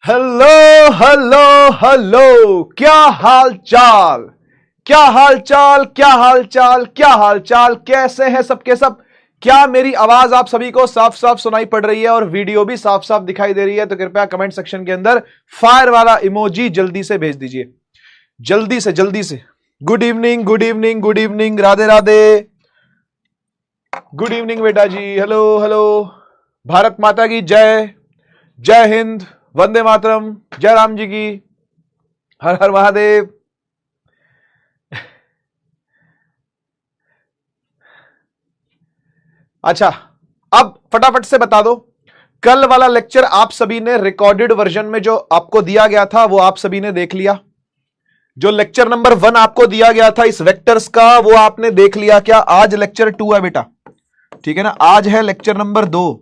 Hello hello hello, क्या हाल चाल, क्या हाल चाल, क्या हाल चाल, क्या हाल चाल, कैसे हैं सबके सब। क्या मेरी आवाज आप सभी को साफ साफ सुनाई पड़ रही है और वीडियो भी साफ साफ दिखाई दे रही है? तो कृपया कमेंट सेक्शन के अंदर फायर वाला इमोजी जल्दी से भेज दीजिए, जल्दी से जल्दी से। Good evening, good evening, good evening, Radhe Radhe, good evening बेटा जी। हेलो हेलो, भारत माता की जय, जय हिंद, वंदे मातरम, जय राम जी की, हर हर महादेव। अच्छा, अब फटाफट से बता दो, कल वाला लेक्चर आप सभी ने रिकॉर्डेड वर्जन में जो आपको दिया गया था वो आप सभी ने देख लिया? जो लेक्चर नंबर 1 आपको दिया गया था इस वेक्टर्स का वो आपने देख लिया क्या? आज लेक्चर 2 है बेटा, ठीक है ना। आज है लेक्चर नंबर 2,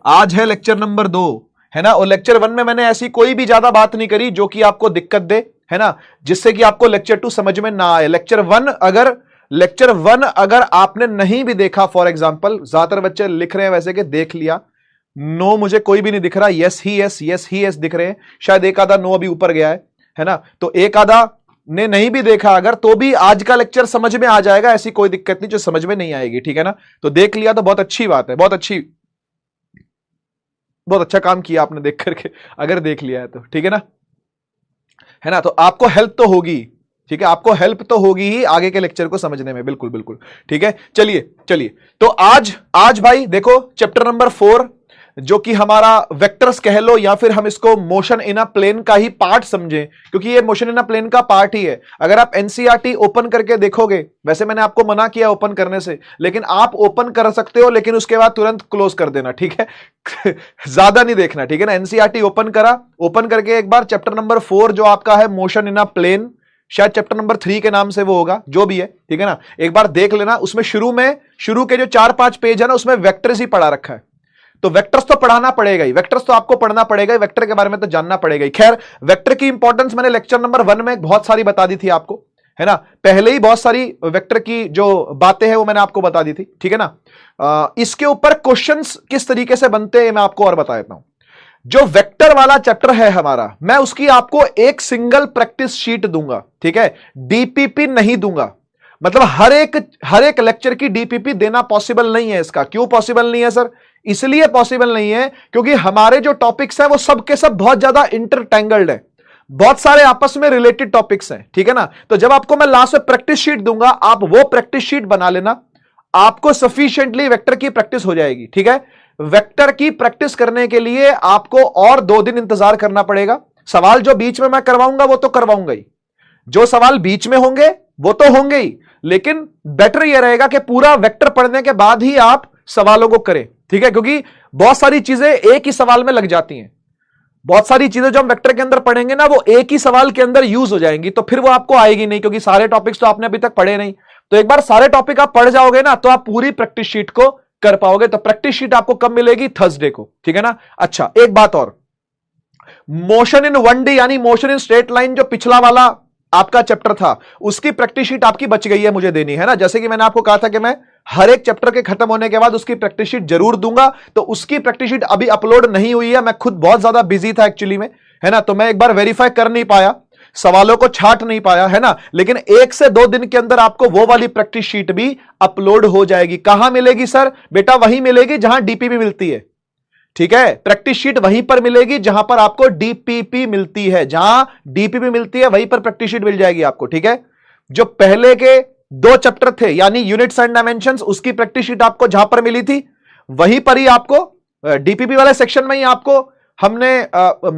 आज है लेक्चर नंबर 2, है ना। और लेक्चर 1 में मैंने ऐसी कोई भी ज्यादा बात नहीं करी जो कि आपको दिक्कत दे, है ना, जिससे कि आपको लेक्चर 2 समझ में ना आए। लेक्चर 1 अगर आपने नहीं भी देखा, फॉर एग्जांपल ज्यादातर बच्चे लिख रहे हैं वैसे कि देख लिया, नो मुझे कोई भी नहीं दिख रहा, yes he yes, yes he yes दिख रहे हैं, शायद एक आधा नो अभी ऊपर गया है ना। तो एक आधा ने नहीं भी देखा अगर, तो भी आज का लेक्चर समझ में आ जाएगा, ऐसी कोई दिक्कत नहीं जो समझ में नहीं आएगी, ठीक है ना। तो देख लिया तो बहुत अच्छी बात है, बहुत अच्छा काम किया आपने देख करके, अगर देख लिया है तो, ठीक है ना। तो आपको हेल्प तो होगी, ठीक है, आपको हेल्प तो होगी ही आगे के लेक्चर को समझने में, बिल्कुल बिल्कुल, ठीक है। चलिए तो आज भाई देखो चैप्टर नंबर 4 जो कि हमारा वेक्टर्स कह लो या फिर हम इसको मोशन इन अ प्लेन का ही पार्ट समझें, क्योंकि ये मोशन इन अ प्लेन का पार्ट ही है। अगर आप एनसीईआरटी ओपन करके देखोगे, वैसे मैंने आपको मना किया ओपन करने से, लेकिन आप ओपन कर सकते हो, लेकिन उसके बाद तुरंत क्लोज कर देना, ठीक है। ज्यादा नहीं देखना, ठीक है ना। एनसीईआरटी ओपन करा, ओपन करके एक बार चैप्टर नंबर 4 जो आपका है मोशन इन अ प्लेन, शायद चैप्टर नंबर 3 के नाम से वो होगा, जो भी है, ठीक है ना, एक बार देख लेना। उसमें शुरू के जो 4-5 पेज है ना, उसमें वेक्टर्स ही पढ़ा रखा है। तो वेक्टर्स तो पढ़ाना पड़ेगा ही, वेक्टर्स तो आपको पढ़ना पड़ेगा ही, वेक्टर के बारे में तो जानना पड़ेगा ही। खैर, वेक्टर की इंपॉर्टेंस मैंने लेक्चर नंबर 1 में बहुत सारी बता दी थी आपको, है ना। पहले ही बहुत सारी वेक्टर की जो बातें हैं वो मैंने आपको बता दी थी, ठीक है ना। इसके ऊपर क्वेश्चंस किस तरीके से बनते हैं मैं आपको और बता देता हूं। जो वेक्टर वाला चैप्टर है हमारा, मैं उसकी आपको एक सिंगल प्रैक्टिस शीट दूंगा, ठीक है, डीपीपी नहीं दूंगा। मतलब हर एक लेक्चर की डीपीपी देना पॉसिबल नहीं है। इसका क्यों पॉसिबल नहीं है सर? इसलिए पॉसिबल नहीं है क्योंकि हमारे जो टॉपिक्स हैं वो सब के सब बहुत ज्यादा इंटरटेंगल्ड है, बहुत सारे आपस में रिलेटेड टॉपिक्स हैं, ठीक है ना। तो जब आपको मैं लास्ट में प्रैक्टिस शीट दूंगा, आप वो प्रैक्टिस शीट बना लेना, आपको सफिशिएंटली वेक्टर की प्रैक्टिस हो जाएगी, ठीक है। वेक्टर की प्रैक्टिस करने के लिए आपको और 2 दिन इंतजार करना पड़ेगा। सवाल जो बीच में मैं करवाऊंगा वो तो करवाऊंगा ही, जो सवाल बीच में होंगे वो तो होंगे ही, लेकिन बेटर यह रहेगा कि पूरा वेक्टर पढ़ने के बाद ही आप सवालों को करें, ठीक है। क्योंकि बहुत सारी चीजें एक ही सवाल में लग जाती हैं, बहुत सारी चीजें जो हम वेक्टर के अंदर पढ़ेंगे ना वो एक ही सवाल के अंदर यूज हो जाएंगी, तो फिर वो आपको आएगी नहीं, क्योंकि सारे टॉपिक्स तो आपने अभी तक पढ़े नहीं। तो एक बार सारे टॉपिक आप पढ़ जाओगे ना तो आप पूरी प्रैक्टिस शीट को कर पाओगे। तो प्रैक्टिस शीट आपको कब मिलेगी? थर्सडे को, ठीक है ना। अच्छा, एक बात और, मोशन इन 1D यानी मोशन इन स्ट्रेट लाइन जो पिछला वाला आपका चैप्टर था, उसकी प्रैक्टिस शीट आपकी बच गई है, मुझे देनी है ना। जैसे कि मैंने आपको कहा था कि मैं हर एक चैप्टर के खत्म होने के बाद उसकी प्रैक्टिस शीट जरूर दूंगा, तो उसकी प्रैक्टिस शीट अभी अपलोड नहीं हुई है। मैं खुद बहुत ज्यादा बिजी था एक्चुअली में, है ना, तो मैं एक बार वेरीफाई कर नहीं पाया, सवालों को छाट नहीं पाया, है ना। लेकिन 1 से 2 दिन के अंदर आपको वो वाली प्रैक्टिस शीट भी अपलोड हो जाएगी। कहां मिलेगी सर? बेटा वहीं मिलेगी जहां डीपीपी मिलती है, ठीक है। प्रैक्टिस शीट वहीं पर मिलेगी जहां पर आपको डीपीपी मिलती है, जहां डीपीपी मिलती है वहीं पर प्रैक्टिस शीट मिल जाएगी आपको, ठीक है। जो पहले के 2 चैप्टर थे यानी यूनिट्स एंड डायमेंशंस, उसकी प्रैक्टिस शीट आपको जहां पर मिली थी वहीं पर ही आपको डीपीपी वाले सेक्शन में ही आपको हमने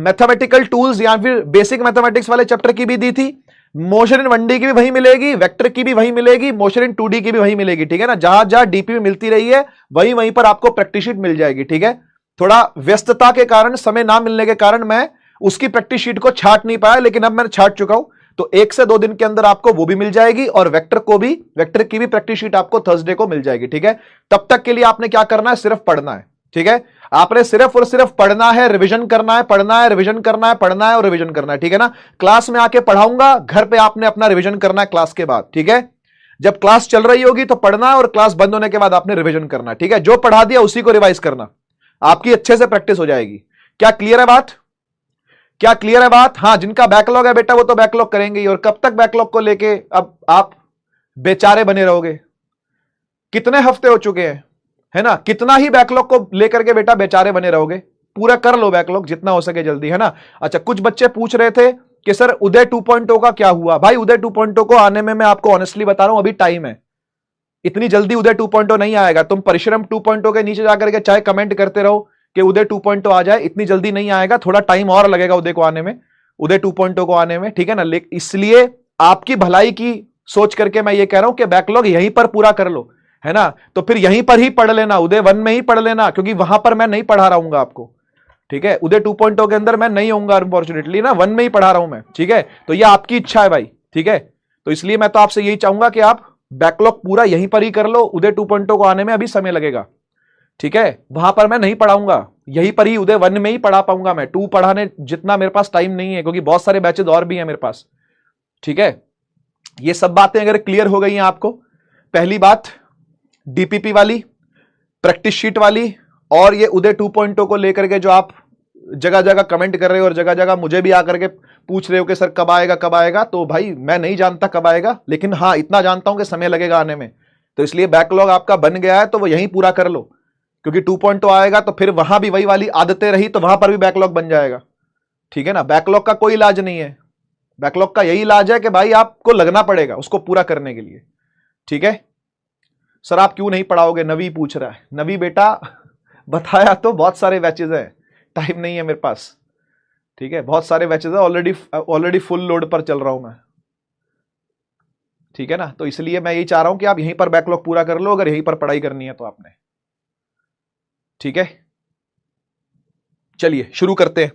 मैथमेटिकल टूल्स या फिर बेसिक मैथमेटिक्स वाले चैप्टर की भी दी थी। मोशन इन 1D की भी वहीं मिलेगी, वेक्टर की भी वहीं मिलेगी, मोशन इन 2D की भी वहीं मिलेगी, ठीक है ना। जहां जहां डीपीपी मिलती रही है वहीं पर आपको प्रैक्टिस शीट मिल जाएगी, ठीक है। थोड़ा व्यस्तता के कारण, समय ना मिलने के कारण मैं उसकी प्रैक्टिस शीट को छाट नहीं पाया, लेकिन अब मैं छाट चुका हूं, तो 1 से 2 दिन के अंदर आपको वो भी मिल जाएगी और वेक्टर की भी प्रैक्टिस शीट आपको थर्सडे को मिल जाएगी, ठीक है। तब तक के लिए आपने क्या करना है? सिर्फ पढ़ना है, ठीक है। आपने सिर्फ और सिर्फ पढ़ना है, रिवीजन करना है, पढ़ना है, रिवीजन करना है, पढ़ना है और रिवीजन करना है, ठीक है ना। क्लास में आके पढ़ाऊंगा, घर पे आपने अपना रिवीजन करना है क्लास के बाद, ठीक है। जब क्लास चल रही होगी तो पढ़ना है और क्लास बंद होने के बाद आपने रिवीजन करना है, ठीक है। जो पढ़ा दिया उसी को रिवाइज करना, आपकी अच्छे से प्रैक्टिस हो जाएगी। क्या क्लियर है बात? क्या क्लियर है बात? हाँ, जिनका बैकलॉग है बेटा वो तो बैकलॉग करेंगे ही, और कब तक बैकलॉग को लेके अब आप बेचारे बने रहोगे? कितने हफ्ते हो चुके हैं, है ना? कितना ही बैकलॉग को लेकर के बेटा बेचारे बने रहोगे? पूरा कर लो बैकलॉग जितना हो सके जल्दी, है ना? अच्छा, कुछ बच्चे पूछ रहे थे कि सर उदय 2.0 का क्या हुआ? भाई उदय 2.0 को आने में मैं आपको ऑनेस्टली बता रहा हूं, अभी टाइम है। इतनी जल्दी उदय 2.0 नहीं आएगा। तुम परिश्रम 2.0 के नीचे जाकर के चाहे कमेंट करते रहो कि उदय 2.0 आ जाए, इतनी जल्दी नहीं आएगा, थोड़ा टाइम और लगेगा उदय को आने में, उदय 2.0 को आने में, ठीक है ना? इसलिए आपकी भलाई की सोच करके मैं ये कह रहा हूं कि बैकलॉग यहीं पर पूरा कर लो, है ना? तो फिर यहीं पर ही पढ़ लेना, उदय 1 में ही पढ़ लेना, क्योंकि वहां पर मैं नहीं पढ़ा रहा हूं आपको, ठीक है? उदय 2.0 के अंदर मैं नहीं होऊंगा अनफॉर्चुनेटली ना, 1 में ही पढ़ा रहा हूं मैं, ठीक है? तो ये आपकी इच्छा है भाई, ठीक है? तो इसलिए मैं तो आपसे यही चाहूंगा कि आप बैकलॉग पूरा यहीं पर ही कर लो, उदय 2.0 को आने में अभी समय लगेगा, ठीक है? वहां पर मैं नहीं पढ़ाऊंगा, यहीं पर ही उदय 1 में ही पढ़ा पाऊंगा मैं। 2 पढ़ाने जितना मेरे पास टाइम नहीं है, क्योंकि बहुत सारे बैचेज और भी हैं मेरे पास, ठीक है? ये सब बातें अगर क्लियर हो गई हैं आपको, पहली बात डीपीपी वाली, प्रैक्टिस शीट वाली, और ये उदय 2.0 को लेकर के जो आप जगह जगह कमेंट कर रहे हो और जगह जगह मुझे भी आकर के पूछ रहे हो कि सर कब आएगा कब आएगा, तो भाई मैं नहीं जानता कब आएगा, लेकिन हाँ इतना जानता हूं कि समय लगेगा आने में। तो इसलिए बैकलॉग आपका बन गया है तो वो यहीं पूरा कर लो, क्योंकि 2.0 आएगा तो फिर वहां भी वही वाली आदतें रही तो वहां पर भी बैकलॉग बन जाएगा, ठीक है ना? बैकलॉग का कोई इलाज नहीं है, बैकलॉग का यही इलाज है कि भाई आपको लगना पड़ेगा उसको पूरा करने के लिए, ठीक है? सर आप क्यों नहीं पढ़ाओगे, नवी पूछ रहा है। नवी बेटा बताया तो बहुत सारे बैचेज है, टाइम नहीं है मेरे पास, ठीक है? बहुत सारे बैचेज है, ऑलरेडी फुल लोड पर चल रहा हूं मैं, ठीक है ना? तो इसलिए मैं यही चाह रहा हूं कि आप यहीं पर बैकलॉग पूरा कर लो, अगर यहीं पर पढ़ाई करनी है तो आपने, ठीक है? चलिए शुरू करते हैं।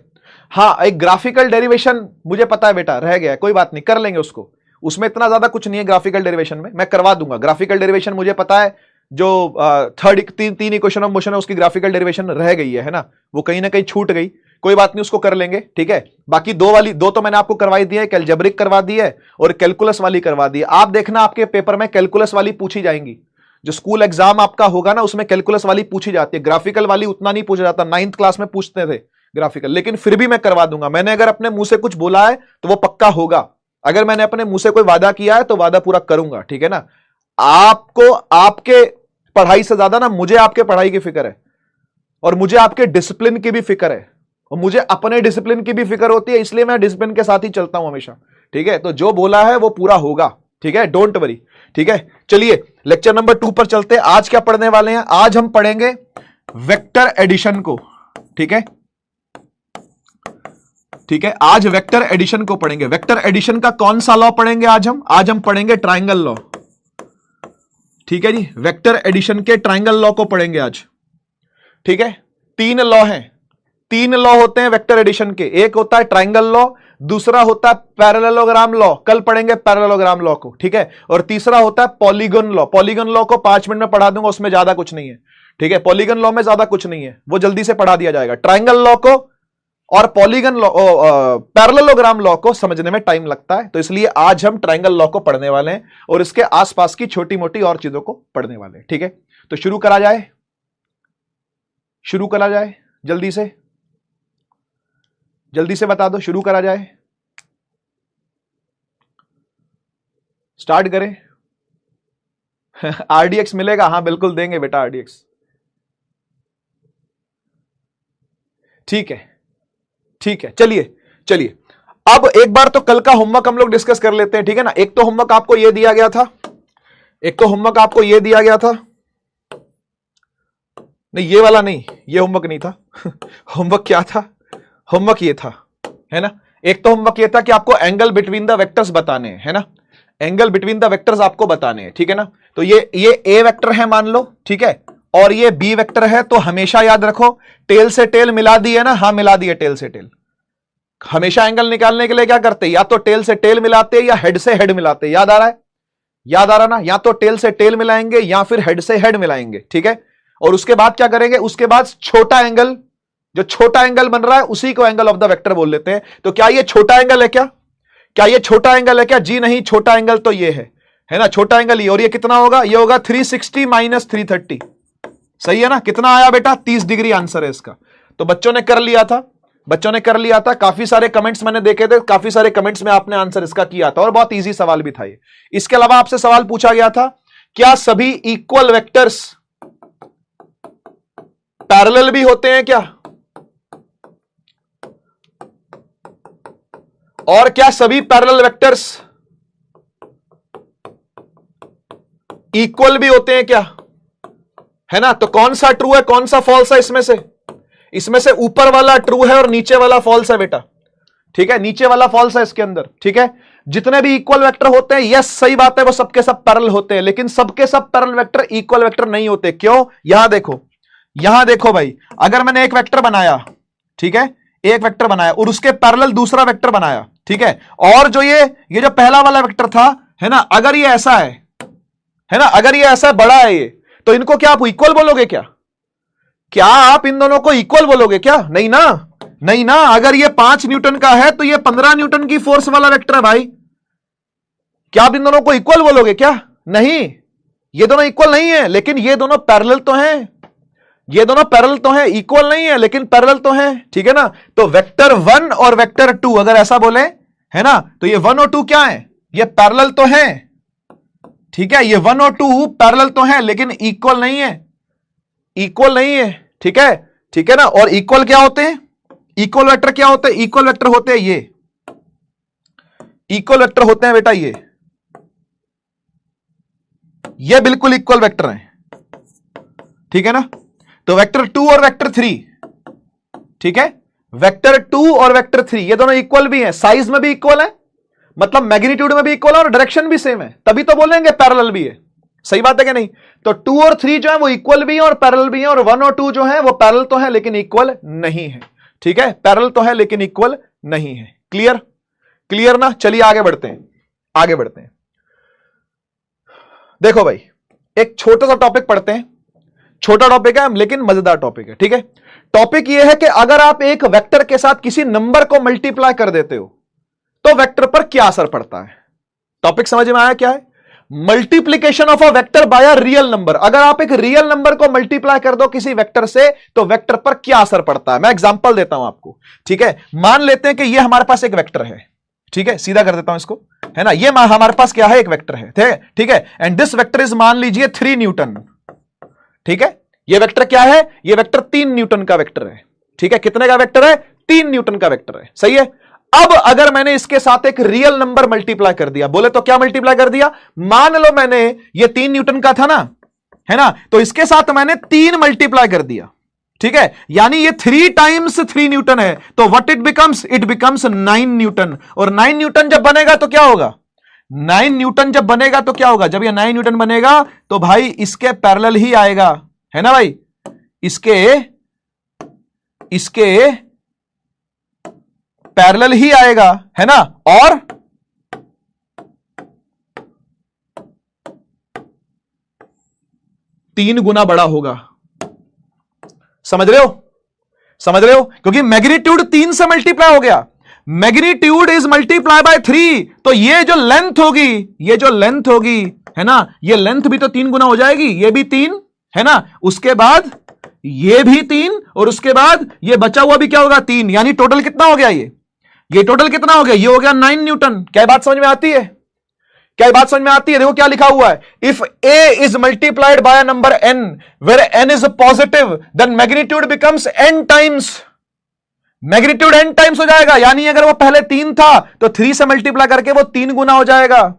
हाँ, एक ग्राफिकल डेरिवेशन मुझे पता है बेटा रह गया है, कोई बात नहीं, कर लेंगे उसको, उसमें इतना ज्यादा कुछ नहीं है ग्राफिकल डेरिवेशन में, मैं करवा दूंगा। ग्राफिकल डेरिवेशन मुझे पता है, जो तीन इक्वेशन ऑफ मोशन है उसकी ग्राफिकल डेरिवेशन रह गई है ना, वो कहीं ना कहीं छूट गई, कोई बात नहीं, उसको कर लेंगे, ठीक है? बाकी दो तो मैंने आपको करवाई दी है, कैलजेब्रिक करवा दी है और कैलकुलस वाली करवा दी है। आप देखना आपके पेपर में कैलकुलस वाली पूछी जाएंगी, जो स्कूल एग्जाम आपका होगा ना उसमें कैलकुलस वाली पूछी जाती है, ग्राफिकल वाली उतना नहीं पूछा जाता, 9th क्लास में पूछते थे ग्राफिकल, लेकिन फिर भी मैं करवा दूंगा। मैंने अगर अपने मुंह से कुछ बोला है तो वो पक्का होगा, अगर मैंने अपने मुंह से कोई वादा किया है तो वादा पूरा करूंगा, ठीक है ना? आपको आपके पढ़ाई से ज्यादा ना मुझे आपके पढ़ाई की फिक्र है, और मुझे आपके डिसिप्लिन की भी फिक्र है, और मुझे अपने डिसिप्लिन की भी फिक्र होती है, इसलिए मैं डिसिप्लिन के साथ ही चलता हूं हमेशा, ठीक है? तो जो बोला है वो पूरा होगा, ठीक है? डोंट वरी, ठीक है? चलिए लेक्चर नंबर 2 पर चलते हैं। आज क्या पढ़ने वाले हैं? आज हम पढ़ेंगे वेक्टर एडिशन को, ठीक है? ठीक है, आज वेक्टर एडिशन को पढ़ेंगे। वेक्टर एडिशन का कौन सा लॉ पढ़ेंगे आज हम पढ़ेंगे ट्राइंगल लॉ, ठीक है जी? वेक्टर एडिशन के ट्राइंगल लॉ को पढ़ेंगे आज, ठीक है? 3 लॉ हैं, 3 लॉ होते हैं वेक्टर एडिशन के, एक होता है ट्राइंगल लॉ, दूसरा होता है पैरेललोग्राम लॉ, कल पढ़ेंगे पैरेललोग्राम लॉ को, ठीक है? और तीसरा होता है पॉलीगन लॉ। पॉलीगन लॉ को 5 मिनट में पढ़ा दूंगा, उसमें ज्यादा कुछ नहीं है, ठीक है? पॉलीगन लॉ में ज्यादा कुछ नहीं है, वो जल्दी से पढ़ा दिया जाएगा। ट्राइंगल लॉ को और पॉलीगन लॉ, पैरेललोग्राम लॉ को समझने में टाइम लगता है, तो इसलिए आज हम ट्राइंगल लॉ को पढ़ने वाले हैं और इसके आसपास की छोटी मोटी और चीजों को पढ़ने वाले हैं, ठीक है? तो शुरू करा जाए, जल्दी से बता दो, शुरू करा जाए, स्टार्ट करें। आरडीएक्स मिलेगा? हाँ बिल्कुल देंगे बेटा आरडीएक्स, ठीक है? चलिए अब एक बार तो कल का होमवर्क हम लोग डिस्कस कर लेते हैं, ठीक है ना? एक तो होमवर्क आपको यह दिया गया था, नहीं ये वाला नहीं, ये होमवर्क नहीं था। होमवर्क क्या था? होमवर्क ये था, है ना? एक तो होमवर्क ये था कि आपको एंगल बिटवीन द वेक्टर्स बताने हैं, है ना? एंगल बिटवीन द वेक्टर्स आपको बताने हैं, ठीक है ना? तो ये ए वेक्टर है मान लो, ठीक है? और ये बी वेक्टर है, तो हमेशा याद रखो टेल से टेल मिला दी है ना? हाँ मिला दी है टेल से टेल। हमेशा एंगल निकालने के लिए क्या करते हैं? या तो टेल से टेल मिलाते हैं या हेड से हेड मिलाते हैं। याद आ रहा ना? या तो टेल से टेल मिलाएंगे या फिर हेड से हेड मिलाएंगे, ठीक है? और उसके बाद क्या करेंगे? उसके बाद छोटा एंगल, जो छोटा एंगल बन रहा है उसी को एंगल ऑफ द वेक्टर बोल लेते हैं। तो क्या ये छोटा एंगल है? क्या ये छोटा एंगल है क्या? जी नहीं, छोटा एंगल तो ये है ना? छोटा एंगल ये, और ये कितना होगा? ये होगा 360 माइनस 330, सही है ना? कितना आया बेटा? 30 डिग्री आंसर है इसका। तो बच्चों ने कर लिया था, बच्चों ने कर लिया था, काफी सारे कमेंट्स मैंने देखे थे, काफी सारे कमेंट्स में आपने आंसर इसका किया था और बहुत इजी सवाल भी था ये। इसके अलावा आपसे सवाल पूछा गया था, क्या सभी इक्वल वेक्टर्स पैरेलल भी होते हैं क्या? और क्या सभी पैरेलल वेक्टर्स इक्वल भी होते हैं क्या? है ना, तो कौन सा ट्रू है कौन सा फॉल्स है इसमें से? इसमें से ऊपर वाला ट्रू है और नीचे वाला फॉल्स है बेटा, ठीक है, नीचे वाला फॉल्स है इसके अंदर, ठीक है। जितने भी इक्वल वेक्टर होते हैं, यस सही बात है, वो सबके सब पैरेलल होते हैं, लेकिन सबके सब पैरेलल वेक्टर इक्वल वेक्टर नहीं होते। क्यों? यहां देखो भाई, अगर मैंने एक वेक्टर बनाया, ठीक है, एक वेक्टर बनाया और उसके पैरेलल दूसरा वेक्टर बनाया, ठीक है, और जो ये जो पहला वाला वेक्टर था, है ना, अगर ये ऐसा है ना, अगर ये ऐसा बड़ा है ये, तो इनको क्या आप इक्वल बोलोगे क्या? क्या आप इन दोनों को इक्वल बोलोगे क्या? नहीं ना, नहीं ना। अगर ये 5 न्यूटन का है तो ये 15 न्यूटन की फोर्स वाला वेक्टर है भाई। क्या आप इन दोनों को इक्वल बोलोगे क्या? नहीं, ये दोनों इक्वल नहीं है, लेकिन ये दोनों पैरेलल तो हैं, ये दोनों पैरेलल तो हैं, इक्वल नहीं है लेकिन पैरेलल तो हैं, ठीक है ना। तो वेक्टर 1 और वेक्टर 2 अगर ऐसा बोले, है ना, तो ये 1 और 2 क्या है? ये पैरेलल तो हैं, ठीक है, ये 1 और 2 पैरेलल तो हैं लेकिन इक्वल नहीं है, इक्वल नहीं है, ठीक है, ठीक है ना। और इक्वल क्या होते हैं? इक्वल वेक्टर क्या होते हैं? इक्वल वेक्टर होते हैं ये, इक्वल वेक्टर होते हैं बेटा ये बिल्कुल इक्वल वेक्टर हैं, ठीक है ना। तो वेक्टर 2 और वेक्टर 3, ठीक है, वेक्टर 2 और वेक्टर 3 ये दोनों इक्वल भी हैं, साइज में भी इक्वल है, मतलब मैग्नीट्यूड में भी इक्वल है और डायरेक्शन भी सेम है, तभी तो बोलेंगे पैरेलल भी है। सही बात है कि नहीं? तो 2 और 3 जो है वो इक्वल भी है और पैरेलल भी है, और 1 और 2 जो है वो पैरेलल तो है लेकिन इक्वल नहीं है, ठीक है, पैरेलल तो है लेकिन इक्वल नहीं है। क्लियर? क्लियर ना। चलिए आगे बढ़ते हैं, आगे बढ़ते हैं। देखो भाई, एक छोटा सा टॉपिक पढ़ते हैं, छोटा टॉपिक है लेकिन मजेदार टॉपिक है, ठीक है। टॉपिक यह है कि अगर आप एक वेक्टर के साथ किसी नंबर को मल्टीप्लाई कर देते हो तो वेक्टर पर क्या असर पड़ता है। टॉपिक समझ में आया क्या है? Multiplication of a vector by a real number. अगर आप एक रियल नंबर को मल्टीप्लाई कर दो किसी वेक्टर से तो वेक्टर पर क्या असर पड़ता है। मैं एग्जांपल देता हूं आपको, ठीक है। मान लेते हैं कि यह हमारे पास एक वेक्टर है, ठीक है, सीधा कर देता हूं इसको, है ना। ये हमारे पास क्या है? एक वेक्टर है, ठीक है, एंड दिस वेक्टर इज, मान लीजिए 3 न्यूटन, ठीक है। ये वेक्टर क्या है? ये वेक्टर 3 न्यूटन का वेक्टर है, ठीक है। कितने का वेक्टर है? 3 न्यूटन का वेक्टर है, सही है। अब अगर मैंने इसके साथ एक रियल नंबर मल्टीप्लाई कर दिया, बोले तो क्या मल्टीप्लाई कर दिया? मान लो मैंने ये 3 न्यूटन का था ना, है ना, तो इसके साथ मैंने 3 मल्टीप्लाई कर दिया, ठीक है, यानी ये 3 टाइम्स 3 न्यूटन है, तो what it becomes? It becomes 9 Newton. और 9 न्यूटन जब बनेगा तो क्या होगा? 9 न्यूटन जब बनेगा तो क्या होगा? जब ये 9 न्यूटन बनेगा तो भाई इसके पैरेलल ही आएगा, है ना भाई, इसके पैरेलल ही आएगा, है ना। और तीन गुना बड़ा होगा। समझ रहे हो? समझ रहे हो? क्योंकि मैग्नीट्यूड 3 से मल्टीप्लाई हो गया, मैग्नीट्यूड इज मल्टीप्लाई बाय 3, तो ये जो लेंथ होगी, है ना, ये लेंथ भी तो 3 गुना हो जाएगी, ये भी 3, है ना, उसके बाद ये भी 3 और उसके बाद ये बचा हुआ भी क्या होगा? 3, यानी टोटल कितना हो गया? ये टोटल कितना हो गया? ये हो गया 9 न्यूटन। क्या बात समझ में आती है? क्या बात समझ में आती है? देखो क्या लिखा हुआ है, if a is multiplied by number n where n is positive then magnitude becomes n times, magnitude n times हो जाएगा, यानी अगर वो पहले 3 था तो 3 से मल्टीप्लाई करके वो 3 गुना हो जाएगा,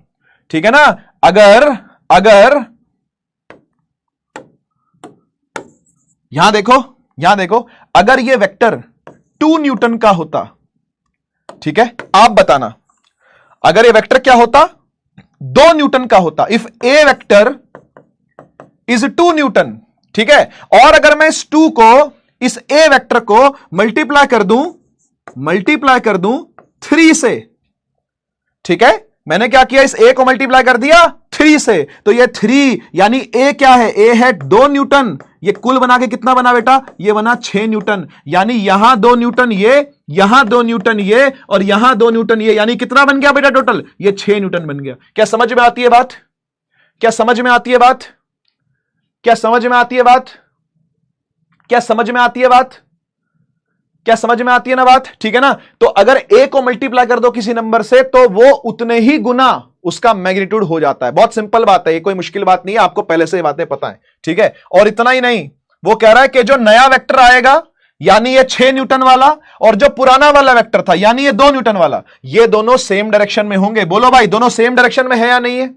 ठीक है ना। अगर यहां देखो, अगर ये वेक्टर 2 न्यूटन का होता, ठीक है, आप बताना, अगर ये वेक्टर क्या होता? 2 न्यूटन का होता। If A vector is 2 Newton, ठीक है, और अगर मैं इस 2 को, इस ए वेक्टर को मल्टीप्लाई कर दूं 3 से, ठीक है, मैंने क्या किया? इस ए को मल्टीप्लाई कर दिया 3 से, तो ये 3 यानी ए क्या है? ए है 2 न्यूटन। ये कुल बना के कितना बना बेटा? ये बना 6 न्यूटन, यानी यहां 2 न्यूटन ये, यहां 2 न्यूटन ये, और यहां 2 न्यूटन ये, यानी कितना बन गया बेटा टोटल? ये 6 न्यूटन बन गया। क्या समझ में आती है बात? क्या समझ में आती है बात? क्या समझ में आती है बात? क्या समझ में आती है बात? क्या समझ में आती है ना बात? ठीक है ना? तो अगर ए को मल्टीप्लाई कर दो किसी नंबर से तो वो उतने ही गुना उसका मैग्नीट्यूड हो जाता है। बहुत सिंपल बात है, ये कोई मुश्किल बात नहीं है, आपको पहले से ये बातें पता है। ठीक है, और इतना ही नहीं, वो कह रहा है कि जो नया वेक्टर आएगा यानी ये 6 न्यूटन वाला और जो पुराना वाला वेक्टर था यानी ये 2 न्यूटन वाला, ये दोनों सेम डायरेक्शन में होंगे। बोलो भाई, दोनों सेम डायरेक्शन में है या नहीं है?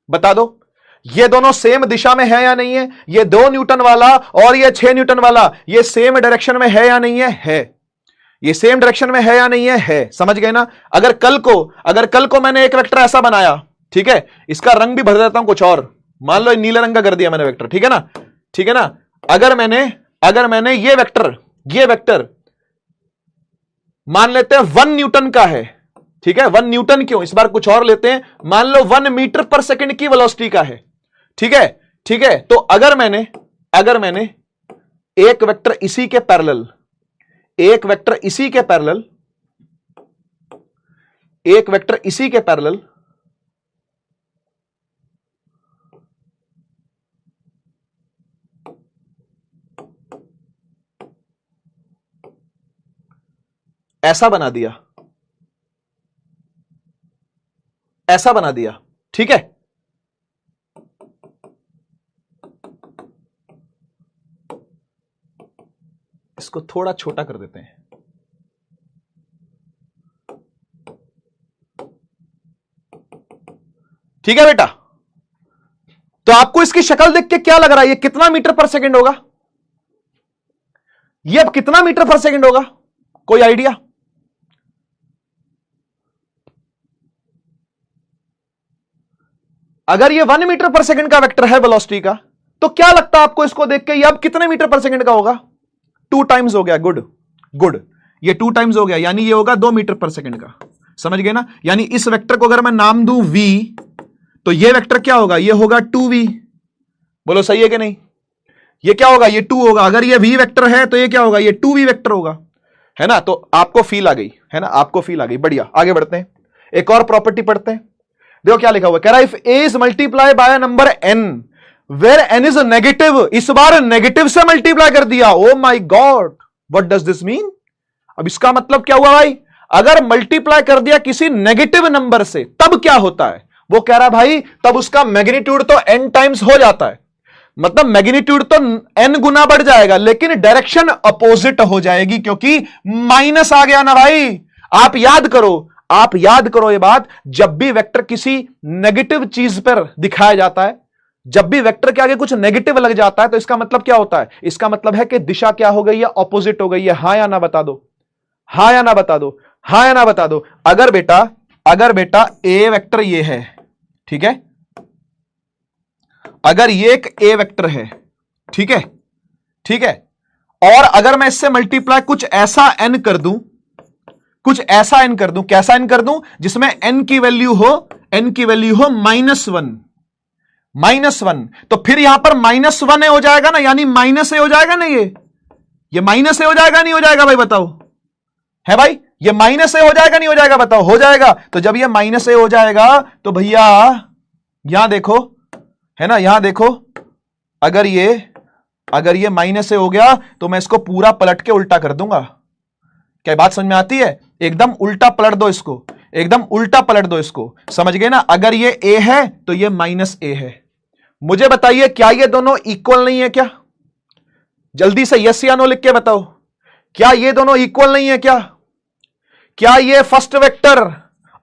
बता दो, ये दोनों सेम दिशा में है या नहीं है? ये 2 न्यूटन वाला और ये 6 न्यूटन वाला, ये सेम डायरेक्शन में है या नहीं है? है। ये सेम डायरेक्शन में है या नहीं है? है। समझ गए ना? अगर कल को मैंने एक वेक्टर ऐसा बनाया, ठीक है, इसका रंग भी भर देता हूं कुछ और, मान लो नीले रंग का कर दिया मैंने वेक्टर, ठीक है ना? ठीक है ना? अगर मैंने ये वेक्टर मान लेते हैं 1 न्यूटन का है, ठीक है, 1 न्यूटन क्यों, इस बार कुछ और लेते हैं, मान लो 1 मीटर पर सेकंड की वेलोसिटी का है, ठीक है, ठीक है। तो अगर मैंने एक वेक्टर इसी के पैरेलल ऐसा बना दिया, ठीक है, इसको थोड़ा छोटा कर देते हैं, ठीक है बेटा। तो आपको इसकी शक्ल देख के क्या लग रहा है, ये कितना मीटर पर सेकंड होगा? ये अब कितना मीटर पर सेकंड होगा? कोई आइडिया? अगर ये 1 मीटर पर सेकंड का वेक्टर है वेलोसिटी का, तो क्या लगता है आपको इसको देख के ये अब कितने मीटर पर सेकंड का होगा? 2 टाइम्स हो गया। गुड, ये 2 टाइम्स हो गया, यानी ये होगा 2 मीटर पर सेकंड का। समझ गए ना? यानी इस वेक्टर को अगर मैं नाम दूं v, तो ये वेक्टर क्या होगा? ये होगा 2v। बोलो सही है कि नहीं? ये क्या होगा? ये 2 होगा। अगर ये v वेक्टर है तो ये क्या होगा? ये 2v वेक्टर होगा, है ना? तो आपको फील आ गई, है ना? आपको फील आ गई। बढ़िया, आगे बढ़ते हैं, एक और प्रॉपर्टी पढ़ते हैं। देखो क्या लिखा हुआ, कह रहा है if a is multiply by number n where n is negative, इस बार नेगेटिव से मल्टीप्लाई कर दिया। Oh my god, what does this mean? अब इसका मतलब क्या हुआ भाई? अगर मल्टीप्लाई कर दिया किसी नेगेटिव नंबर से तब क्या होता है? वो कह रहा भाई तब उसका मैग्नीट्यूड तो n टाइम्स हो जाता है, मतलब मैग्नीट्यूड तो n गुना बढ़ जाएगा, लेकिन डायरेक्शन अपोजिट हो जाएगी क्योंकि माइनस आ गया ना भाई। आप याद करो ये बात, जब भी वेक्टर किसी नेगेटिव चीज पर दिखाया जाता है, जब भी वेक्टर के आगे कुछ नेगेटिव लग जाता है, तो इसका मतलब क्या होता है? इसका मतलब है कि दिशा क्या हो गई है? ऑपोजिट हो गई है। हां या ना बता दो, हां या ना बता दो, हां या ना बता दो। अगर बेटा ए वेक्टर ये है, ठीक है, अगर ये एक ए वेक्टर है, ठीक है, ठीक है, और अगर मैं इससे मल्टीप्लाई कुछ ऐसा n कर दूं, कैसा n कर दूं? जिसमें n की वैल्यू हो -1, तो फिर यहां पर -1 हो जाएगा ना, यानी -a हो जाएगा ना, ये -a हो जाएगा नहीं हो जाएगा भाई बताओ? है भाई, ये -a हो जाएगा नहीं हो जाएगा? बताओ, हो जाएगा। तो जब ये -a हो जाएगा तो भैया यहां देखो, है ना, यहां देखो, अगर ये -a हो गया तो मैं इसको पूरा पलट के उल्टा कर दूंगा। क्या बात समझ में आती है? एकदम उल्टा पलट दो इसको, एकदम उल्टा पलट दो इसको, समझ गए ना? अगर ये a है तो ये -a है। मुझे बताइए क्या ये दोनों इक्वल नहीं है क्या? जल्दी से यस या नो लिख के बताओ, क्या ये दोनों इक्वल नहीं है क्या? क्या ये फर्स्ट वेक्टर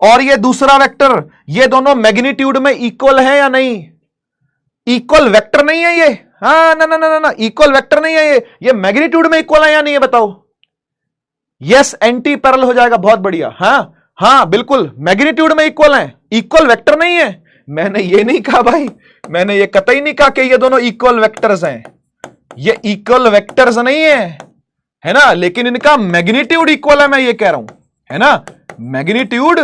और ये दूसरा वेक्टर, ये दोनों मैग्नीट्यूड में इक्वल है या नहीं? इक्वल वेक्टर नहीं है ये? हाँ, ना ना ना ना, इक्वल वेक्टर नहीं है ये मैग्नीट्यूड में इक्वल है या नहीं है बताओ? यस, एंटी पैरेलल हो जाएगा। बहुत बढ़िया। हाँ बिल्कुल, मैग्नीट्यूड में इक्वल है, इक्वल वेक्टर नहीं है। मैंने ये नहीं कहा भाई, मैंने ये कतई नहीं कहा कि ये दोनों इक्वल वेक्टर्स हैं, ये इक्वल वेक्टर्स नहीं है ना, लेकिन इनका मैग्नीट्यूड इक्वल है, मैं ये कह रहा हूं, है ना, मैग्नीट्यूड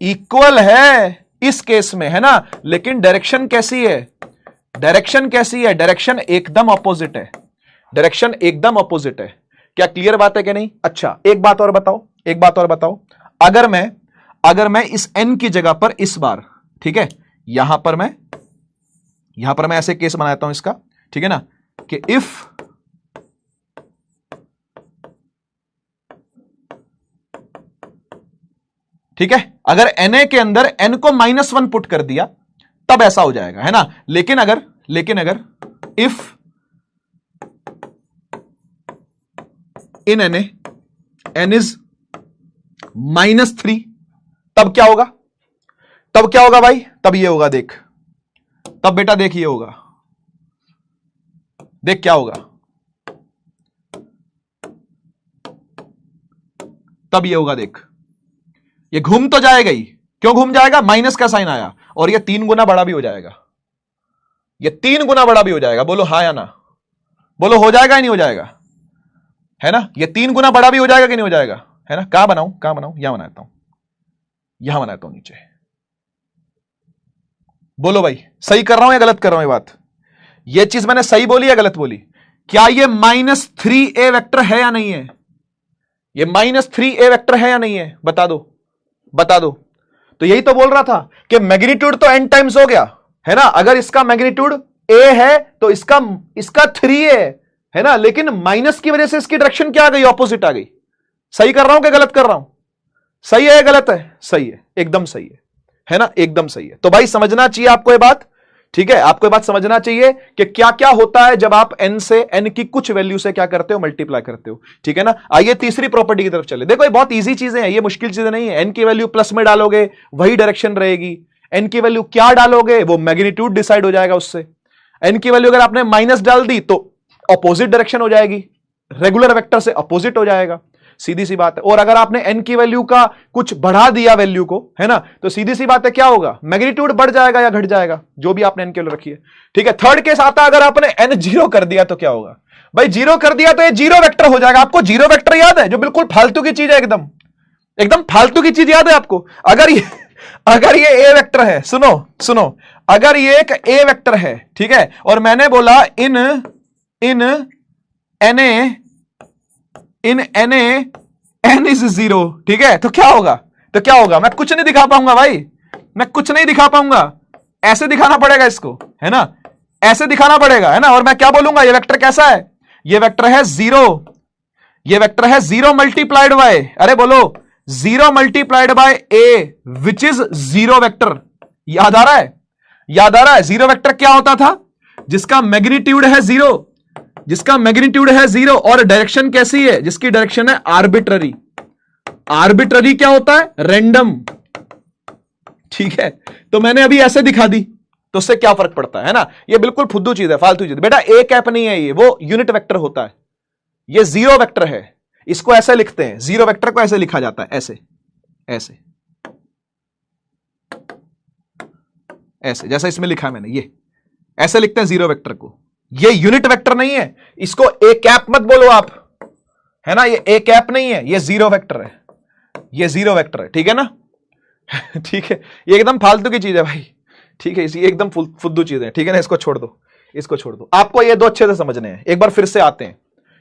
इक्वल है इस केस में, है ना। लेकिन डायरेक्शन कैसी है? डायरेक्शन एकदम ऑपोजिट है, डायरेक्शन एकदम ऑपोजिट है। क्या क्लियर बात है कि नहीं? अच्छा, एक बात और बताओ, अगर मैं इस n की जगह पर इस बार, ठीक है, यहां पर मैं ऐसे केस बनाता हूं इसका, ठीक है ना, कि इफ ठीक है, अगर Na के अंदर n को -1 पुट कर दिया तब ऐसा हो जाएगा, है ना। लेकिन अगर if in Na n is -3 तब क्या होगा, भाई, तब ये होगा, देख, तब बेटा देख, ये होगा, देख क्या होगा, तब ये होगा, देख, ये घूम तो जाएगा ही। क्यों घूम जाएगा, माइनस का साइन आया, और ये 3 गुना बड़ा भी हो जाएगा, ये 3 गुना बड़ा भी हो जाएगा। बोलो हाँ या ना, बोलो हो जाएगा या नहीं हो जाएगा, है ना। ये 3 गुना बड़ा भी हो जाएगा कि नहीं हो जाएगा, है ना। कहां बनाऊं, यहां बनाता हूं, नीचे। बोलो भाई, सही कर रहा हूं या गलत कर रहा हूं ये बात, ये चीज मैंने सही बोली या गलत बोली। क्या ये -3a वेक्टर है या नहीं है, ये -3a वेक्टर है या नहीं है, बता दो। तो यही तो बोल रहा था कि मैग्नीट्यूड तो n टाइम्स हो गया, है ना। अगर इसका मैग्नीट्यूड a है तो इसका 3a है ना, लेकिन माइनस की वजह से इसकी डायरेक्शन क्या आ गई, ऑपोजिट आ गई। सही कर रहा हूं कि गलत कर रहा हूं, सही है या गलत है, सही है, एकदम सही है ना, एकदम सही है। तो भाई समझना चाहिए आपको ये बात, ठीक है, आपको ये बात समझना चाहिए कि क्या क्या होता है जब आप n से n की कुछ वैल्यू से क्या करते हो, मल्टीप्लाई करते हो, ठीक है ना। आइए तीसरी प्रॉपर्टी की तरफ चले। देखो ये बहुत इजी चीजें हैं, ये मुश्किल चीजें नहीं है। n की वैल्यू प्लस में डालोगे वही डायरेक्शन रहेगी, n की वैल्यू क्या डालोगे वो मैग्नीट्यूड डिसाइड हो जाएगा उससे। n की वैल्यू अगर आपने माइनस डाल दी तो ऑपोजिट डायरेक्शन हो जाएगी, रेगुलर वेक्टर से ऑपोजिट हो जाएगा, सीधी सी बात है। और अगर आपने n की वैल्यू का कुछ बढ़ा दिया वैल्यू को, है ना, तो सीधी सी बात है क्या होगा, मैग्नीट्यूड बढ़ जाएगा या घट जाएगा, जो भी आपने n की वैल्यू रखी है, ठीक है। थर्ड केस आता है, अगर आपने n 0 कर दिया तो क्या होगा, भाई 0 कर दिया तो ये 0 वेक्टर हो जाएगा। आपको 0 वेक्टर याद है, जो बिल्कुल फालतू की चीज है, एकदम फालतू की चीज याद है आपको। अगर ये a वेक्टर है, सुनो, अगर ये एक a वेक्टर है, ठीक है, और मैंने बोला इन Na n इज 0, ठीक है, तो क्या होगा, मैं कुछ नहीं दिखा पाऊंगा भाई, मैं कुछ नहीं दिखा पाऊंगा, ऐसे दिखाना पड़ेगा इसको, है ना, ऐसे दिखाना पड़ेगा, है ना। और मैं क्या बोलूंगा, ये वेक्टर कैसा है, ये वेक्टर है 0, ये वेक्टर है 0 मल्टीप्लाइड बाय, अरे बोलो 0 multiplied by a which is 0 vector. याद आ रहा है, 0 वेक्टर क्या होता था, जिसका मैग्नीट्यूड है 0, और डायरेक्शन कैसी है, जिसकी डायरेक्शन है आर्बिट्ररी क्या होता है, रैंडम, ठीक है। तो मैंने अभी ऐसे दिखा दी तो उससे क्या फर्क पड़ता है ना। ये बिल्कुल फुद्दू चीज है, फालतू चीज बेटा। ए कैप नहीं है, ये वो यूनिट वेक्टर होता है, ये 0 वेक्टर है, इसको ऐसे लिखते हैं, 0 वेक्टर को ऐसे लिखा जाता है, ऐसे जैसा इसमें लिखा है मैंने, ये ऐसे लिखते हैं 0 वेक्टर को। ये यूनिट वेक्टर नहीं है, इसको ए कैप मत बोलो आप, है ना, ये ए कैप नहीं है, ये 0 वेक्टर है, ये 0 वेक्टर है, ठीक है ना। ठीक है, ये एकदम फालतू की चीज है भाई, ठीक है, इसी एकदम फुद्दू चीज है, ठीक है ना। इसको छोड़ दो, आपको ये 2 अच्छे से समझने हैं। एक बार फिर से आते हैं,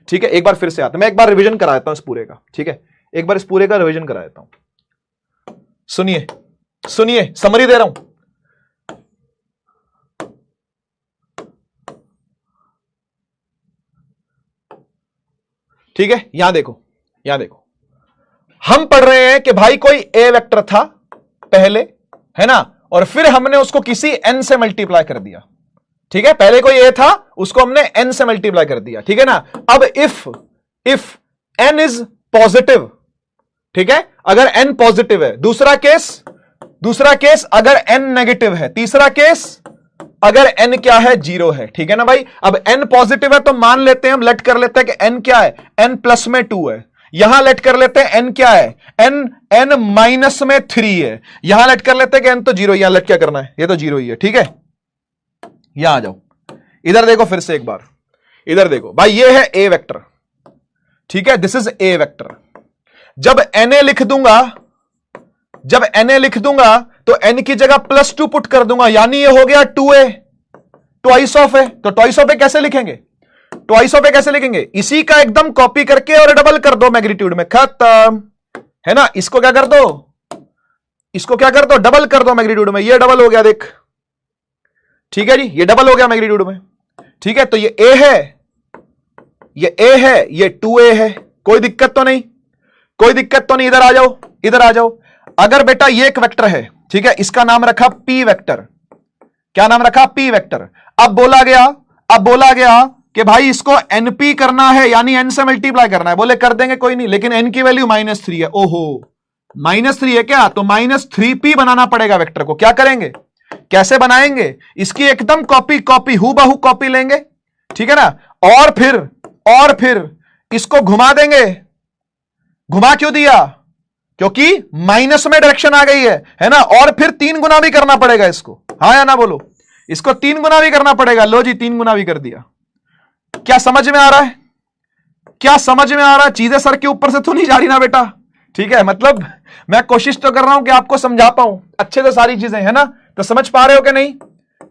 ठीक है, मैं एक बार रिवीजन करा देता हूं इस पूरे का, ठीक है, एक बार इस पूरे का रिवीजन करा देता हूं। सुनिए, समरी दे रहा हूं। ठीक है, यहां देखो, हम पढ़ रहे हैं कि भाई कोई ए वेक्टर था पहले, है ना, और फिर हमने उसको किसी एन से मल्टीप्लाई कर दिया, ठीक है। पहले कोई ए था, उसको हमने एन से मल्टीप्लाई कर दिया, ठीक है ना। अब इफ एन इज पॉजिटिव, ठीक है, अगर एन पॉजिटिव है, दूसरा केस अगर एन नेगेटिव है, तीसरा केस अगर n क्या है, 0 है, ठीक है ना भाई। अब n पॉजिटिव है तो मान लेते हैं, हम लेट कर लेते हैं कि n क्या है, n प्लस में 2 है। यहां लेट कर लेते हैं n क्या है, n माइनस में 3 है। यहां लेट कर लेते हैं कि n तो 0, यहां लेट क्या करना है, ये तो 0 ही है, ठीक है। यहां आ जाओ, इधर देखो, फिर से एक बार इधर देखो भाई, ये है a वेक्टर, ठीक है, दिस इज a वेक्टर। जब na लिख दूंगा तो n की जगह +2 पुट कर दूंगा, यानी ये हो गया 2a, ट्वाइस ऑफ है। तो ट्वाइस ऑफ ए कैसे लिखेंगे, इसी का एकदम कॉपी करके और डबल कर दो मैग्नीट्यूड में, खत्म, है ना। इसको क्या कर दो, डबल कर दो मैग्नीट्यूड में, ये डबल हो गया, देख, ठीक है जी, ये डबल हो गया मैग्नीट्यूड में, ठीक है। तो ये a है, ये 2a है, कोई दिक्कत तो नहीं, इधर आ जाओ, अगर बेटा ये एक वेक्टर है, ठीक है, इसका नाम रखा पी वेक्टर। क्या नाम रखा? P vector. अब बोला गया कि भाई इसको एनपी करना है, यानी एन से मल्टीप्लाई करना है। बोले कर देंगे, कोई नहीं, लेकिन एन की वैल्यू -3 है। ओहो, -3 है क्या? तो -3p बनाना पड़ेगा वेक्टर को। क्या करेंगे, कैसे बनाएंगे? इसकी एकदम कॉपी हूबहू कॉपी लेंगे, ठीक है ना, और फिर इसको घुमा देंगे। घुमा क्यों दिया? क्योंकि माइनस में डायरेक्शन आ गई है ना, और फिर 3 गुना भी करना पड़ेगा इसको। हाँ या ना बोलो, इसको 3 गुना भी करना पड़ेगा। लो जी, 3 गुना भी कर दिया। क्या समझ में आ रहा है? क्या समझ में आ रहा है? चीजें सर के ऊपर से तो नहीं जा रही ना बेटा, ठीक है, मतलब मैं कोशिश तो कर रहा हूं कि आपको समझा पाऊं अच्छे से सारी चीजें, है ना, तो समझ पा रहे हो कि नहीं?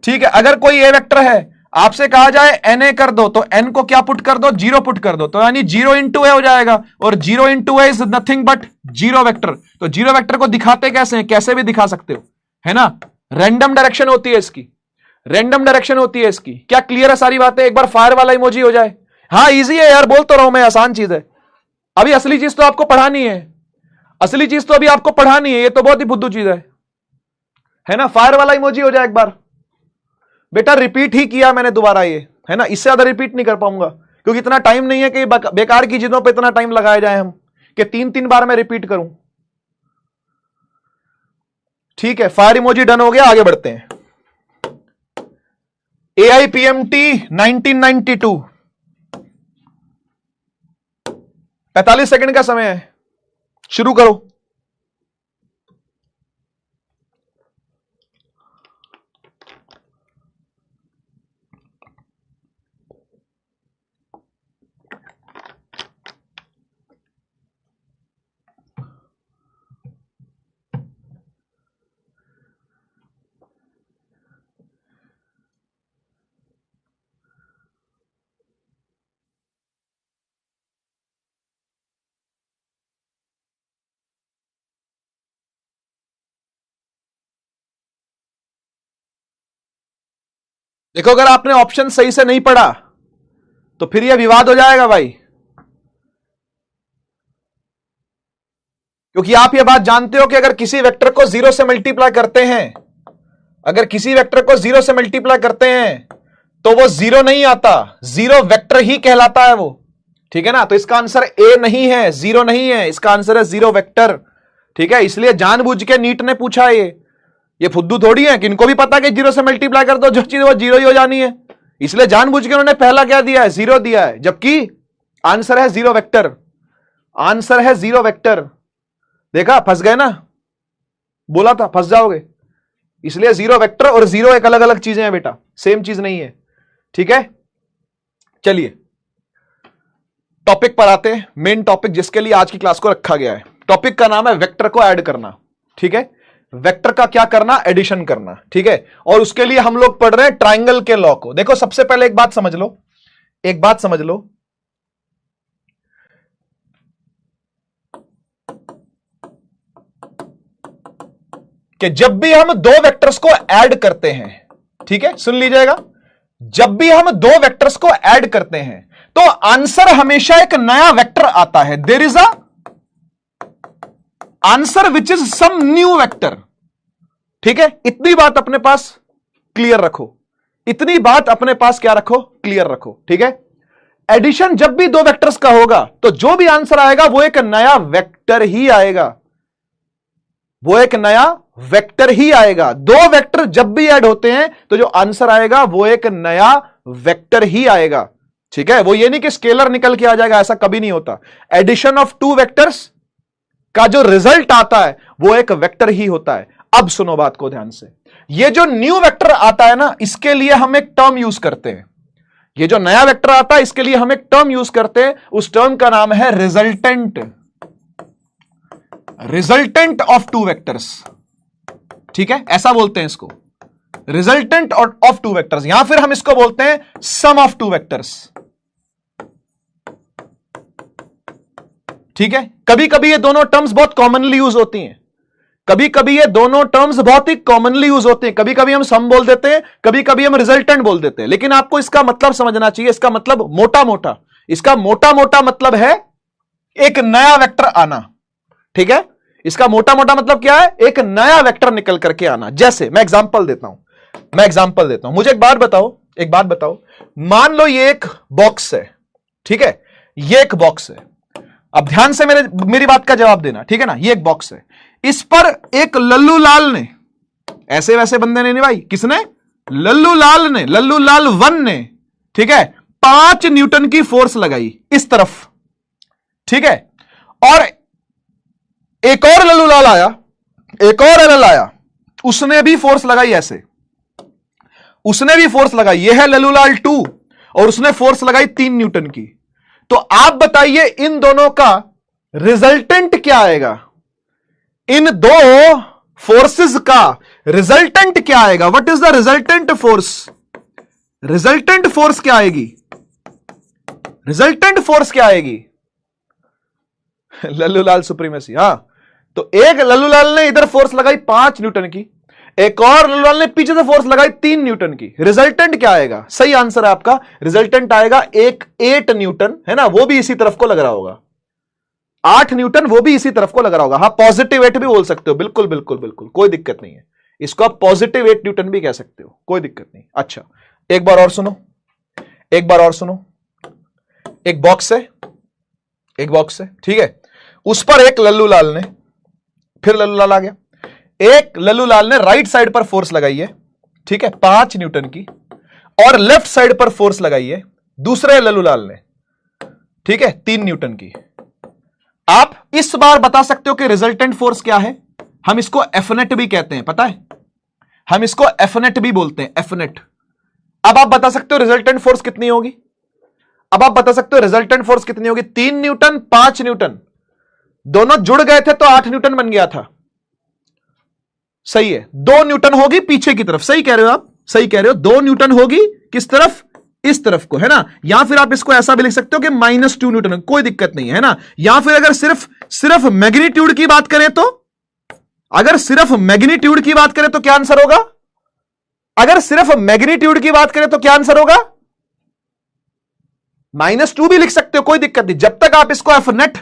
ठीक है, अगर कोई ए वेक्टर है, आपसे कहा जाए Na कर दो, तो n को क्या पुट कर दो? 0 पुट कर दो, तो यानी 0 इंटू ए हो जाएगा, और 0 into A is nothing but 0 vector. तो 0 वेक्टर को दिखाते कैसे हैं? कैसे भी दिखा सकते हो, है ना, रैंडम डायरेक्शन होती है इसकी, रैंडम डायरेक्शन होती है इसकी। क्या क्लियर है सारी बातें? एक बार फायर वाला इमोजी हो जाए। हाँ इजी है यार, बोल तो रहा हूं मैं, आसान चीज है। अभी असली चीज तो आपको पढ़ानी है, असली चीज तो अभी आपको पढ़ानी है, ये तो बहुत ही बुद्धू चीज है ना। फायर वाला इमोजी हो जाए एक बार बेटा। रिपीट ही किया मैंने दोबारा ये, है ना, इससे ज्यादा रिपीट नहीं कर पाऊंगा, क्योंकि इतना टाइम नहीं है कि बेकार की चीजों पे इतना टाइम लगाया जाए हम, कि 3-3 बार मैं रिपीट करूं। ठीक है, फायर इमोजी डन हो गया, आगे बढ़ते हैं। AIPMT 1992, 45 सेकंड का समय है, शुरू करो। देखो, अगर आपने ऑप्शन सही से नहीं पढ़ा तो फिर यह विवाद हो जाएगा भाई, क्योंकि आप यह बात जानते हो कि अगर किसी वेक्टर को 0 से मल्टीप्लाई करते हैं, अगर किसी वेक्टर को 0 से मल्टीप्लाई करते हैं तो वो 0 नहीं आता, 0 वेक्टर ही कहलाता है वो, ठीक है ना। तो इसका आंसर ए नहीं है, 0 नहीं है, इसका आंसर है 0 वेक्टर, ठीक है। इसलिए जानबूझ के नीट ने पूछा ये फुद्दू थोड़ी है कि इनको भी पता कि 0 से मल्टीप्लाई कर दो जो चीज वो 0 ही हो जानी है, इसलिए जानबूझ के उन्होंने पहला क्या दिया है? 0 दिया है, जबकि आंसर है 0 वेक्टर, आंसर है 0 वेक्टर। देखा, फंस गए ना, बोला था फंस जाओगे। इसलिए 0 वेक्टर और 0 एक अलग अलग चीजें हैं बेटा, सेम चीज नहीं है, ठीक है। चलिए टॉपिक पर आते हैं, मेन टॉपिक जिसके लिए आज की क्लास को रखा गया है। टॉपिक का नाम है वेक्टर को ऐड करना, ठीक है। वेक्टर का क्या करना? एडिशन करना, ठीक है। और उसके लिए हम लोग पढ़ रहे हैं ट्राइंगल के लॉ को। देखो, सबसे पहले एक बात समझ लो, एक बात समझ लो, कि जब भी हम दो वेक्टर्स को ऐड करते हैं, ठीक है, सुन लीजिएगा, जब भी हम दो वेक्टर्स को ऐड करते हैं तो आंसर हमेशा एक नया वेक्टर आता है। There is a answer which is some new vector, ठीक है। इतनी बात अपने पास क्लियर रखो, इतनी बात अपने पास क्या रखो? क्लियर रखो, ठीक है। एडिशन जब भी दो वेक्टर्स का होगा तो जो भी आंसर आएगा वो एक नया वेक्टर ही आएगा, वो एक नया वेक्टर ही आएगा। दो वेक्टर जब भी ऐड होते हैं तो जो आंसर आएगा वो एक नया वेक्टर ही आएगा, ठीक है। वो ये नहीं कि स्केलर निकल के आ जाएगा, ऐसा कभी नहीं होता। एडिशन ऑफ टू वेक्टर्स का जो रिजल्ट आता है वो एक वेक्टर ही होता है। अब सुनो बात को ध्यान से, ये जो न्यू वेक्टर आता है ना, इसके लिए हम एक टर्म यूज करते हैं। ये जो नया वेक्टर आता है इसके लिए हम एक टर्म यूज करते हैं, उस टर्म का नाम है resultant, resultant of two vectors, ठीक है, ऐसा बोलते हैं इसको, रिजल्टेंट ऑफ टू वेक्टर्स। या फिर हम इसको बोलते हैं सम ऑफ टू वेक्टर्स, ठीक है। कभी कभी ये दोनों टर्म्स बहुत कॉमनली यूज होती हैं, कभी कभी ये दोनों टर्म्स बहुत ही कॉमनली यूज होते हैं। कभी कभी हम सम बोल देते हैं, कभी कभी हम रिजल्टेंट बोल देते हैं, लेकिन आपको इसका मतलब समझना चाहिए। इसका मतलब मोटा मोटा, इसका मोटा मोटा मतलब है एक नया वेक्टर आना, ठीक है। इसका मोटा मोटा मतलब क्या है, एक नया वेक्टर निकल करके आना। जैसे मैं एग्जांपल देता हूं, मुझे एक बात बताओ, मान लो ये एक बॉक्स है, ठीक है, ये एक बॉक्स है। अब ध्यान से मेरी बात का जवाब देना, ठीक है ना। ये एक बॉक्स है, इस पर एक लल्लू लाल ने, ऐसे वैसे बंदे ने नहीं भाई, किसने, लल्लू लाल 1 ने, ठीक है, 5 न्यूटन की फोर्स लगाई इस तरफ, ठीक है, और एक और लल्लू लाल आया, एक और एलएल आया, उसने भी फोर्स लगाई, ऐसे उसने भी फोर्स लगाई। यह है लल्लू लाल 2 और उसने फोर्स लगाई 3 न्यूटन की। तो आप बताइए इन दोनों का रिजल्टेंट क्या आएगा, इन दो फोर्सेस का रिजल्टेंट क्या आएगा, what is the resultant force, resultant force क्या आएगी, रिजल्टेंट फोर्स क्या आएगी, लल्लू लाल सुप्रीमेसी। हां, तो एक लल्लू लाल ने इधर फोर्स लगाई 5 न्यूटन की, एक और लल्लू लाल ने पीछे से फोर्स लगाई 3 न्यूटन की। रिजल्टेंट क्या आएगा, सही आंसर है आपका, रिजल्टेंट आएगा एक 8 न्यूटन, है ना, वो भी इसी तरफ को लग रहा होगा, 8 न्यूटन वो भी इसी तरफ को लग रहा होगा। हाँ, पॉजिटिव 8 भी बोल सकते हो, बिल्कुल बिल्कुल बिल्कुल, कोई दिक्कत नहीं है, इसको आप पॉजिटिव 8 न्यूटन भी कह सकते हो, कोई दिक्कत नहीं। अच्छा, एक बार और सुनो, एक बॉक्स है, ठीक है, उस पर एक लल्लू लाल ने, फिर लल्लू लाल आ गया, एक लल्लू लाल ने राइट साइड पर फोर्स लगाई है, ठीक है, 5 न्यूटन की, और लेफ्ट साइड पर फोर्स लगाई है दूसरे लल्लू लाल ने, ठीक है, 3 न्यूटन की। आप इस बार बता सकते हो कि रिजल्टेंट फोर्स क्या है, हम इसको एफनेट भी कहते हैं, पता है, हम इसको एफनेट भी बोलते हैं, एफनेट। अब आप बता सकते हो रिजल्टेंट फोर्स कितनी होगी, अब आप बता सकते हो रिजल्टेंट फोर्स कितनी होगी, 3 न्यूटन 5 न्यूटन, दोनों जुड़ गए थे तो 8 न्यूटन बन गया था, सही है। 2 न्यूटन होगी पीछे की तरफ, सही कह रहे हो आप, सही कह रहे हो, 2 न्यूटन होगी किस तरफ, इस तरफ को, है ना। या फिर आप इसको ऐसा भी लिख सकते हो कि -2 न्यूटन, कोई दिक्कत नहीं है ना। या फिर अगर सिर्फ मैग्नीट्यूड की बात करें तो, अगर सिर्फ मैग्नीट्यूड की बात करें तो क्या आंसर होगा, अगर सिर्फ मैग्नीट्यूड की बात करें तो क्या आंसर होगा, -2 भी लिख सकते हो, कोई दिक्कत नहीं, जब तक आप इसको एफनेट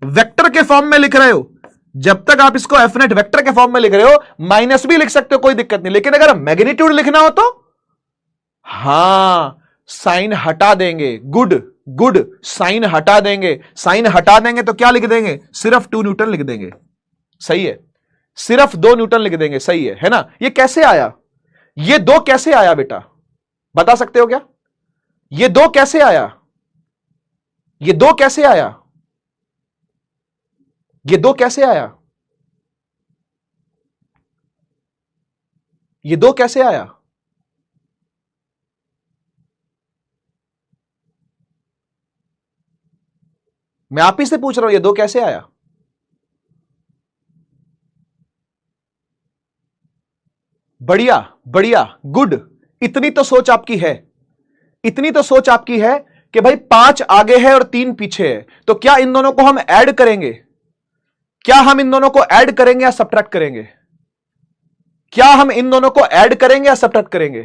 वेक्टर के फॉर्म में लिख रहे हो, जब तक आप इसको एफनेट वेक्टर के फॉर्म में लिख रहे हो, माइनस भी लिख सकते हो, कोई दिक्कत नहीं। लेकिन अगर मैग्नीट्यूड लिखना हो तो हां, साइन हटा देंगे, गुड, साइन हटा देंगे तो क्या लिख देंगे, सिर्फ 2 न्यूटन लिख देंगे, सही है, सिर्फ 2 न्यूटन लिख देंगे, सही है ना। ये कैसे आया, ये 2 कैसे आया बेटा, बता सकते हो क्या, ये 2 कैसे आया, ये 2 कैसे आया, ये 2 कैसे आया, ये 2 कैसे आया, मैं आप ही से पूछ रहा हूं, ये 2 कैसे आया, बढ़िया, गुड। इतनी तो सोच आपकी है, इतनी तो सोच आपकी है कि भाई 5 आगे है और 3 पीछे है, तो क्या इन दोनों को हम ऐड करेंगे, क्या हम इन दोनों को ऐड करेंगे या सब्ट्रैक्ट करेंगे, क्या हम इन दोनों को ऐड करेंगे या सब्ट्रैक्ट करेंगे,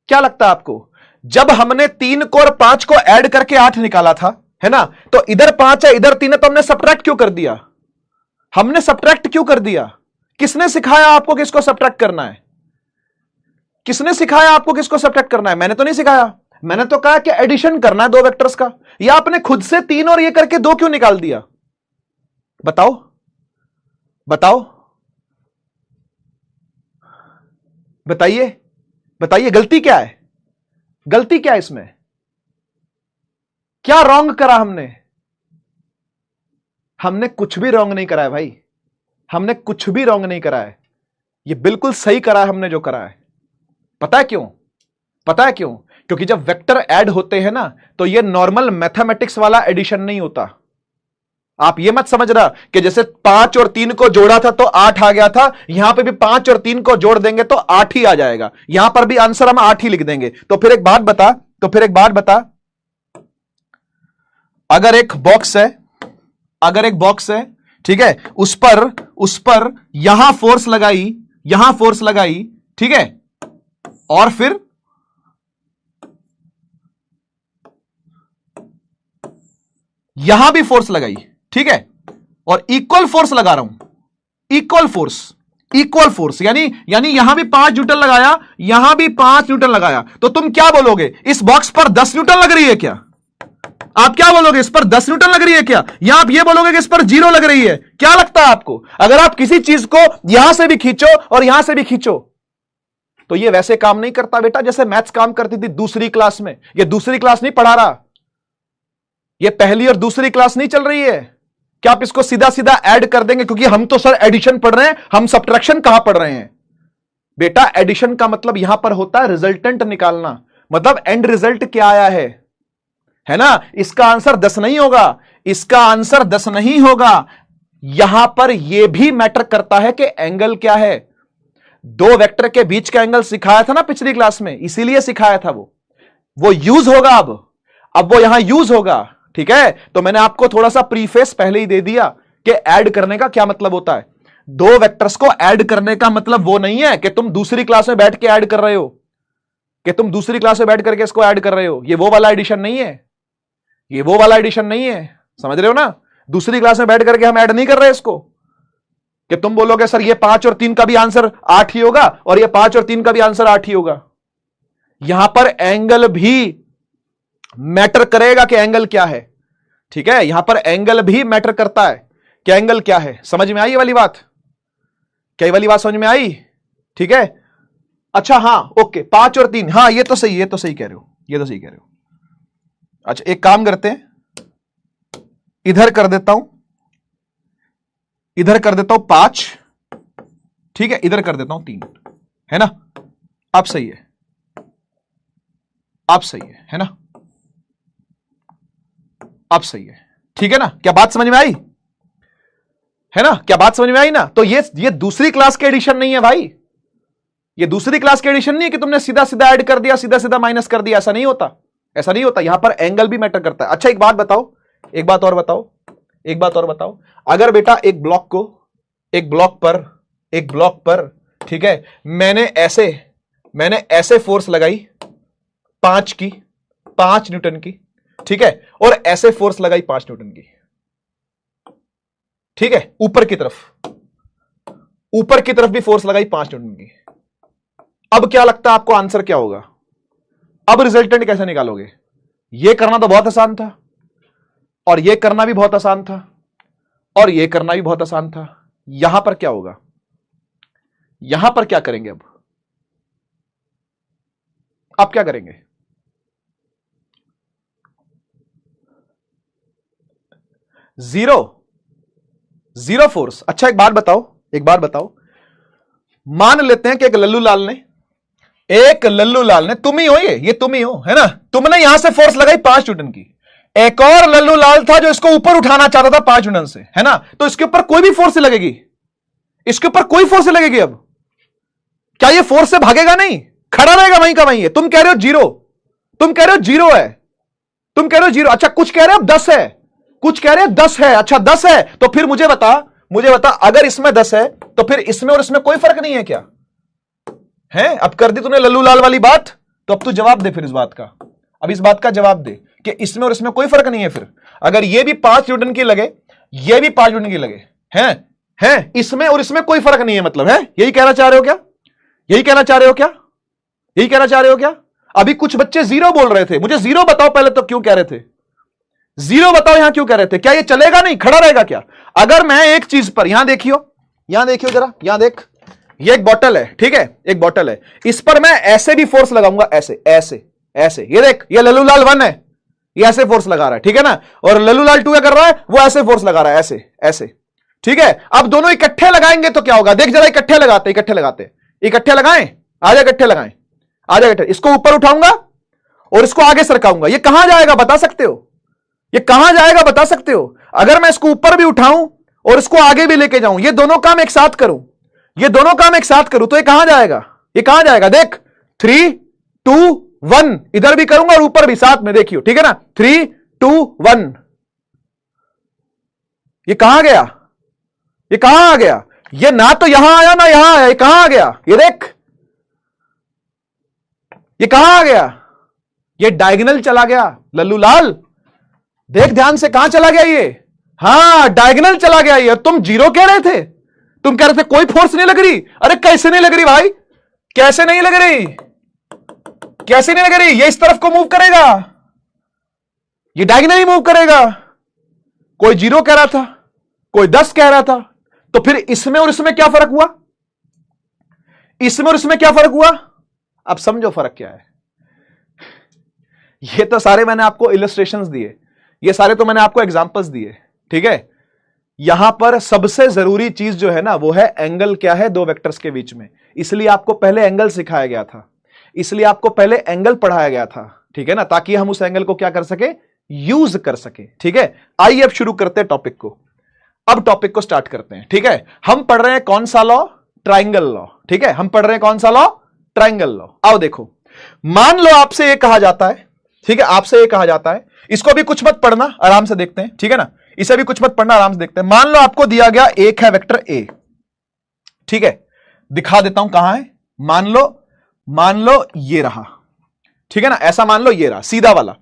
क्या लगता है आपको। जब हमने 3 को और 5 को ऐड करके 8 निकाला था, है ना, तो इधर 5 है इधर 3 है, तो हमने सब्ट्रैक्ट क्यों कर दिया, हमने सब्ट्रैक्ट क्यों कर दिया, किसने सिखाया आपको किसको सब्ट्रैक्ट करना है, किसने सिखाया आपको किसको सब्ट्रैक्ट करना है, मैंने तो नहीं सिखाया, मैंने तो कहा कि एडिशन करना है 2 वेक्टर्स का, या आपने खुद से 3 और ये करके 2 क्यों निकाल दिया, बताओ बताओ बताइए बताइए, गलती क्या है, गलती क्या है इसमें, क्या रॉन्ग करा हमने, हमने कुछ भी रॉन्ग नहीं करा है भाई, हमने कुछ भी रॉन्ग नहीं करा है, ये बिल्कुल सही करा है हमने जो करा है। पता है क्यों, पता है क्यों, क्योंकि जब वेक्टर ऐड होते हैं ना, तो ये नॉर्मल मैथमेटिक्स वाला एडिशन नहीं होता। आप ये मत समझना कि जैसे 5 और 3 को जोड़ा था तो 8 आ गया था, यहां पे भी 5 और 3 को जोड़ देंगे तो 8 ही आ जाएगा, यहां पर भी आंसर हम 8 ही लिख देंगे। तो फिर एक बात बता, अगर एक बॉक्स है, ठीक है, उस पर यहां फोर्स लगाई, ठीक है, और फिर यहां भी फोर्स लगाई, ठीक है, और इक्वल फोर्स लगा रहा हूं, इक्वल फोर्स यानी यहां भी 5 न्यूटन लगाया, यहां भी 5 न्यूटन लगाया, तो तुम क्या बोलोगे, इस बॉक्स पर 10 न्यूटन लग रही है क्या? आप क्या बोलोगे, इस पर 10 न्यूटन लग रही है क्या? या आप ये बोलोगे कि इस पर 0 लग रही है? क्या लगता है आपको? अगर आप किसी चीज को यहां से भी खींचो और यहां से भी खींचो तो ये वैसे काम नहीं करता बेटा जैसे मैथ्स काम करती थी दूसरी क्लास में। ये दूसरी क्लास नहीं पढ़ा रहा, ये पहली और दूसरी क्लास नहीं चल रही है। क्या आप इसको सीधा सीधा ऐड कर देंगे? क्योंकि हम तो सर एडिशन पढ़ रहे हैं, हम सब्ट्रैक्शन कहां पढ़ रहे हैं बेटा? एडिशन का मतलब यहां पर होता है रिजल्टेंट निकालना, मतलब एंड रिजल्ट क्या आया है ना? इसका आंसर 10 नहीं होगा, इसका आंसर 10 नहीं होगा। यहां पर यह भी मैटर करता है कि एंगल क्या है। दो वेक्टर के बीच का एंगल सिखाया था ना पिछली क्लास में, इसीलिए सिखाया था वो यूज होगा अब वो यहां यूज होगा। ठीक है, तो मैंने आपको थोड़ा सा प्रीफेस पहले ही दे दिया कि ऐड करने का क्या मतलब होता है। दो वेक्टर्स को ऐड करने का मतलब वो नहीं है कि तुम दूसरी क्लास में बैठ के ऐड कर रहे हो, कि तुम दूसरी क्लास में बैठ करके इसको ऐड कर रहे हो। ये वो वाला एडिशन नहीं है, ये वो वाला एडिशन नहीं है, समझ रहे हो ना? दूसरी क्लास में बैठ करके हम ऐड नहीं कर रहे इसको कि तुम बोलोगे सर ये 5 और 3 का भी आंसर 8 ही होगा और ये 5 और 3 का भी आंसर 8 ही होगा। यहां पर एंगल भी मैटर करेगा कि एंगल क्या है। ठीक है, यहां पर एंगल भी मैटर करता है कि एंगल क्या है। समझ में आई ये वाली बात? क्या ये वाली बात समझ में आई? ठीक है, अच्छा हाँ ओके, 5 और 3, हाँ ये तो सही, ये तो सही कह रहे हो, ये तो सही कह रहे हो। अच्छा एक काम करते हैं, इधर कर देता हूं, इधर कर देता हूं 5, ठीक है, इधर कर देता हूं 3, है ना? अब सही है, अब सही है ना? अब सही है, ठीक है ना? क्या बात समझ में आई है ना? क्या बात समझ में आई ना? तो ये दूसरी क्लास के एडिशन नहीं है भाई, ये दूसरी क्लास के एडिशन नहीं है कि तुमने सीधा सीधा ऐड कर दिया, सीधा सीधा माइनस कर दिया। ऐसा नहीं होता, ऐसा नहीं होता। यहां पर एंगल भी मैटर करता है। अच्छा एक बात बताओ, एक बात और बताओ, एक बात और बताओ, अगर बेटा एक ब्लॉक को, एक ब्लॉक पर ठीक है, मैंने ऐसे फोर्स लगाई 5 न्यूटन की, ठीक है, और ऐसे फोर्स लगाई 5 न्यूटन की, ठीक है, ऊपर की तरफ भी फोर्स लगाई 5 न्यूटन की। अब क्या लगता है आपको आंसर क्या होगा? अब रिजल्टेंट कैसे निकालोगे? यह करना तो बहुत आसान था, और यह करना भी बहुत आसान था, और यह करना भी बहुत आसान था। यहां पर क्या होगा? यहां पर क्या करेंगे? अब क्या करेंगे? Zero force. अच्छा एक बात बताओ, मान लेते हैं कि एक लल्लू लाल ने, तुम ही हो, ये तुम ही हो, है ना? तुमने यहां से फोर्स लगाई 5 न्यूटन की। एक और लल्लू लाल था जो इसको ऊपर उठाना चाहता था 5 न्यूटन से, है ना? तो इसके ऊपर कोई भी फोर्स लगेगी, इसके ऊपर कोई फोर्स लगेगी। अब क्या ये फोर्स से भागेगा? नहीं, खड़ा रहेगा वहीं का वहीं है। तुम कह रहे हो 0, तुम कह रहे हो 0 है, तुम कह रहे हो 0। अच्छा कुछ कह रहे हो 10 है, कुछ कह रहे हो 10 है। अच्छा 10 है तो फिर मुझे बता अगर इसमें 10 है तो फिर इसमें और इसमें कोई फर्क नहीं है क्या? है? अब कर दी तूने लल्लू लाल वाली बात, तो अब तू जवाब दे फिर इस बात का, अब इस बात का जवाब दे कि इसमें और इसमें कोई फर्क नहीं है। फिर अगर ये भी 5 न्यूटन की लगे, ये भी 5 न्यूटन की लगे, हैं इसमें और इसमें कोई फर्क नहीं है, मतलब है यही कहना चाह रहे हो क्या? यही कहना चाह रहे हो क्या? यही कहना चाह रहे हो क्या? अभी कुछ बच्चे 0 बोल रहे थे, मुझे 0 बताओ पहले तो, क्यों कह रहे थे 0? बताओ यहां क्यों कह रहे थे? क्या ये चलेगा नहीं, खड़ा रहेगा क्या? अगर मैं एक चीज पर, यहां देखियो जरा, यहां देख, ये एक बॉटल है, ठीक है, एक बॉटल है, इस पर मैं ऐसे भी फोर्स लगाऊंगा, ऐसे, ये देख, ये लल्लू लाल 1 है, ये ऐसे फोर्स लगा रहा है, ठीक है ना? और लल्लू लाल 2 क्या कर रहा है? वो ऐसे फोर्स लगा रहा है, ऐसे, ठीक है। अब दोनों इकट्ठे लगाएंगे तो क्या होगा? देख जरा, इकट्ठे लगाएं, आजा इकट्ठे लगाएं, इसको ऊपर उठाऊंगा और इसको आगे सरकाऊंगा, ये कहां जाएगा बता सकते हो? ये कहां जाएगा बता सकते हो? अगर मैं इसको ऊपर भी उठाऊं और इसको आगे भी लेके जाऊं, ये दोनों काम एक साथ करूं, तो ये कहां जाएगा? देख 3 2 1, इधर भी करूंगा और ऊपर भी साथ में, देखियो, ठीक है ना? 3 2 1, ये कहां गया? ये कहां आ गया? ये ना तो यहां आया ना यहां आया, ये कहां आ गया? ये देख, ये कहां आ गया? ये डायगोनल चला गया लल्लू लाल, देख ध्यान से, कहां चला गया? हां, डायगोनल चला गया ये। तुम जीरो कह रहे थे, तुम कह रहे थे कोई फोर्स नहीं लग रही। अरे कैसे नहीं लग रही भाई, कैसे नहीं लग रही, कैसे नहीं लग रही? ये इस तरफ को मूव करेगा, ये डायगोनली मूव करेगा। कोई जीरो कह रहा था, कोई 10 कह रहा था, तो फिर इसमें और इसमें क्या फर्क हुआ? इसमें और इसमें क्या फर्क हुआ? अब समझो फर्क क्या है। ये तो सारे मैंने आपको इलस्ट्रेशंस दिए, ये सारे तो मैंने आपको एग्जांपल्स दिए, ठीक है। यहां पर सबसे जरूरी चीज जो है ना, वो है एंगल क्या है दो वेक्टर्स के बीच में। इसलिए आपको पहले एंगल सिखाया गया था, इसलिए आपको पहले एंगल पढ़ाया गया था, ठीक है ना, ताकि हम उस एंगल को क्या कर सके, यूज कर सके, ठीक है। आइए अब शुरू करते हैं टॉपिक को, अब टॉपिक को स्टार्ट करते हैं, ठीक है। हम पढ़ रहे हैं कौन सा लॉ? ट्राइंगल लॉ, ठीक है। हम पढ़ रहे हैं कौन सा लॉ? Triangle law. आओ देखो, मान लो आपसे यह कहा जाता है, ठीक है, आपसे यह कहा जाता है, इसको भी कुछ मत पढ़ना, आराम से देखते हैं, ठीक है ना, इसे भी कुछ मत पढ़ना, आराम से देखते हैं। मान लो आपको दिया गया एक है वेक्टर ए, ठीक है, दिखा देता हूं कहां है। मान लो ये रहा, ठीक है ना, ऐसा मान लो ये रहा सीधा वाला,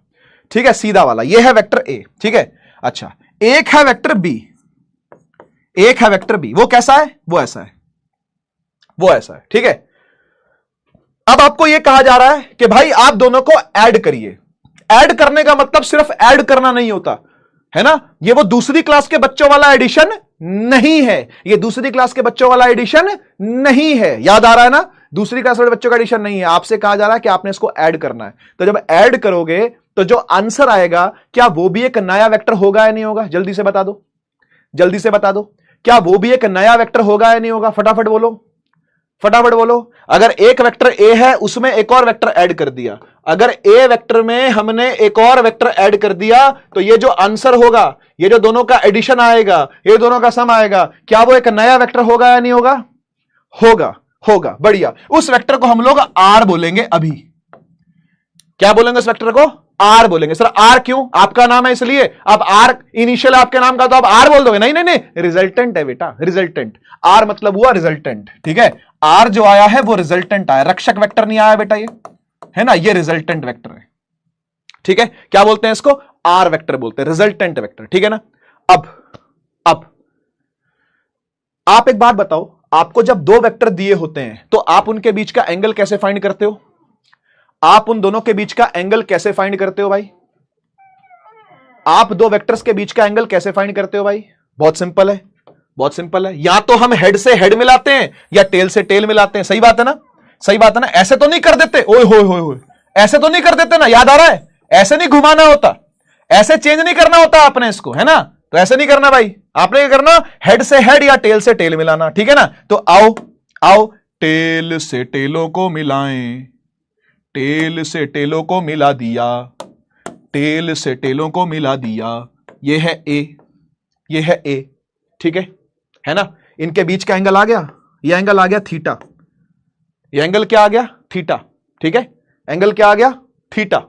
ठीक है, सीधा वाला ये है वेक्टर ए, ठीक है। अच्छा, एक है वेक्टर बी, एक है वेक्टर बी, वो कैसा है? वो ऐसा है, वो ऐसा है, ठीक है। अब आपको यह कहा जा रहा है कि भाई आप दोनों को ऐड करिए। ऐड करने का मतलब सिर्फ ऐड करना नहीं होता है ना, ये वो दूसरी क्लास के बच्चों वाला एडिशन नहीं है, ये दूसरी क्लास के बच्चों वाला एडिशन नहीं है, याद आ रहा है ना, दूसरी क्लास वाले बच्चों का एडिशन नहीं है। आपसे कहा जा रहा है कि आपने इसको ऐड करना है, तो जब ऐड करोगे तो जो आंसर आएगा, क्या वो भी एक नया वेक्टर होगा या नहीं होगा? जल्दी से बता दो, जल्दी से बता दो, क्या वो भी एक नया वेक्टर होगा या नहीं होगा? फटाफट बोलो, फटाफट बोलो। अगर एक वेक्टर ए है, उसमें एक और वेक्टर ऐड कर दिया, अगर ए वेक्टर में हमने एक और वेक्टर ऐड कर दिया, तो ये जो आंसर होगा, ये जो दोनों का एडिशन आएगा, ये दोनों का सम आएगा, क्या वो एक नया वेक्टर होगा या नहीं होगा? होगा, होगा, बढ़िया। उस वेक्टर को हम लोग आर बोलेंगे। अभी क्या बोलेंगे उस वेक्टर को? आर बोलेंगे। सर आर क्यों? आपका नाम है इसलिए आप आर, इनिशियल आपके नाम का, तो आप आर बोल दोगे? नहीं नहीं नहीं, रिजल्टेंट है बेटा, रिजल्टेंट। आर मतलब हुआ रिजल्टेंट, ठीक है। आर जो आया है वो रिजल्टेंट आया, रक्षक वेक्टर नहीं आया बेटा, ये है ना, ये रिजल्टेंट वेक्टर है, ठीक है। क्या बोलते हैं इसको? आर वेक्टर बोलते हैं, रिजल्टेंट वेक्टर, ठीक है ना। अब आप एक बात बताओ, आपको जब दो वेक्टर दिए होते हैं तो आप उनके बीच का एंगल कैसे फाइंड करते हो? आप उन दोनों के बीच का एंगल कैसे फाइंड करते हो भाई? आप दो वेक्टर्स के बीच का एंगल कैसे फाइंड करते हो भाई? बहुत सिंपल है, बहुत सिंपल है। या तो हम हेड से हेड मिलाते हैं या टेल से टेल मिलाते हैं। सही बात है ना, सही बात है ना। ऐसे तो नहीं कर देते, ओए होए होए होए, ऐसे तो नहीं कर देते ना, याद आ रहा है? ऐसे नहीं घुमाना होता, ऐसे चेंज नहीं करना होता आपने इसको, है ना। तो ऐसे नहीं करना भाई, आपने क्या करना? हेड से हेड या टेल से टेल मिलाना, ठीक है ना। तो आओ आओ, टेल से टेलों को मिलाएं, टेल से टेलों को मिला दिया, टेल से टेलों को मिला दिया। ये है ए, ये है ए, ठीक है ना। इनके बीच का एंगल आ गया, ये एंगल आ गया थीटा, ये एंगल क्या आ गया? थीटा, ठीक है। एंगल क्या आ गया? थीटा,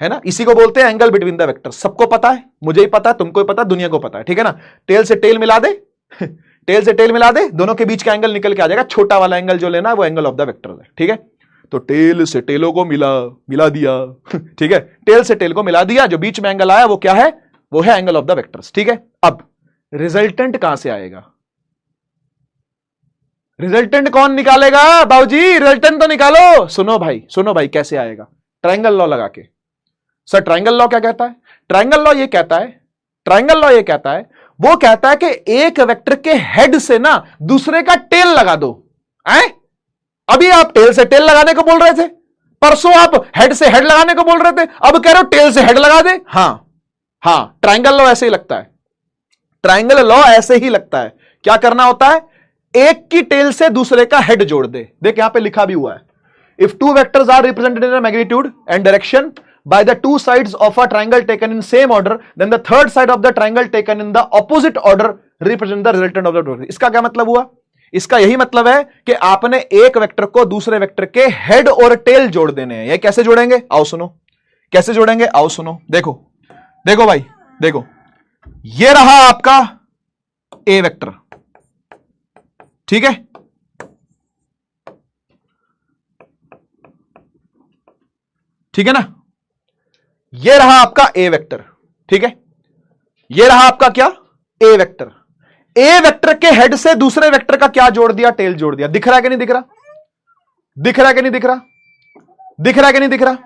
है ना। इसी को बोलते हैं एंगल बिटवीन द वेक्टर्स। सबको पता है, मुझे ही पता है, तुमको ही पता है, दुनिया को पता है, ठीक है ना। टेल से टेल मिला दे टेल से टेल मिला दे, दोनों के बीच का एंगल निकल के आ जाएगा। छोटा वाला एंगल जो लेना है वो एंगल ऑफ द वेक्टर है, ठीक है। तो टेल से टेलों को मिला दिया ठीक है, टेल से टेल को मिला दिया, जो बीच में एंगल आया वो क्या है? वो है एंगल ऑफ द वेक्टर्स, ठीक है। अब रिजल्टेंट कहां से आएगा? रिजल्टेंट कौन निकालेगा बाबूजी? रिजल्टेंट तो निकालो। सुनो भाई, सुनो भाई, कैसे आएगा? ट्राइंगल लॉ लगा के। सर ट्राइंगल लॉ क्या कहता है? ट्राइंगल लॉ ये कहता है, ट्राइंगल लॉ ये कहता है, वो कहता है कि एक वेक्टर के हेड से ना दूसरे का टेल लगा दो। अभी आप टेल से टेल लगाने को बोल रहे थे, परसों आप हेड से हेड लगाने को बोल रहे थे, अब कह रहे हो टेल से हेड लगा दे। हां, ट्राइंगल लॉ ऐसे ही लगता है, ट्राइंगल लॉ ऐसे ही लगता है। क्या करना होता है? एक की टेल से दूसरे का हेड जोड़ दे। देख यहां पे लिखा भी हुआ है, if two vectors are represented in magnitude and direction by the two sides of a triangle taken in same order, then the third side of the triangle taken in the opposite order represent the resultant of the two. इसका क्या मतलब हुआ? इसका यही मतलब है कि आपने एक वेक्टर को दूसरे वेक्टर के हेड और टेल जोड़ देने हैं। ये कैसे जोड़ेंगे? आओ सुनो, कैसे जोड़ेंगे? आओ सुनो, देखो देखो भाई, देखो, ये रहा आपका ए वेक्टर, ठीक है, ठीक है ना। ये रहा आपका ए वेक्टर, ठीक है। ये रहा आपका क्या, ए वेक्टर। ए वेक्टर के हेड से दूसरे वेक्टर का क्या जोड़ दिया, टेल जोड़ दिया। दिख रहा है कि नहीं दिख रहा, दिख रहा है कि नहीं दिख रहा, दिख रहा है कि नहीं दिख रहा।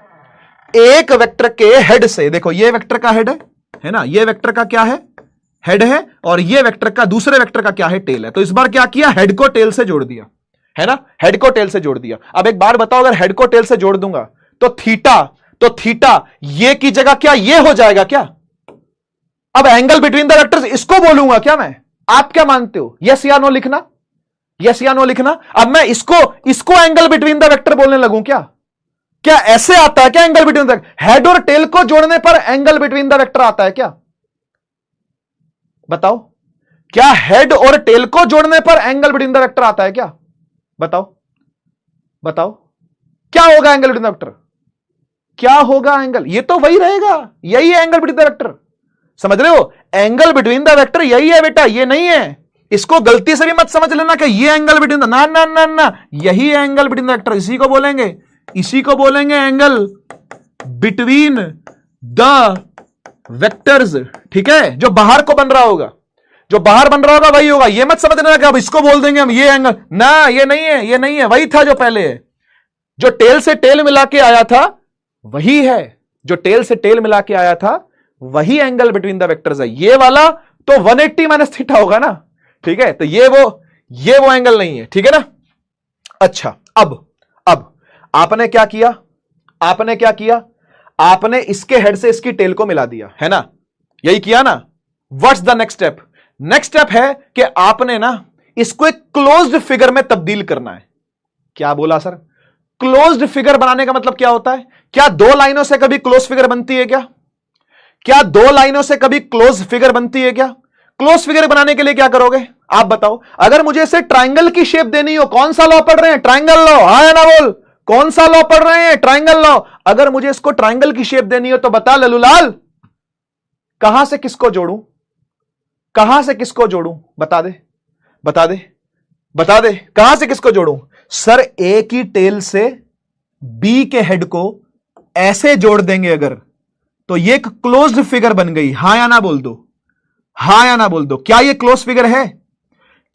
एक वेक्टर के हेड से, देखो ये वेक्टर का हेड है ना, ये वेक्टर का क्या है, हेड है, और ये वेक्टर का दूसरे वेक्टर का क्या है, टेल है। तो इस बार क्या किया, हेड को टेल से जोड़ दिया, है ना, हेड को टेल से जोड़ दिया। अब एक बार बताओ, अगर हेड को टेल से जोड़ दूंगा तो थीटा ये की जगह क्या ये हो जाएगा क्या। अब एंगल बिटवीन द वेक्टर्स इसको बोलूंगा क्या मैं, आप क्या मानते हो, यस या नो लिखना, यस या नो लिखना। अब मैं इसको एंगल बिटवीन द वेक्टर बोलने लगूं क्या, क्या ऐसे आता है क्या एंगल बिटवीन द, हेड और टेल को जोड़ने पर एंगल बिटवीन द वेक्टर आता है क्या, बताओ। क्या हेड और टेल को जोड़ने पर एंगल बिटवीन द वेक्टर आता है क्या, बताओ बताओ। क्या होगा एंगल बिटवीन द वेक्टर, क्या होगा एंगल, ये तो वही रहेगा, यही है एंगल बिटवीन द वेक्टर। समझ रहे हो, एंगल बिटवीन द वेक्टर यही है बेटा, ये नहीं है। इसको गलती से भी मत समझ लेना कि ये एंगल बिटवीन द, ना ना ना ना, यही है एंगल बिटवीन द वेक्टर। इसी को बोलेंगे, इसी को बोलेंगे एंगल बिटवीन द वेक्टर्स। ठीक है, जो बाहर को बन रहा होगा, जो बाहर बन रहा होगा वही होगा। ये मत समझ लेना कि अब इसको बोल देंगे हम ये एंगल, ना ये नहीं है, ये नहीं है, वही था जो पहले है। जो टेल से टेल मिला के आया था वही है, जो टेल से टेल मिला के आया था वही एंगल बिटवीन द वेक्टर्स है। ये वाला तो 180 माइनस थीटा होगा ना, ठीक है, तो ये वो एंगल नहीं है, ठीक है ना। अच्छा, अब आपने क्या किया, आपने क्या किया, आपने इसके हेड से इसकी टेल को मिला दिया, है ना, यही किया ना। What's the next step, next step है कि आपने ना इसको एक क्लोज्ड फिगर में तब्दील करना है। क्या बोला सर, क्लोज्ड फिगर बनाने का मतलब क्या होता है, क्या दो लाइनों से कभी क्लोज फिगर बनती है क्या, क्या दो लाइनों से कभी क्लोज फिगर बनती है क्या। क्लोज फिगर बनाने के लिए क्या करोगे आप बताओ। अगर मुझे इसे ट्राइंगल की शेप देनी हो, कौन सा लॉ पढ़ रहे हैं, ट्राइंगल लॉ, हाँ या ना बोल, कौन सा लॉ पढ़ रहे हैं, ट्राइंगल लॉ। अगर मुझे इसको ट्राइंगल की शेप देनी हो तो बता ललूलाल, कहां से किसको जोड़ूं, कहां से किसको जोड़ूं, बता दे बता दे बता दे, कहां से किसको जोड़ूं। सर ए की टेल से बी के हेड को ऐसे जोड़ देंगे अगर, तो ये एक क्लोज्ड फिगर बन गई। हां या ना बोल दो, हां या ना बोल दो। क्या ये क्लोज फिगर है,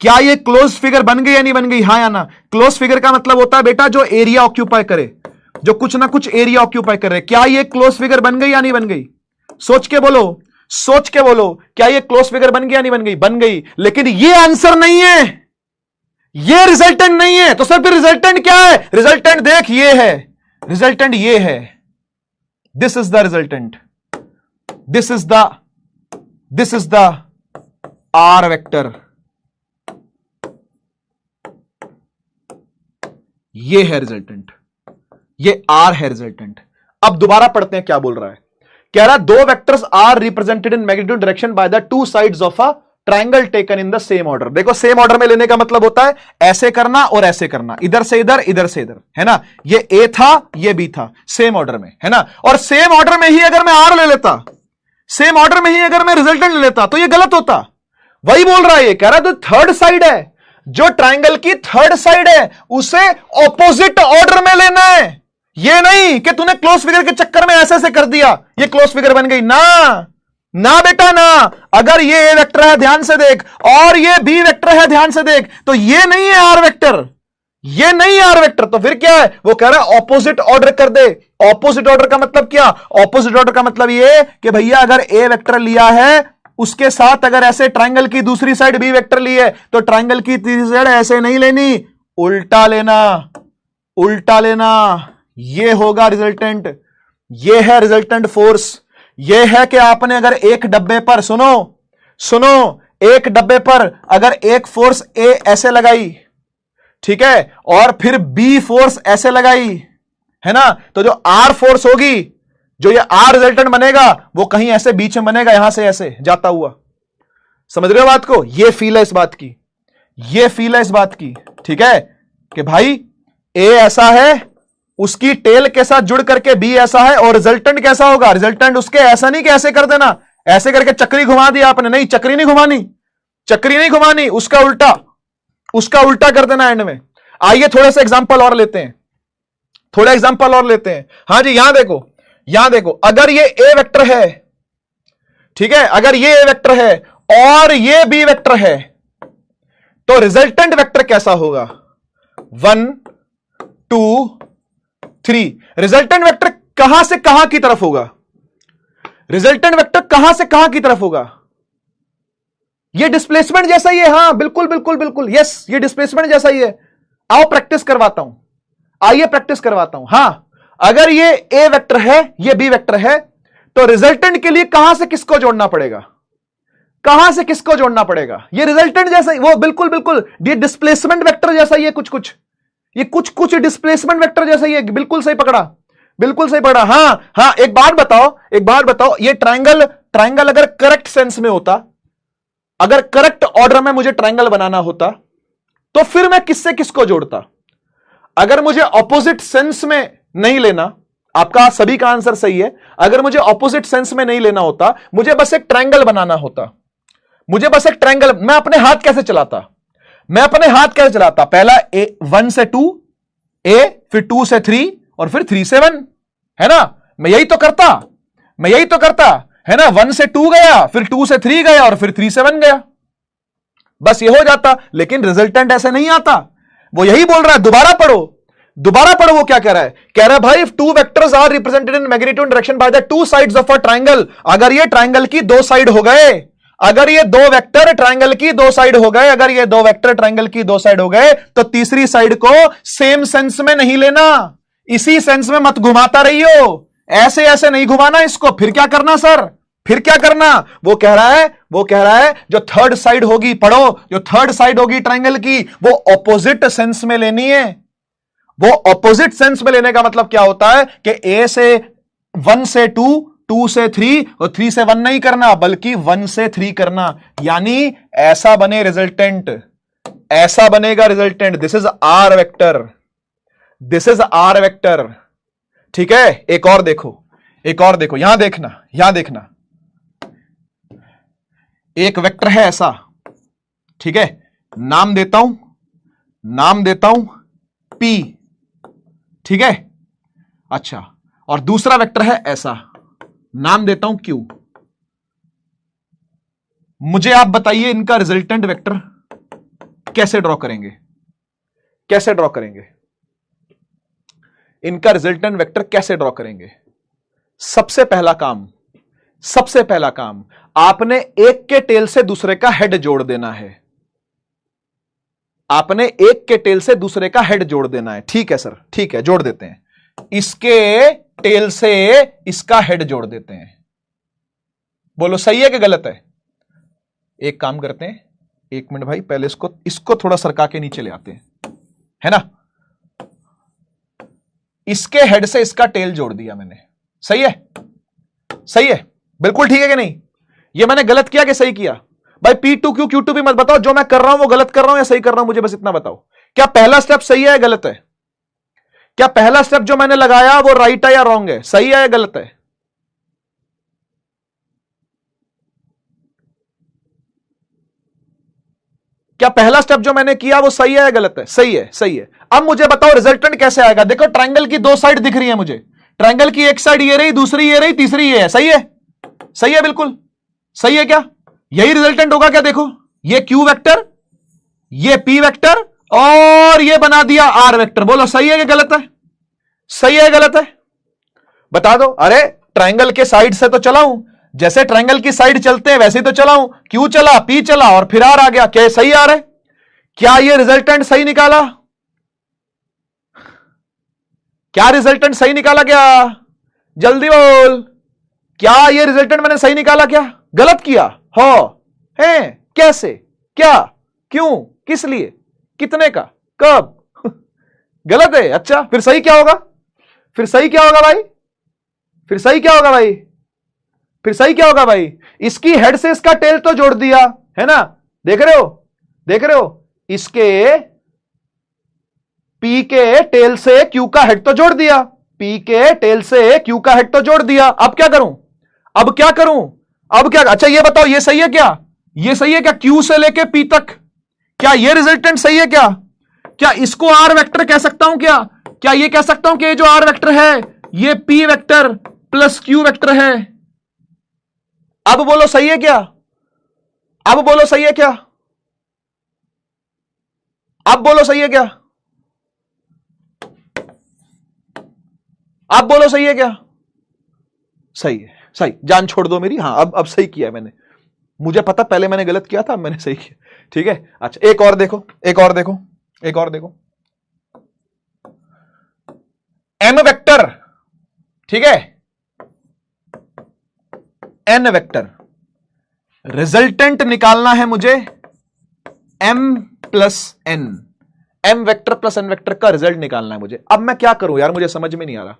क्या ये क्लोज फिगर बन गई या नहीं बन गई, हां या ना। क्लोज फिगर का मतलब होता है बेटा जो एरिया ऑक्यूपाई करे, जो कुछ ना कुछ एरिया ऑक्यूपाई करे। क्या ये क्लोज फिगर बन गई या नहीं बन गई, सोच के बोलो, सोच के बोलो, क्या ये क्लोज फिगर बन गई या नहीं बन गई, बन गई। लेकिन ये आंसर नहीं है, ये रिजल्टेंट नहीं है। तो सर फिर रिजल्टेंट क्या है, रिजल्टेंट देख ये है, रिजल्टेंट ये है, this is the resultant, this is the R vector, ये है रिजल्टेंट, ये आर है रिजल्टेंट। अब दोबारा पढ़ते हैं क्या बोल रहा है, कह रहा दो vectors are represented in magnitude direction by the two sides of a triangle taken in the same order. देखो सेम ऑर्डर में लेने का मतलब होता है ऐसे करना और ऐसे करना, इधर से इधर, इधर से इधर, है ना। ये ए था, ये बी था, सेम ऑर्डर में, है ना। और सेम ऑर्डर में ही अगर मैं आर ले लेता, सेम ऑर्डर में ही अगर मैं रिजल्टेंट ले लेता तो ये गलत होता। वही बोल रहा है, ये कह रहा है जो थर्ड साइड है, जो ट्राइंगल की थर्ड साइड है, उसे ऑपोजिट ऑर्डर में लेना है। ये नहीं कि तूने क्लोज फिगर के चक्कर में ऐसे कर दिया ये क्लोज फिगर बन गई, ना ना बेटा ना। अगर ये ए वेक्टर है ध्यान से देख, और ये बी वेक्टर है ध्यान से देख, तो ये नहीं है आर वेक्टर, ये नहीं है आर वेक्टर। तो फिर क्या है, वो कह रहा है ऑपोजिट ऑर्डर कर दे। ऑपोजिट ऑर्डर का मतलब क्या, ऑपोजिट ऑर्डर का मतलब ये कि भैया अगर ए वेक्टर लिया है उसके साथ अगर ऐसे ट्राइंगल की दूसरी साइड बी वेक्टर ली है तो ट्राइंगल की तीसरी साइड ऐसे नहीं लेनी, उल्टा लेना, उल्टा लेना। ये होगा रिजल्टेंट, ये है रिजल्टेंट फोर्स। ये है कि आपने अगर एक डब्बे पर, सुनो सुनो, एक डब्बे पर अगर एक फोर्स ए ऐसे लगाई, ठीक है, और फिर बी फोर्स ऐसे लगाई, है ना, तो जो आर फोर्स होगी, जो ये आर रिजल्टेंट बनेगा वो कहीं ऐसे बीच में बनेगा, यहां से ऐसे जाता हुआ। समझ रहे हो बात को, ये फील है इस बात की, ये फील है इस बात की, ठीक है, कि भाई ए ऐसा है, उसकी टेल के साथ जुड़ करके बी ऐसा है, और रिजल्टेंट कैसा होगा, रिजल्टेंट उसके ऐसा नहीं कि ऐसे कर देना, ऐसे करके चक्री घुमा दिया आपने, नहीं, चक्री नहीं घुमानी, चक्री नहीं घुमानी, उसका उल्टा, उसका उल्टा कर देना एंड में। आइए थोड़े से एग्जांपल और लेते हैं, थोड़ा एग्जांपल और लेते हैं। हां जी, यहां देखो, यहां देखो, अगर ये ए वेक्टर है ठीक है, अगर ये ए वेक्टर है और ये बी वेक्टर है तो रिजल्टेंट वेक्टर कैसा होगा? 1 2 3। रिजल्टेंट वेक्टर कहां से कहां की तरफ होगा? रिजल्टेंट वेक्टर कहां से कहां की तरफ होगा? ये डिस्प्लेसमेंट जैसा ही है। हां बिल्कुल बिल्कुल बिल्कुल, यस, ये डिस्प्लेसमेंट जैसा ही है। आओ प्रैक्टिस करवाता हूं, आइए प्रैक्टिस करवाता हूं। हां, अगर ये ए वेक्टर है, ये बी वेक्टर है, तो रिजल्टेंट के लिए कहां से किसको जोड़ना पड़ेगा? कहां से किसको जोड़ना पड़ेगा? ये रिजल्टेंट जैसा ही, वो बिल्कुल बिल्कुल ये डिस्प्लेसमेंट वेक्टर जैसा ही है, कुछ कुछ, ये कुछ कुछ डिस्प्लेसमेंट वेक्टर जैसा ही है। बिल्कुल सही पकड़ा, बिल्कुल सही पकड़ा। हां हां, एक बात बताओ, ये ट्रायंगल अगर करेक्ट सेंस में होता, अगर करेक्ट ऑर्डर में मुझे ट्रायंगल बनाना होता, तो फिर मैं किससे किसको जोड़ता? अगर मुझे ऑपोजिट सेंस में नहीं लेना, आपका सभी का आंसर सही है, अगर मुझे ऑपोजिट सेंस में नहीं लेना होता, मुझे बस एक ट्रायंगल बनाना होता, मुझे बस एक ट्रायंगल, मैं अपने हाथ कैसे चलाता? पहला 1 से 2 ए, फिर 2 से 3 और फिर 3 से 1, है ना? मैं यही तो करता, है ना? 1 से 2 गया, फिर 2 से 3 गया और फिर 3 से 1 गया, बस ये हो जाता। लेकिन रिजल्टेंट ऐसे नहीं आता। वो यही बोल रहा है, दोबारा पढ़ो। वो क्या कह रहा है? कह रहा है भाई, 2 vectors are represented in magnitude direction by the 2 sides of a triangle. अगर ये ट्रायंगल की 2 साइड हो गए, अगर ये 2 वेक्टर ट्रायंगल की 2 साइड हो गए, तो तीसरी साइड को सेम सेंस में नहीं लेना, इसी सेंस में मत घुमाता रहियो, ऐसे ऐसे नहीं घुमाना इसको। फिर क्या करना सर? फिर क्या करना? वो कह रहा है जो थर्ड साइड होगी, पढ़ो, जो थर्ड साइड होगी ट्रायंगल की, वो ऑपोजिट सेंस में लेनी है। वो ऑपोजिट सेंस में लेने का मतलब क्या होता है कि ए से 1 से 2, 2 से 3 और 3 से 1 नहीं करना, बल्कि 1 से 3 करना। यानी ऐसा बने रिजल्टेंट, ऐसा बनेगा resultant. This is R vector, ठीक है? एक और देखो, यहां देखना, एक वेक्टर है ऐसा, ठीक है? नाम देता हूं P, ठीक है? अच्छा, और दूसरा वेक्टर है ऐसा, नाम देता हूं Q। मुझे आप बताइए इनका रिजल्टेंट वेक्टर कैसे ड्रॉ करेंगे? इनका रिजल्टेंट वेक्टर कैसे ड्रॉ करेंगे? सबसे पहला काम आपने एक के टेल से दूसरे का हेड जोड़ देना है। ठीक है सर, ठीक है, जोड़ देते हैं। इसके टेल से इसका हेड जोड़ देते हैं। बोलो सही है कि गलत है? एक काम करते हैं, 1 मिनट भाई, पहले इसको थोड़ा सरका के नीचे ले आते हैं, है ना? इसके हेड से इसका टेल जोड़ दिया मैंने। सही है, बिल्कुल ठीक है कि नहीं? ये मैंने गलत किया कि सही किया? भाई P2Q Q2 भी मत बताओ, जो मैं कर रहा हूं वो गलत कर रहा हूं या सही कर रहा हूं, मुझे बस इतना बताओ। क्या पहला स्टेप सही है या गलत है? क्या पहला स्टेप जो मैंने लगाया वो राइट है या रॉन्ग है? सही है या गलत है? क्या पहला स्टेप जो मैंने किया वो सही है या गलत है? सही है। अब मुझे बताओ रिजल्टेंट कैसे आएगा? देखो, ट्रायंगल की 2 साइड दिख रही है मुझे। ट्रायंगल की एक साइड ये रही, दूसरी ये रही, तीसरी ये है। सही है, बिल्कुल सही है। क्या यही रिजल्टेंट होगा? क्या देखो, ये Q वेक्टर, ये P वेक्टर और ये बना दिया R वेक्टर। बोलो सही है कि गलत है? बता दो। अरे ट्रायंगल के साइड से तो चलाऊं, जैसे ट्रायंगल की साइड चलते हैं वैसे ही तो चलाऊं। Q चला, P चला और फिर R आ गया। क्या सही आ रहा है? क्या ये रिजल्टेंट सही निकाला? क्या रिजल्टेंट सही निकाला? क्या जल्दी बोल, क्या ये रिजल्टेंट मैंने सही निकाला? क्या गलत किया हो? है कैसे? क्या, क्यों, किस लिए, कितने का, कब? गलत है। अच्छा, फिर सही क्या होगा भाई? इसकी हेड से इसका टेल तो जोड़ दिया, है ना? देख रहे हो? इसके P के टेल से Q का हेड तो जोड़ दिया, अब क्या करूं? अच्छा ये बताओ, ये सही है क्या? Q से लेके P तक, क्या ये रिजल्टेंट सही है? क्या इसको R वेक्टर कह सकता हूं? क्या ये कह सकता हूं कि ये जो R वेक्टर है ये P vector plus Q vector है? अब बोलो सही है क्या? अब बोलो सही है क्या? अब बोलो सही है क्या? अब बोलो सही है क्या? सही है, सही। जान छोड़ दो मेरी। हाँ, अब सही किया मैंने। मुझे पता पहले मैंने गलत किया था, अब मैंने सही किया। ठीक है, अच्छा एक और देखो, एक और देखो, एक और देखो। एम वेक्टर, ठीक है, एन वेक्टर, रिजल्टेंट निकालना है मुझे M plus N. M vector plus N vector का रिजल्ट निकालना है मुझे। अब मैं क्या करूं यार, मुझे समझ में नहीं आ रहा,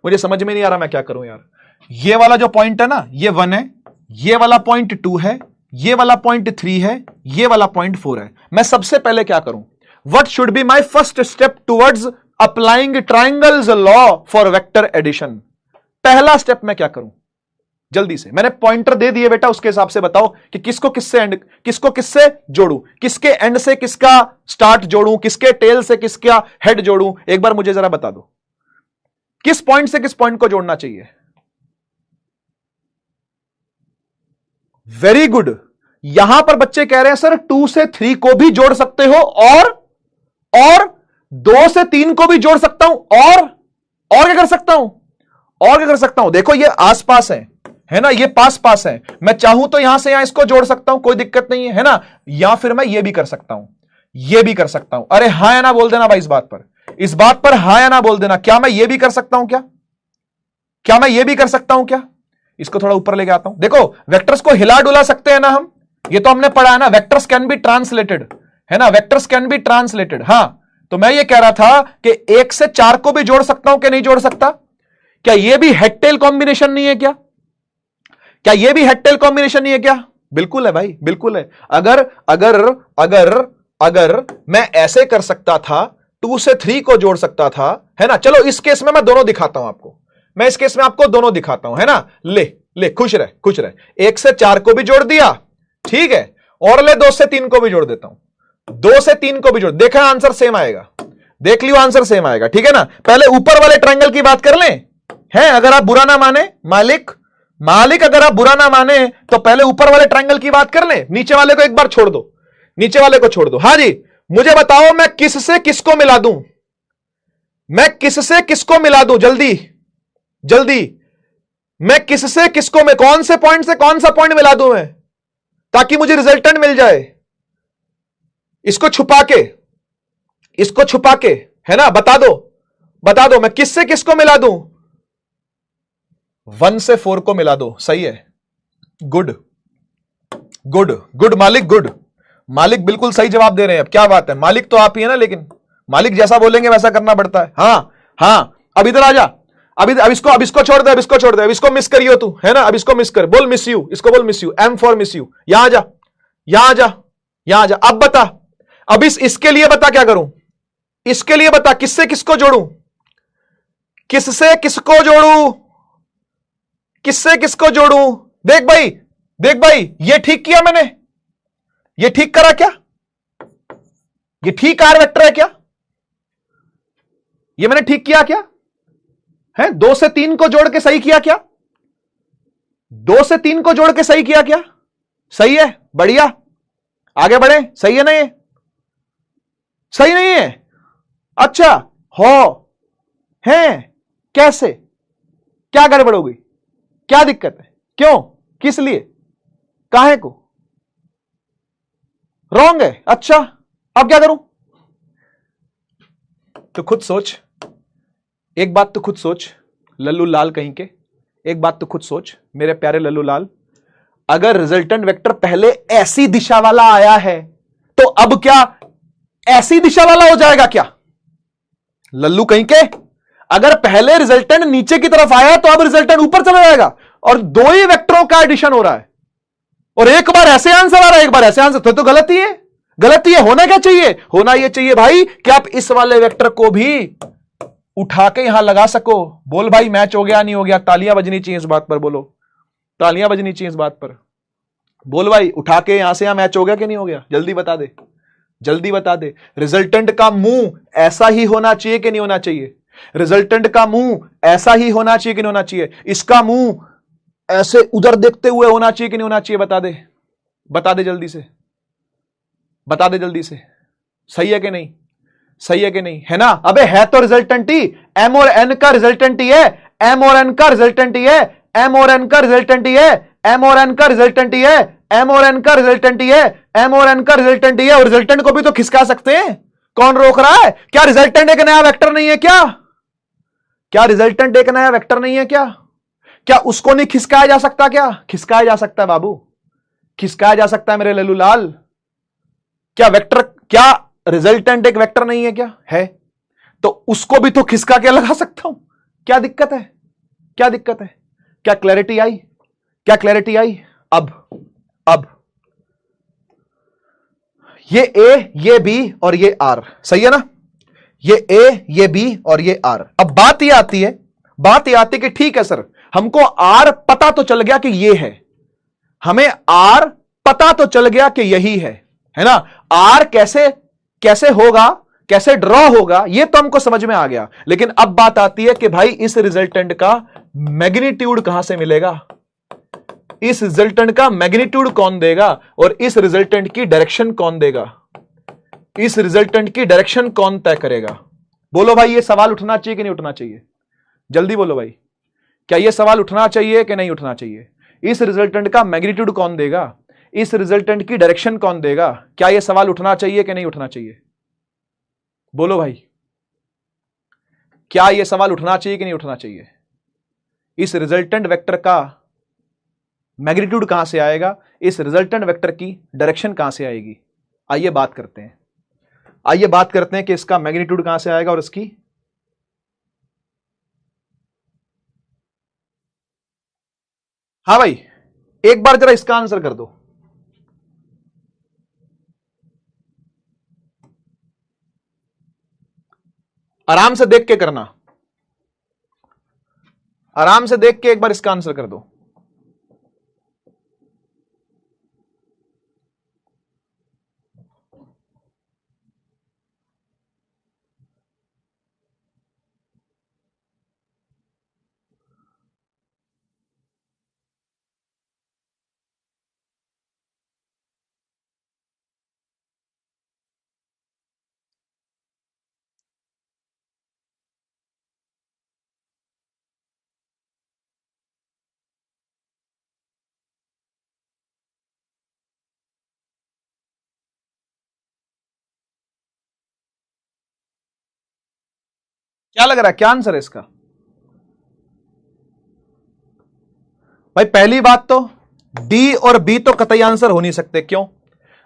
मुझे समझ में नहीं आ रहा मैं क्या करूं यार। ये वाला जो पॉइंट है ना, ये 1 है, ये वाला पॉइंट 2 है, ये वाला पॉइंट 3 है, ये वाला पॉइंट 4 है। मैं सबसे पहले क्या करूं? What should be my first step towards applying triangle's law for vector addition? पहला स्टेप मैं क्या करूं? जल्दी से, मैंने पॉइंटर दे दिए बेटा, उसके हिसाब से बताओ कि किसको किससे एंड, किसको किससे जोड़ूं, किसके एंड से किसका स्टार्ट जोड़ूं, किसके टेल से किसका हेड जोड़ूं। एक बार मुझे जरा बता दो, किस पॉइंट से किस पॉइंट को जोड़ना चाहिए? Very good. यहां पर बच्चे कह रहे हैं सर 2 से 3 को भी जोड़ सकते हो, और 2 से 3 को भी जोड़ सकता हूं, और क्या कर सकता हूं? और क्या कर सकता हूं? देखो ये आसपास है ना, ये पास पास है। मैं चाहूं तो यहां से यहां इसको जोड़ सकता हूं, कोई दिक्कत नहीं है ना। या फिर मैं ये भी कर सकता हूं, ये भी कर सकता हूं। अरे हां या ना बोल देना भाई इस बात पर, इस बात पर हां या ना बोल देना। क्या मैं ये भी कर सकता हूं? क्या मैं ये भी कर सकता हूं? क्या इसको थोड़ा ऊपर लेके आता हूं। देखो वेक्टर्स को हिला डुला सकते हैं ना हम, ये तो हमने पढ़ा है ना। वेक्टर्स कैन बी ट्रांसलेटेड, है ना, वेक्टर्स कैन बी ट्रांसलेटेड। हां, तो मैं ये कह रहा था कि 1 से 4 को भी जोड़ सकता हूं कि नहीं जोड़ सकता? क्या ये भी हेड टेल कॉम्बिनेशन नहीं है? क्या ये भी हेड टेल कॉम्बिनेशन नहीं है क्या? बिल्कुल है भाई, बिल्कुल है। अगर अगर अगर अगर मैं ऐसे कर सकता था, 2 से 3 को जोड़ सकता था, है ना। चलो इस केस में मैं दोनों दिखाता हूं आपको, मैं इस केस में आपको दोनों दिखाता हूं, है ना। ले खुश रहे, खुश रहे। 1 से 4 को भी जोड़ दिया, ठीक है, और ले 2 से 3 को भी जोड़ देता हूं। 2 से 3 को भी जोड़, देखा आंसर सेम आएगा, देख लियो आंसर सेम आएगा, ठीक है ना। पहले ऊपर वाले ट्रायंगल की बात कर लें, है, अगर आप बुरा ना माने मालिक अगर आप बुरा ना माने तो पहले ऊपर वाले ट्रायंगल की बात कर ले, नीचे वाले को एक बार छोड़ दो, नीचे वाले को छोड़ दो। हां जी, मुझे बताओ मैं किससे किसको मिला दूं? मैं किससे किसको मिला दूं? जल्दी जल्दी, मैं किससे किसको, मैं कौन से पॉइंट से कौन सा पॉइंट मिला दूं मैं, ताकि मुझे रिजल्टेंट मिल जाए? इसको छुपा के, है ना, बता दो मैं किससे किसको मिला दूं? 1 से 4 को मिला दो, सही है। गुड गुड गुड मालिक, गुड मालिक, बिल्कुल सही जवाब दे रहे हैं। अब क्या बात है, मालिक तो आप ही है ना, लेकिन मालिक जैसा बोलेंगे वैसा करना पड़ता है। हां, अब इधर आ जा, अब इसको छोड़ दे, अब इसको मिस करियो तू, है ना। अब इसको मिस कर, बोल मिस यू, इसको बोल miss you, M for miss you. यहां जा। अब बता, अब इसके लिए बता क्या करूं? इसके लिए बता किससे किसको जोड़ूं, किससे किसको जोड़ूं? देख भाई, ये ठीक किया मैंने, ये ठीक करा क्या? ये ठीक आर वेक्टर है क्या? ये मैंने ठीक किया क्या? है 2 से 3 को जोड़ के सही किया क्या? 2 से 3 को जोड़ के सही किया क्या? सही है, बढ़िया, आगे बढ़े। सही है ना? ये सही नहीं है? अच्छा, है कैसे? क्या गड़बड़ हो गई? क्या दिक्कत है? क्यों? किस लिए? काहे को? रॉन्ग है? अच्छा, अब क्या करूं? तो खुद सोच, एक बात तो खुद सोच लल्लू लाल कहीं के, एक बात तो खुद सोच मेरे प्यारे लल्लू लाल। अगर रिजल्टेंट वेक्टर पहले ऐसी दिशा वाला आया है तो अब क्या ऐसी दिशा वाला हो जाएगा क्या? लल्लू कहीं के, अगर पहले रिजल्टेंट नीचे की तरफ आया तो अब रिजल्टेंट ऊपर चला जाएगा, और 2 ही वेक्टरों का एडिशन हो रहा है, और एक बार ऐसे आंसर आ रहा है, एक बार ऐसे आंसर, तो गलती है। होना क्या चाहिए? होना यह चाहिए भाई कि आप इस वाले वेक्टर को भी उठा के यहां लगा सको। बोल भाई, मैच हो गया नहीं हो गया? तालियां बजनी चाहिए इस बात पर, बोलो, तालियां बजनी चाहिए इस बात पर। बोल भाई, उठा के यहां से यहां मैच हो गया कि नहीं हो गया? जल्दी बता दे। रिजल्टेंट का मुंह ऐसा ही होना चाहिए कि नहीं होना चाहिए? रिजल्टेंट का मुंह ऐसा ही होना चाहिए कि नहीं होना चाहिए? इसका मुंह ऐसे उधर देखते हुए होना चाहिए कि नहीं होना चाहिए? बता दे, बता दे जल्दी से, बता दे जल्दी से। सही है कि नहीं? सही है कि नहीं? है ना? अबे है तो रिजल्टेंट ही, एम और एन का रिजल्टेंट ही है, एम और एन का रिजल्टेंट ही है, एम और एन का रिजल्टेंट ही है, एम और एन का रिजल्टेंट ही है, एम और एन का रिजल्टेंट ही है, एम और एन का रिजल्टेंट ही है। और रिजल्टेंट को भी तो खिसका सकते हैं, कौन रोक रहा है? क्या रिजल्टेंट एक नया वेक्टर नहीं है क्या? क्या रिजल्टेंट एक नया वेक्टर नहीं है क्या? क्या उसको नहीं खिसकाया जा सकता? क्या खिसकाया जा सकता है बाबू, खिसकाया जा सकता है मेरे लल्लू लाल। क्या वेक्टर, क्या रिजल्टेंट एक वेक्टर नहीं है क्या? है, तो उसको भी तो खिसका के लगा सकता हूं। क्या दिक्कत है? क्या दिक्कत है? क्या क्लैरिटी आई? क्या क्लैरिटी आई? अब ये ए, ये बी और ये आर, सही है ना? ये ए, ये बी और ये आर। अब बात ये आती है, बात ये आती है कि ठीक है सर, हमको आर पता तो चल गया कि ये है, हमें आर पता तो चल गया कि यही है ना? आर कैसे कैसे होगा, कैसे ड्रॉ होगा, ये तो हमको समझ में आ गया। लेकिन अब बात आती है कि भाई इस रिजल्टेंट का मैग्नीट्यूड कहां से मिलेगा? इस रिजल्टेंट का मैग्नीट्यूड कौन देगा? और इस रिजल्टेंट की डायरेक्शन कौन देगा? इस रिजल्टेंट की डायरेक्शन कौन तय करेगा? बोलो भाई, ये सवाल उठना चाहिए कि नहीं उठना चाहिए? जल्दी बोलो भाई, क्या यह सवाल उठना चाहिए कि नहीं उठना चाहिए? इस रिजल्टेंट का मैग्नीट्यूड कौन देगा? इस रिजल्टेंट की डायरेक्शन कौन देगा? क्या यह सवाल उठना चाहिए कि नहीं उठना चाहिए? बोलो भाई, क्या यह सवाल उठना चाहिए कि नहीं उठना चाहिए? इस रिजल्टेंट वेक्टर का मैग्नीट्यूड कहां से आएगा? इस रिजल्टेंट वेक्टर की डायरेक्शन कहां से आएगी? आइए बात करते हैं, आइए बात करते हैं कि इसका मैग्नीट्यूड कहां से आएगा और इसकी। हाँ भाई, एक बार जरा इसका आंसर कर दो। आराम से देख के करना, आराम से देख के एक बार इसका आंसर कर दो। क्या लग रहा है, क्या आंसर है इसका? भाई पहली बात तो डी और बी तो कतई आंसर हो नहीं सकते। क्यों?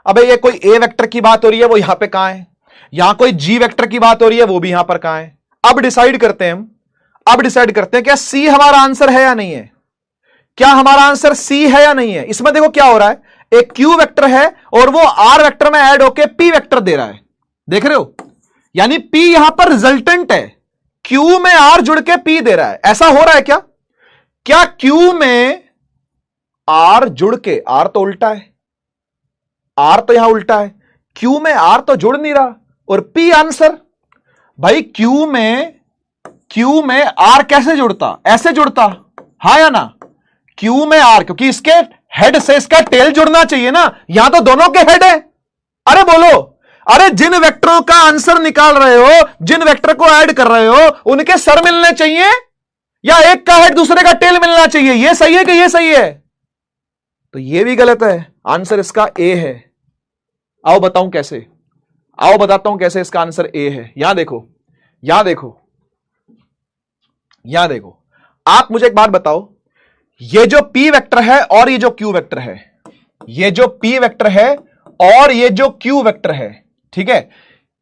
अबे ये कोई ए वेक्टर की बात हो रही है, वो यहां पे कहां है? यहां कोई जी वेक्टर की बात हो रही है, वो भी यहां पर कहां है? अब डिसाइड करते हैं हम, अब डिसाइड करते हैं क्या सी हमारा आंसर है या नहीं है? क्या हमारा आंसर सी है या नहीं है? इसमें देखो क्या हो रहा है, एक क्यू वेक्टर है और वो आर वेक्टर में ऐड होके पी वेक्टर दे रहा है, देख रहे हो? यानी पी यहां पर रिजल्टेंट है, क्यू में आर जुड़ के पी दे रहा है। ऐसा हो रहा है क्या? क्या क्यू में आर जुड़ के, आर तो उल्टा है, आर तो यहां उल्टा है, क्यू में आर तो जुड़ नहीं रहा और पी आंसर। भाई क्यू में आर कैसे जुड़ता? ऐसे जुड़ता, हां या ना? क्यू में आर, क्योंकि इसके हेड से इसका टेल जुड़ना चाहिए ना, यहां तो दोनों के हेड है। अरे बोलो, अरे जिन वेक्टरों का आंसर निकाल रहे हो, जिन वेक्टर को ऐड कर रहे हो, उनके सर मिलने चाहिए या एक का हेड दूसरे का टेल मिलना चाहिए? ये सही है कि ये सही है? तो ये भी गलत है, आंसर इसका ए है। आओ बताऊं कैसे, आओ बताता हूं कैसे इसका आंसर ए है। यहां देखो, यहां देखो, यहां देखो, आप मुझे एक बात बताओ, ये जो पी वेक्टर है और ये जो क्यू वेक्टर है, ये जो पी वेक्टर है और ये जो क्यू वेक्टर है, ठीक है,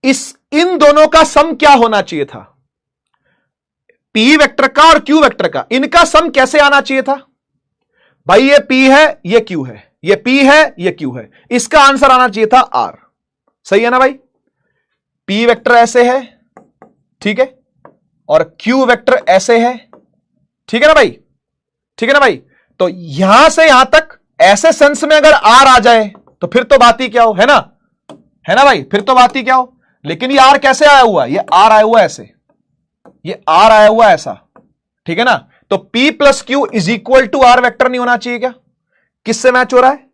इन दोनों का सम क्या होना चाहिए था? पी वेक्टर का और क्यू वेक्टर का, इनका सम कैसे आना चाहिए था? भाई ये पी है, ये क्यू है, ये पी है, ये क्यू है, इसका आंसर आना चाहिए था आर। सही है ना भाई? पी वेक्टर ऐसे है, ठीक है, और क्यू वेक्टर ऐसे है, ठीक है ना भाई? ठीक है ना भाई? तो यहां से यहां तक ऐसे सेंस में अगर आर आ जाए तो फिर तो बात ही क्या हो, है ना? है ना भाई? फिर तो बात ही क्या हो। लेकिन ये आर कैसे आया हुआ? ये आर आया हुआ ऐसे, ये आर आया हुआ ऐसा, ठीक है ना? तो P plus Q is equal to R vector नहीं होना चाहिए क्या? किससे मैच हो रहा है?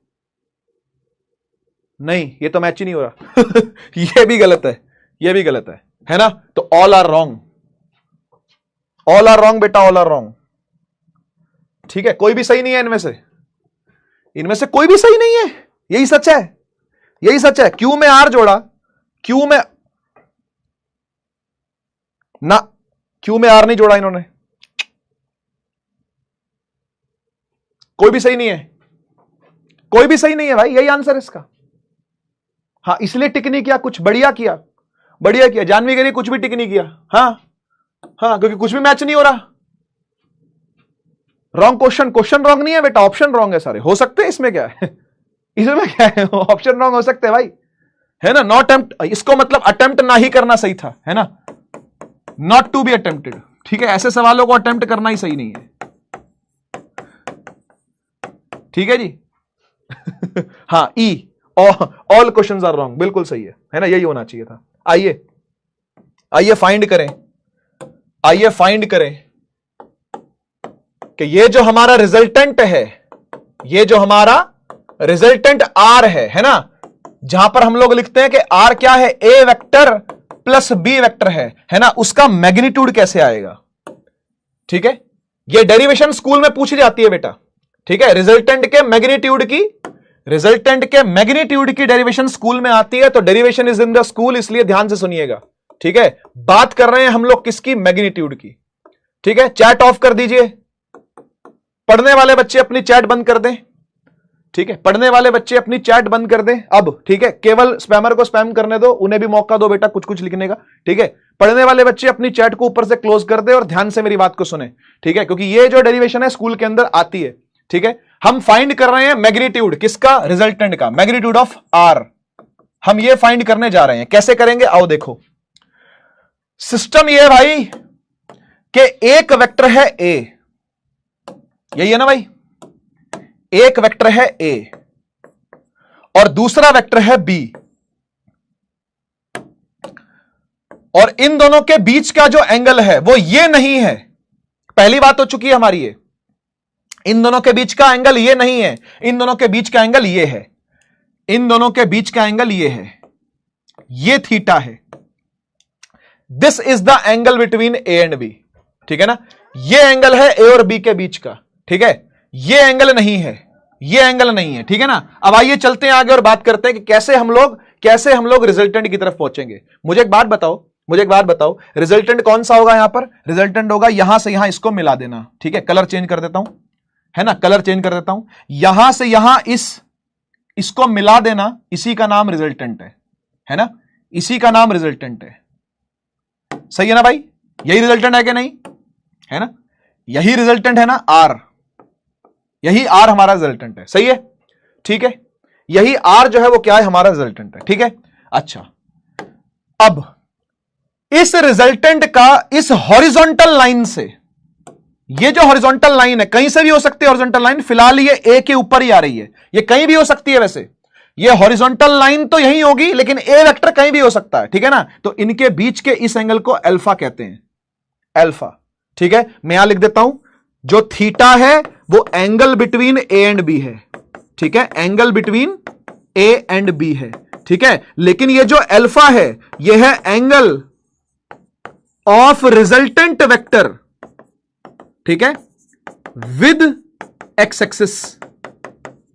नहीं, ये तो मैच ही नहीं हो रहा ये भी गलत है, ये भी गलत है ना? तो all are wrong, all are wrong बेटा, ऑल आर रॉन्ग। ठीक है, कोई भी सही नहीं है इनमें से, इनमें से कोई भी सही नहीं है, यही सच है, यही सच है। क्यू में आर जोड़ा, क्यू में ना, क्यू में आर नहीं जोड़ा इन्होंने, कोई भी सही नहीं है, कोई भी सही नहीं है भाई, यही आंसर इसका। हाँ, इसलिए टिक नहीं किया, कुछ बढ़िया किया, बढ़िया किया, जानवी के लिए कुछ भी टिक नहीं किया। हाँ हाँ, क्योंकि कुछ भी मैच नहीं हो रहा। रॉन्ग क्वेश्चन, क्वेश्चन रॉन्ग नहीं है बेटा, ऑप्शन रॉन्ग है सारे। हो सकते हैं, इसमें क्या है इसमें क्या है, ऑप्शन रॉन्ग हो सकते हैं भाई, है ना? नॉट अटेम्प्ट, इसको मतलब अटेम्प्ट ना ही करना सही था, है ना? Not to be attempted. ठीक है, ऐसे सवालों को अटेम्प्ट करना ही सही नहीं है। ठीक है जी हाँ, ई, ऑल क्वेश्चंस आर रॉन्ग, बिल्कुल सही है ना? यही होना चाहिए था। आइए आइए फाइंड करें, आइए फाइंड करें कि ये जो हमारा रिजल्टेंट है, ये जो हमारा रिजल्टेंट आर है ना? जहां पर हम लोग लिखते हैं कि आर क्या है, ए वेक्टर प्लस बी वेक्टर है ना? उसका मैग्नीट्यूड कैसे आएगा? ठीक है, ये डेरिवेशन स्कूल में पूछी जाती है बेटा। ठीक है, रिजल्टेंट के मैग्नीट्यूड की, रिजल्टेंट के मैग्नीट्यूड की डेरिवेशन स्कूल में आती है। तो derivation is in the school, इसलिए ध्यान से सुनिएगा। ठीक है, बात कर रहे हैं हम लोग किसकी? मैग्नीट्यूड की। ठीक है, चैट ऑफ कर दीजिए, पढ़ने वाले बच्चे अपनी चैट बंद कर दें। ठीक है, पढ़ने वाले बच्चे अपनी चैट बंद कर दें अब। ठीक है, केवल स्पैमर को स्पैम करने दो, उन्हें भी मौका दो बेटा कुछ कुछ लिखने का। ठीक है, पढ़ने वाले बच्चे अपनी चैट को ऊपर से क्लोज कर दे और ध्यान से मेरी बात को सुने। ठीक है, क्योंकि ये जो डेरिवेशन है स्कूल के अंदर आती है। ठीक है, हम फाइंड कर रहे हैं मैग्नीट्यूड किसका? रिजल्टेंट का, मैग्नीट्यूड ऑफ आर हम ये फाइंड करने जा रहे हैं। कैसे करेंगे आओ देखो। सिस्टम ये है भाई कि एक वेक्टर है ए, यही है ना भाई? एक वेक्टर है ए और दूसरा वेक्टर है बी, और इन दोनों के बीच का जो एंगल है वो ये नहीं है। पहली बात हो चुकी है हमारी ये, इन दोनों के बीच का एंगल ये नहीं है, इन दोनों के बीच का एंगल ये है, इन दोनों के बीच का एंगल ये है, ये थीटा है। This is the angle between A and B. ठीक है ना? ये एंगल है ए और बी के बीच का। ठीक है, ये एंगल नहीं है, ये एंगल नहीं है। ठीक है ना? अब आइए चलते हैं आगे और बात करते हैं कि कैसे हम लोग रिजल्टेंट की तरफ पहुंचेंगे। मुझे एक बात बताओ, रिजल्टेंट कौन सा होगा? यहां पर रिजल्टेंट होगा यहां से यहां इसको मिला देना। ठीक है, कलर चेंज कर देता हूं, है ना? कलर चेंज कर देता हूं, यहां से यहां इसको मिला देना, इसी का नाम रिजल्टेंट है ना? इसी का नाम रिजल्टेंट है। सही है ना भाई? यही रिजल्टेंट है कि नहीं? है ना? यही रिजल्टेंट है ना? आर, यही आर हमारा रिजल्टेंट है। सही है? ठीक है, यही आर जो है वो क्या है? हमारा रिजल्टेंट है। ठीक है, अच्छा, अब इस रिजल्टेंट का इस हॉरिजॉन्टल लाइन से, ये जो हॉरिजॉन्टल लाइन है कहीं से भी हो सकती है हॉरिजॉन्टल लाइन, फिलहाल ये ए के ऊपर ही आ रही है, ये कहीं भी हो सकती है। वैसे ये हॉरिजॉन्टल लाइन तो यही होगी, लेकिन ए वेक्टर कहीं भी हो सकता है। ठीक है ना? तो इनके बीच के इस एंगल को अल्फा कहते हैं, अल्फा। ठीक है, मैं यहां लिख देता हूं, जो थीटा है वो angle between A and B है। ठीक है, angle between A and B है। ठीक है, लेकिन ये जो अल्फा है ये है एंगल ऑफ रिजल्टेंट वेक्टर। ठीक है, विद एक्स एक्सिस।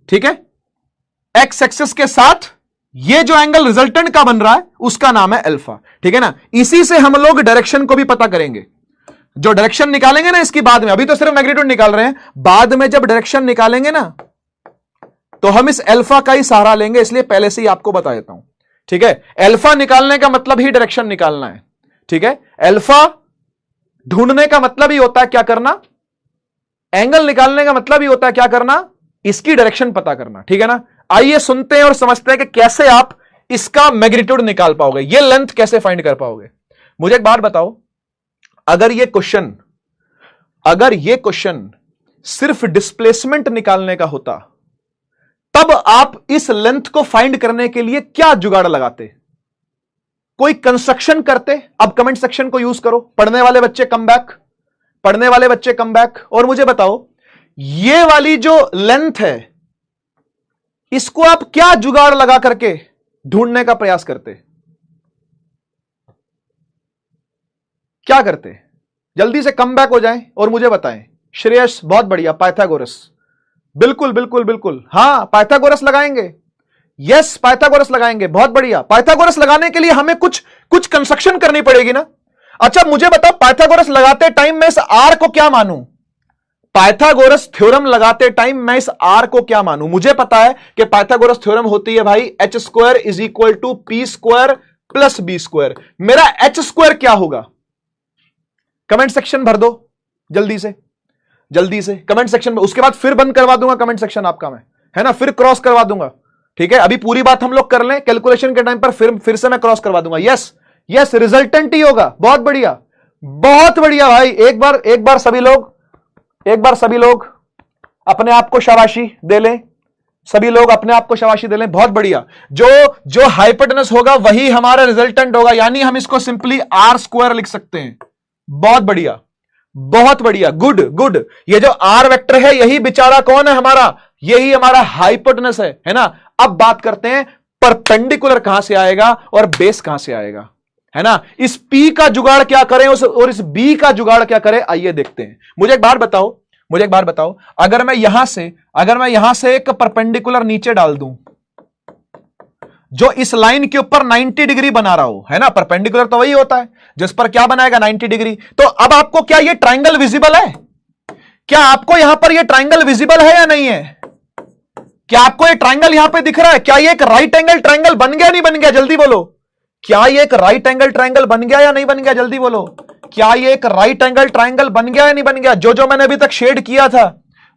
ठीक है, एक्स एक्सिस के साथ ये जो एंगल रिजल्टेंट का बन रहा है उसका नाम है अल्फा। ठीक है ना? इसी से हम लोग डायरेक्शन को भी पता करेंगे। जो डायरेक्शन निकालेंगे ना इसकी बाद में, अभी तो सिर्फ मैग्नीट्यूड निकाल रहे हैं, बाद में जब डायरेक्शन निकालेंगे ना तो हम इस अल्फा का ही सहारा लेंगे, इसलिए पहले से ही आपको बता देता हूं। ठीक है, अल्फा निकालने का मतलब ही डायरेक्शन निकालना है। ठीक है, अल्फा ढूंढने का मतलब ही होता है क्या करना, एंगल निकालने का मतलब ही होता है क्या करना, इसकी डायरेक्शन पता करना। ठीक है ना? आइए सुनते हैं और समझते हैं कि कैसे आप इसका मैग्नीट्यूड निकाल पाओगे, ये लेंथ कैसे फाइंड कर पाओगे। मुझे एक बात बताओ, अगर ये क्वेश्चन सिर्फ डिस्प्लेसमेंट निकालने का होता, तब आप इस लेंथ को फाइंड करने के लिए क्या जुगाड़ लगाते? कोई कंस्ट्रक्शन करते? अब कमेंट सेक्शन को यूज करो, पढ़ने वाले बच्चे कम बैक, पढ़ने वाले बच्चे कम बैक। और मुझे बताओ ये वाली जो लेंथ है इसको आप क्या जुगाड़ लगा करके ढूंढने का प्रयास करते, क्या करते? जल्दी से कम बैक हो जाएं और मुझे बताएं। श्रेयस बहुत बढ़िया, पाइथागोरस, बिल्कुल बिल्कुल बिल्कुल, हां पाइथागोरस लगाएंगे, यस पाइथागोरस लगाएंगे, बहुत बढ़िया। पाइथागोरस लगाने के लिए हमें कुछ कंस्ट्रक्शन करनी पड़ेगी ना। अच्छा मुझे बताओ पाइथागोरस लगाते टाइम मैं इस आर को क्या मानूं? पाइथागोरस थ्योरम लगाते टाइम मैं इस आर को क्या मानूं? मुझे पता है कि पाइथागोरस थ्योरम होती है भाई H square is equal to P square plus B square. मेरा एच स्क्वायर क्या होगा? कमेंट सेक्शन भर दो जल्दी से, जल्दी से कमेंट सेक्शन में। उसके बाद फिर बंद करवा दूंगा कमेंट सेक्शन आपका मैं, है ना, फिर क्रॉस करवा दूंगा, ठीक है। अभी पूरी बात हम लोग कर लें, कैलकुलेशन के टाइम पर फिर से मैं क्रॉस करवा दूंगा। यस यस रिजल्टेंट ही होगा, बहुत बढ़िया, बहुत बढ़िया भाई। एक बार सभी लोग अपने आप को शाबाशी दे लें, सभी लोग अपने आप को शाबाशी दे लें, बहुत बढ़िया। जो हाइपोटेनस होगा वही हमारा रिजल्टेंट होगा, यानी हम इसको सिंपली आर स्क्वायर लिख सकते हैं। बहुत बढ़िया, बहुत बढ़िया, गुड गुड। ये जो आर वेक्टर है यही बेचारा कौन है हमारा? यही हमारा हाइपोटेनस है ना। अब बात करते हैं परपेंडिकुलर कहां से आएगा और बेस कहां से आएगा, है ना। इस P का जुगाड़ क्या करें और इस B का जुगाड़ क्या करें, आइए देखते हैं। मुझे एक बार बताओ, अगर मैं यहां से एक परपेंडिकुलर नीचे डाल दूं जो इस लाइन के ऊपर 90 डिग्री बना रहा हो, है ना। परपेंडिकुलर तो वही होता है जिस पर क्या बनाएगा 90 डिग्री। तो अब आपको क्या ये ट्राइंगल विजिबल है? क्या आपको यहां पर ये ट्राइंगल विजिबल है या नहीं है? क्या आपको ये ट्राइंगल यहां पे दिख रहा है? क्या ये एक राइट एंगल ट्राइंगल बन गया नहीं बन गया, जल्दी बोलो। क्या ये एक राइट एंगल ट्राइंगल बन गया या नहीं बन गया, जल्दी बोलो। क्या ये एक राइट एंगल ट्राइंगल बन गया या नहीं बन गया? जो मैंने अभी तक शेड किया था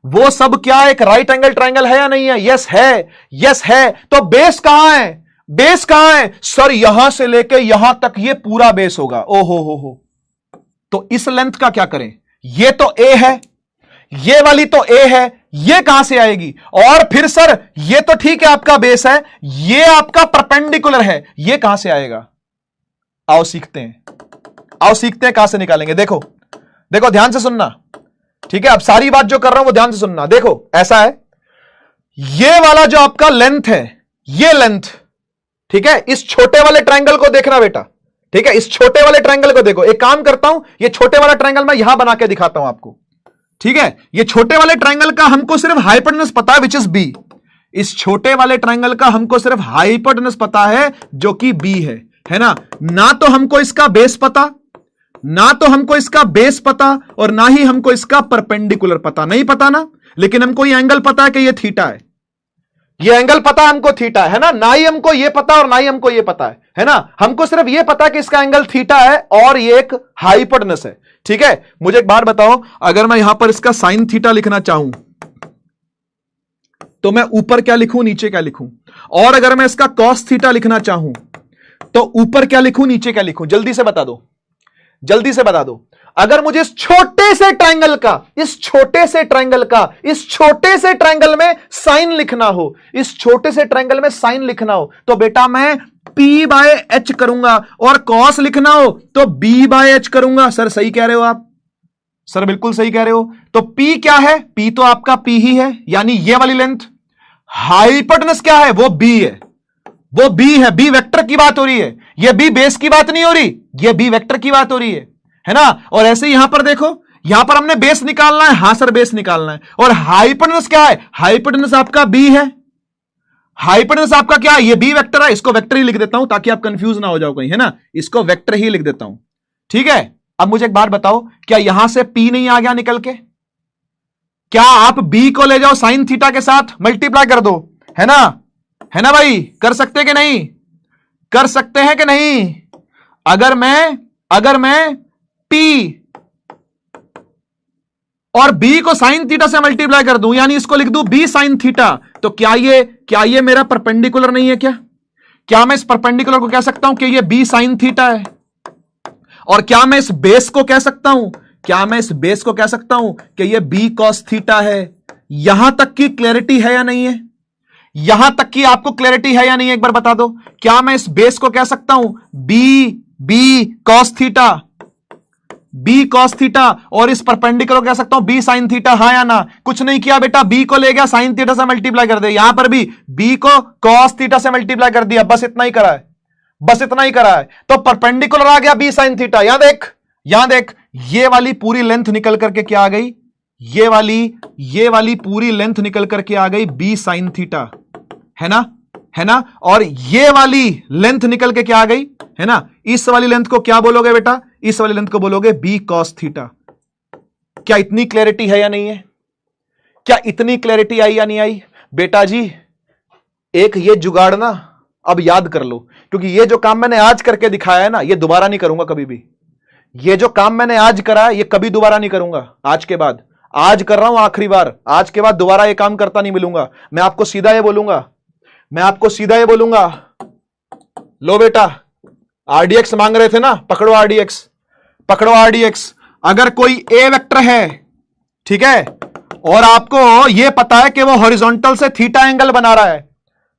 वो सब क्या एक राइट एंगल ट्राइंगल है या नहीं है? यस है, यस है। तो बेस कहां है? बेस कहां है सर? यहां से लेके यहां तक ये पूरा बेस होगा। ओहो हो। तो इस लेंथ का क्या करें? ये तो ए है, ये वाली तो ए है, ये कहां से आएगी? और फिर सर ये तो ठीक है आपका बेस है, ये आपका परपेंडिकुलर है, ये कहां से आएगा? आओ सीखते हैं कहां से निकालेंगे। देखो ध्यान से सुनना, ठीक है। अब सारी बात जो कर रहा हूं वो ध्यान से सुनना। देखो ऐसा है, ये वाला जो आपका लेंथ है, ये लेंथ, ठीक है। इस छोटे वाले ट्रायंगल को देखना बेटा, ठीक है। इस छोटे वाले ट्रायंगल को देखो। एक काम करता हूं, ये छोटे वाला ट्रायंगल मैं यहां बना के दिखाता हूं आपको, ठीक है। ये छोटे वाले ट्रायंगल का हमको सिर्फ हाइपोटेनस पता है विच इज बी। इस छोटे वाले ट्रायंगल का हमको सिर्फ हाइपोटेनस पता है जो कि बी है ना तो हमको इसका बेस पता, और ना ही हमको इसका परपेंडिकुलर पता, नहीं पता ना। लेकिन हमको ये एंगल पता है कि ये थीटा है, ये एंगल पता हमको थीटा है ना। ना ही हमको ये पता और ना ही हमको ये पता है ना। हमको सिर्फ ये पता कि इसका एंगल थीटा है और ये एक हाइपोटेनस है, ठीक है। मुझे एक बात बताओ, अगर मैं यहां पर इसका साइन थीटा लिखना चाहूं तो मैं ऊपर क्या लिखूं, नीचे क्या लिखूं? और अगर मैं इसका कॉस थीटा लिखना चाहूं तो ऊपर क्या लिखूं, नीचे क्या लिखूं? जल्दी से बता दो। अगर मुझे इस छोटे से ट्रायंगल में साइन लिखना हो, तो बेटा मैं P बाय एच करूंगा, और कॉस लिखना हो तो B बाय एच करूंगा। सर सही कह रहे हो आप, सर बिल्कुल सही कह रहे हो। तो P क्या है? P तो आपका P ही है, यानी ये वाली लेंथ। हाइपोटेनस क्या है? वो B है, B वेक्टर की बात हो रही है। ये B बेस की बात नहीं हो रही, ये B वेक्टर की बात हो रही है ना। और ऐसे यहां पर देखो, यहां पर हमने बेस निकालना है, हां सर बेस निकालना है। और हाइपोटेनस क्या है? हाइपोटेनस आपका B है। हाइपोटेनस आपका क्या है? ये B वेक्टर है। इसको वेक्टर ही लिख देता हूं ताकि आप कंफ्यूज ना हो जाओ कहीं, है ना। इसको वेक्टर ही लिख देता हूं, ठीक है। अब मुझे एक बात बताओ, क्या यहां से P नहीं आ गया निकल के? क्या आप B को ले जाओ साइन थीटा के साथ मल्टीप्लाई कर दो, है ना भाई? कर सकते हैं कि नहीं? अगर मैं P और B को साइन थीटा से मल्टीप्लाई कर दूं, यानी इसको लिख दूं B साइन थीटा, तो क्या ये मेरा परपेंडिकुलर नहीं है? क्या मैं इस परपेंडिकुलर को कह सकता हूं कि ये B साइन थीटा है? और क्या मैं इस बेस को कह सकता हूं कि ये B कॉस थीटा है? यहां तक की क्लैरिटी है या नहीं है? यहां तक की आपको क्लैरिटी है या नहीं है, एक बार बता दो। क्या मैं इस बेस को कह सकता हूं B cos theta? B cos theta, और इस परपेंडिकुलर कह सकता हूं बी साइन थीटा, हाँ या ना? कुछ नहीं किया बेटा, बी को ले गया साइन थीटा से मल्टीप्लाई कर दे, यहां पर भी बी को कॉस थीटा से मल्टीप्लाई कर दिया, बस इतना ही करा है, बस इतना ही करा है। तो परपेंडिकुलर आ गया बी साइन थीटा। यहां देख, यहां देख, ये वाली पूरी लेंथ निकल करके क्या आ गई, ये वाली पूरी लेंथ निकल करके आ गई बी साइन थीटा, है ना, है ना? और ये वाली लेंथ निकल के क्या आ गई, है ना? इस वाली लेंथ को क्या बोलोगे बेटा, इस वाली लेंथ को बोलोगे बी कॉस थीटा। क्या इतनी क्लैरिटी है या नहीं है? क्या इतनी क्लैरिटी आई या नहीं आई? बेटा जी एक ये जुगाड़ ना अब याद कर लो, क्योंकि ये जो काम मैंने आज करके दिखाया है ना, ये दोबारा नहीं करूंगा कभी भी। ये जो काम मैंने आज करा है ये कभी दोबारा नहीं करूंगा आज के बाद। आज कर रहा हूं आखिरी बार, आज के बाद दोबारा ये काम करता नहीं मिलूंगा। मैं आपको सीधा ये बोलूंगा, मैं आपको सीधा ये बोलूंगा, लो बेटा आरडीएक्स मांग रहे थे ना, पकड़ो आरडीएक्स, पकड़ो आरडीएक्स। अगर कोई ए वेक्टर है, ठीक है, और आपको यह पता है कि वो हॉरिजॉन्टल से थीटा एंगल बना रहा है,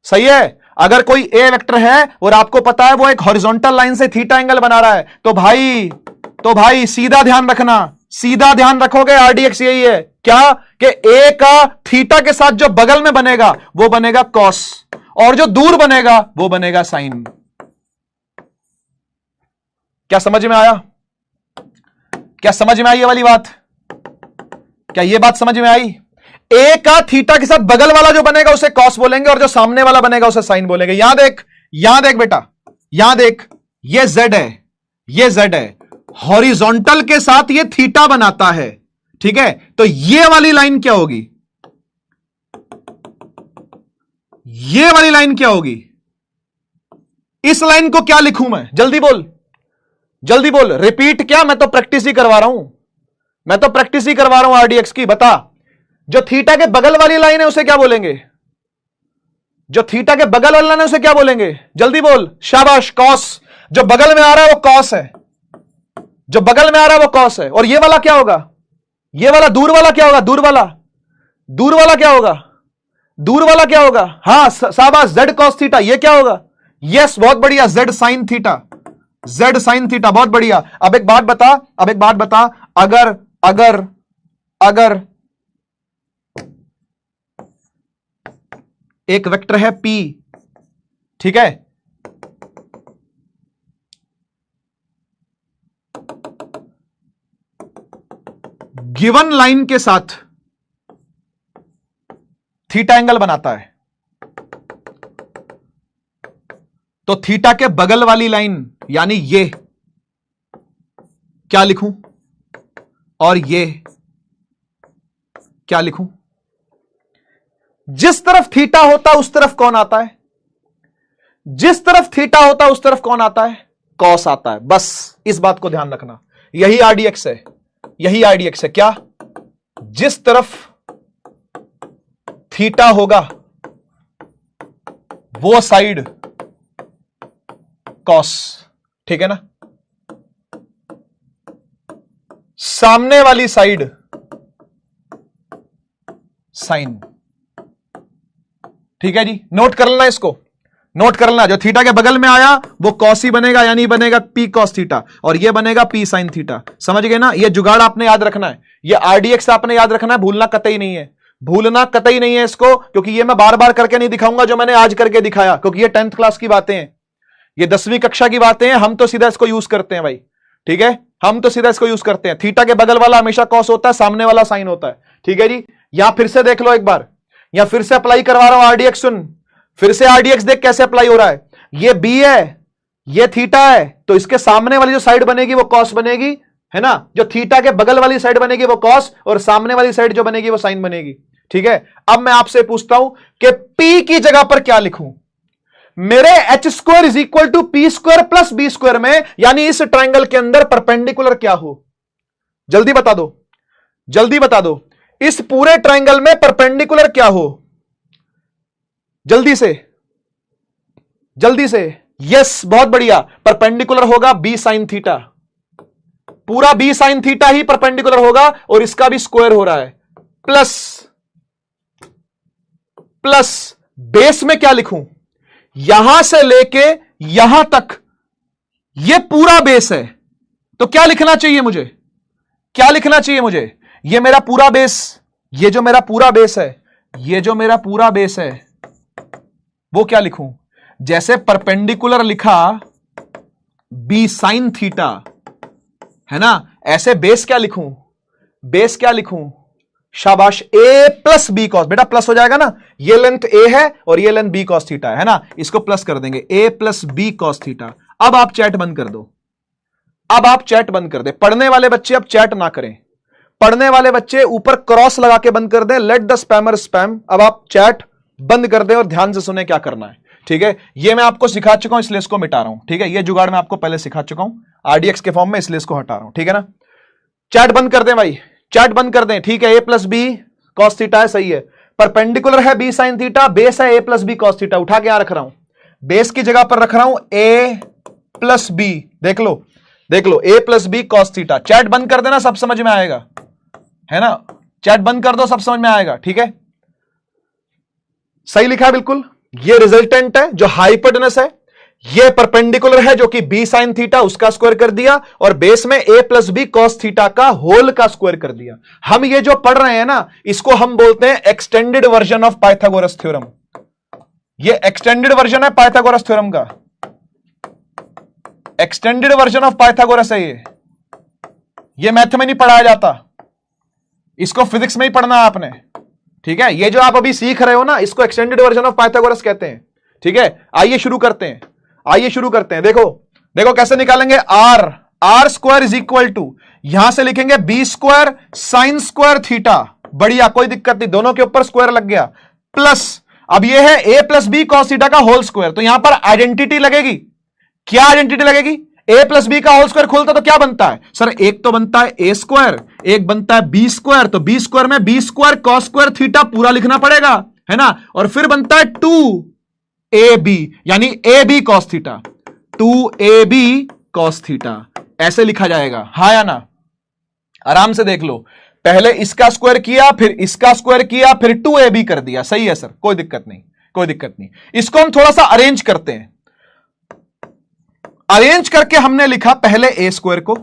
सही है? अगर कोई ए वेक्टर है और आपको पता है वो एक हॉरिजॉन्टल लाइन से थीटा एंगल बना रहा है, तो भाई सीधा ध्यान रखना, सीधा ध्यान रखोगे, आरडीएक्स यही है क्या कि ए का थीटा के साथ जो बगल में बनेगा वो बनेगा कॉस, और जो दूर बनेगा वो बनेगा साइन। क्या समझ में आया? क्या समझ में आई ये वाली बात? क्या ये बात समझ में आई? ए का थीटा के साथ बगल वाला जो बनेगा उसे कॉस बोलेंगे, और जो सामने वाला बनेगा उसे साइन बोलेंगे। यहां देख, यहां देख बेटा, यहां देख, ये जेड है, ये जेड है, हॉरिजॉन्टल के साथ ये थीटा बनाता है, ठीक है? तो ये वाली लाइन क्या होगी, ये वाली लाइन क्या होगी? इस लाइन को क्या लिखूं मैं? जल्दी बोल, जल्दी बोल, रिपीट क्या? मैं तो प्रैक्टिस ही करवा रहा हूं, मैं तो प्रैक्टिस ही करवा रहा हूं आरडीएक्स की। बता, जो थीटा के बगल वाली लाइन है उसे क्या बोलेंगे? जो थीटा के बगल वाली लाइन है उसे क्या बोलेंगे? जल्दी बोल, शाबाश, कॉस। जो बगल में आ रहा है वो कॉस है, जो बगल में आ रहा है वो कॉस है। और ये वाला क्या होगा? ये वाला दूर वाला क्या होगा? दूर वाला, दूर वाला क्या होगा? दूर वाला क्या होगा? हां शाबाश, जेड कॉस थीटा। ये क्या होगा? यस, बहुत बढ़िया, Z sine theta, Z sine theta, बहुत बढ़िया। अब एक बात बता, अब एक बात बता, अगर अगर अगर एक वेक्टर है P, ठीक है, गिवन लाइन के साथ थीटा एंगल बनाता है, तो थीटा के बगल वाली लाइन यानी ये क्या लिखूं, और ये क्या लिखूं? जिस तरफ थीटा होता उस तरफ कौन आता है? जिस तरफ थीटा होता उस तरफ कौन आता है? कॉस आता है। बस इस बात को ध्यान रखना, यही आरडीएक्स है, यही आरडीएक्स है। क्या? जिस तरफ थीटा होगा वो साइड कॉस, ठीक है ना? सामने वाली साइड साइन, ठीक है जी? नोट कर लेना, इसको नोट कर लेना। जो थीटा के बगल में आया वो कॉस ही बनेगा, यानी बनेगा पी कॉस थीटा, और ये बनेगा पी साइन थीटा। समझ गए ना? ये जुगाड़ आपने याद रखना है, ये आरडीएक्स आपने याद रखना है, भूलना कतई नहीं है, भूलना कतई नहीं है इसको, क्योंकि ये मैं बार बार करके नहीं दिखाऊंगा जो मैंने आज करके दिखाया, क्योंकि ये 10th क्लास की बातें हैं, ये 10वीं कक्षा की बातें हैं। हम तो सीधा इसको यूज करते हैं भाई, ठीक है? हम तो सीधा इसको यूज करते हैं। थीटा के बगल वाला हमेशा कॉस होता है, सामने वाला साइन होता है, ठीक है जी? यहां फिर से देख लो एक बार, या फिर से अप्लाई करवा रहा हूं आरडीएक्स। सुन, फिर से आरडीएक्स देख कैसे अप्लाई हो रहा है। ये बी है, ये थीटा है, तो इसके सामने वाली जो साइड बनेगी वो कॉस बनेगी, है ना? जो थीटा के बगल वाली साइड बनेगी वो कॉस, और सामने वाली साइड जो बनेगी वो साइन बनेगी, ठीक है? अब मैं आपसे पूछता हूं कि पी की जगह पर क्या लिखूं? मेरे H square is equal to P square plus B square में, यानी इस ट्राइंगल के अंदर परपेंडिकुलर क्या हो? जल्दी बता दो, जल्दी बता दो, इस पूरे ट्राइंगल में परपेंडिकुलर क्या हो? जल्दी से, जल्दी से। यस, बहुत बढ़िया, परपेंडिकुलर होगा बी साइन थीटा, पूरा बी साइन थीटा ही परपेंडिकुलर होगा, और इसका भी स्क्वायर हो रहा है, प्लस प्लस बेस में क्या लिखूं? यहां से लेके यहां तक ये पूरा बेस है, तो क्या लिखना चाहिए मुझे? क्या लिखना चाहिए मुझे? ये मेरा पूरा बेस, ये जो मेरा पूरा बेस है, ये जो मेरा पूरा बेस है, वो क्या लिखूं? जैसे परपेंडिकुलर लिखा बी साइन थीटा, है ना, ऐसे बेस क्या लिखूं? बेस क्या लिखूं? शाबाश, ए प्लस बी कॉस, बेटा प्लस हो जाएगा ना, ये लेंथ ए है और ये लेंथ बी कॉस थीटा है ना, इसको प्लस कर देंगे, ए प्लस बी कॉस थीटा। अब आप चैट बंद कर दो, अब आप चैट बंद कर दे। पढ़ने वाले बच्चे अब चैट ना करें, पढ़ने वाले बच्चे ऊपर क्रॉस लगा के बंद कर दें, लेट द स्पैमर स्पैम। अब आप चैट बंद कर दें और ध्यान से सुने क्या करना है, ठीक है? ये मैं आपको सिखा चुका हूं, इसलिए इसको मिटा रहा हूं, ठीक है? ये जुगाड़ मैं आपको पहले सिखा चुका हूं आरडीएक्स के फॉर्म में, इसलिए इसको हटा रहा हूं, ठीक है ना? चैट बंद कर दें भाई, चैट बंद कर दें, ठीक है? ए प्लस बी कॉस थीटा है, सही है। परपेंडिकुलर है बी साइन थीटा, बेस है ए प्लस बी कॉस थीटा। उठा के यहां रख रहा हूं, बेस की जगह पर रख रहा हूं ए प्लस बी, देख लो देख लो, A plus B cos theta. Chat बंद कर देना, सब समझ में आएगा, है ना? चैट बंद कर दो, सब समझ में आएगा, ठीक है? सही लिखा है बिल्कुल। ये रिजल्टेंट है जो हाइपोटेनस है, ये परपेंडिकुलर है जो कि बी साइन थीटा, उसका स्क्वायर कर दिया, और बेस में ए प्लस बी कॉस थीटा का होल का स्क्वायर कर दिया। हम ये जो पढ़ रहे हैं ना, इसको हम बोलते हैं extended version of Pythagoras theorem. ये एक्सटेंडेड वर्जन है पाइथागोरस थ्योरम का, एक्सटेंडेड वर्जन ऑफ पाइथागोरस है ये मैथ में नहीं पढ़ाया जाता, इसको फिजिक्स में ही पढ़ना है आपने, ठीक है? ये जो आप अभी सीख रहे हो ना, इसको एक्सटेंडेड वर्जन ऑफ पाइथागोरस कहते हैं, ठीक है? आइए शुरू करते हैं, आइए शुरू करते हैं। देखो देखो कैसे निकालेंगे, R square is equal to, यहां से लिखेंगे B square sine square theta, बढ़िया, कोई दिक्कत नहीं, दोनों के ऊपर स्क्वायर लग गया, प्लस अब ये है ए प्लस बी कॉस थीटा का होल स्क्वायर, तो यहां पर आइडेंटिटी लगेगी। क्या आइडेंटिटी लगेगी? ए प्लस बी का होल स्क्वायर खोलता तो क्या बनता है सर? एक तो बनता है ए स्क्वायर, एक बनता है बी स्क्वायर, तो बी स्क्वायर में B square cos square theta पूरा लिखना पड़ेगा, है ना? और फिर बनता है 2ab, यानी A B cos theta, 2ab cos theta, ऐसे लिखा जाएगा, हाँ या ना? आराम से देख लो, पहले इसका स्क्वायर किया, फिर इसका स्क्वायर किया, फिर 2ab कर दिया, सही है सर, कोई दिक्कत नहीं, कोई दिक्कत नहीं। इसको हम थोड़ा सा अरेंज करते हैं, अरेंज करके हमने लिखा पहले ए स्क्वायर को,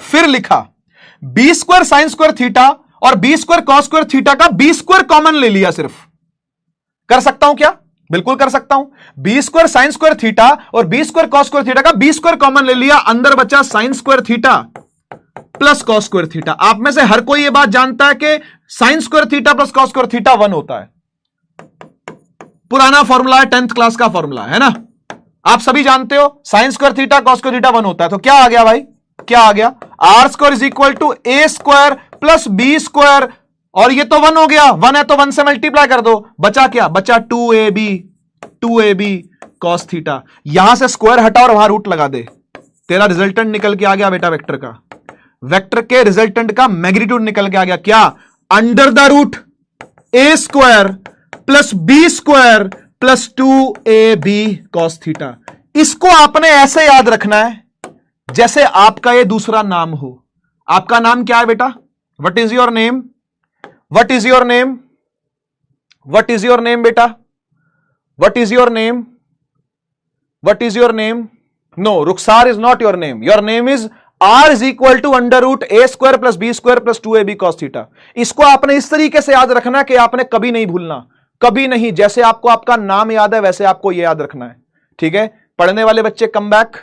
फिर लिखा B square sine square theta और B square cos square theta का बी स्क्वायर कॉमन ले लिया सिर्फ। कर सकता हूं क्या? बिल्कुल कर सकता हूं। B square sine square theta और B square cos square theta का बी स्क्वायर कॉमन ले लिया, अंदर बचा sine square theta plus cos square theta. आप में से हर कोई यह बात जानता है कि sign square theta plus cos square theta 1 होता है, पुराना फॉर्मूला है, 10th क्लास का फॉर्मूला है ना, आप सभी जानते हो, sign square theta cos square theta 1 होता है। तो क्या आ गया भाई, क्या आ गया? R square is equal to A square plus B square, और ये तो 1 हो गया, 1 है तो 1 से मल्टीप्लाई कर दो, बचा क्या? बचा 2ab कॉस थीटा। यहां से स्क्वायर हटा और वहां रूट लगा दे, तेरा रिजल्टेंट निकल के आ गया बेटा, वेक्टर का, वेक्टर के रिजल्टेंट का मैग्नीट्यूड निकल के आ गया। क्या? Under the root A square plus B square plus 2ab cos theta. इसको आपने ऐसे याद रखना है जैसे आपका ये दूसरा नाम हो। आपका नाम क्या है बेटा? What is your name? What is your name? What is your name बेटा? What is your name? What is your name? No, Rukhsar is not your name, your name is R is equal to under root A square plus B square plus 2ab cos theta. इसको आपने इस तरीके से याद रखना कि आपने कभी नहीं भूलना, कभी नहीं। जैसे आपको आपका नाम याद है वैसे आपको यह याद रखना है, ठीक है? पढ़ने वाले बच्चे कम बैक,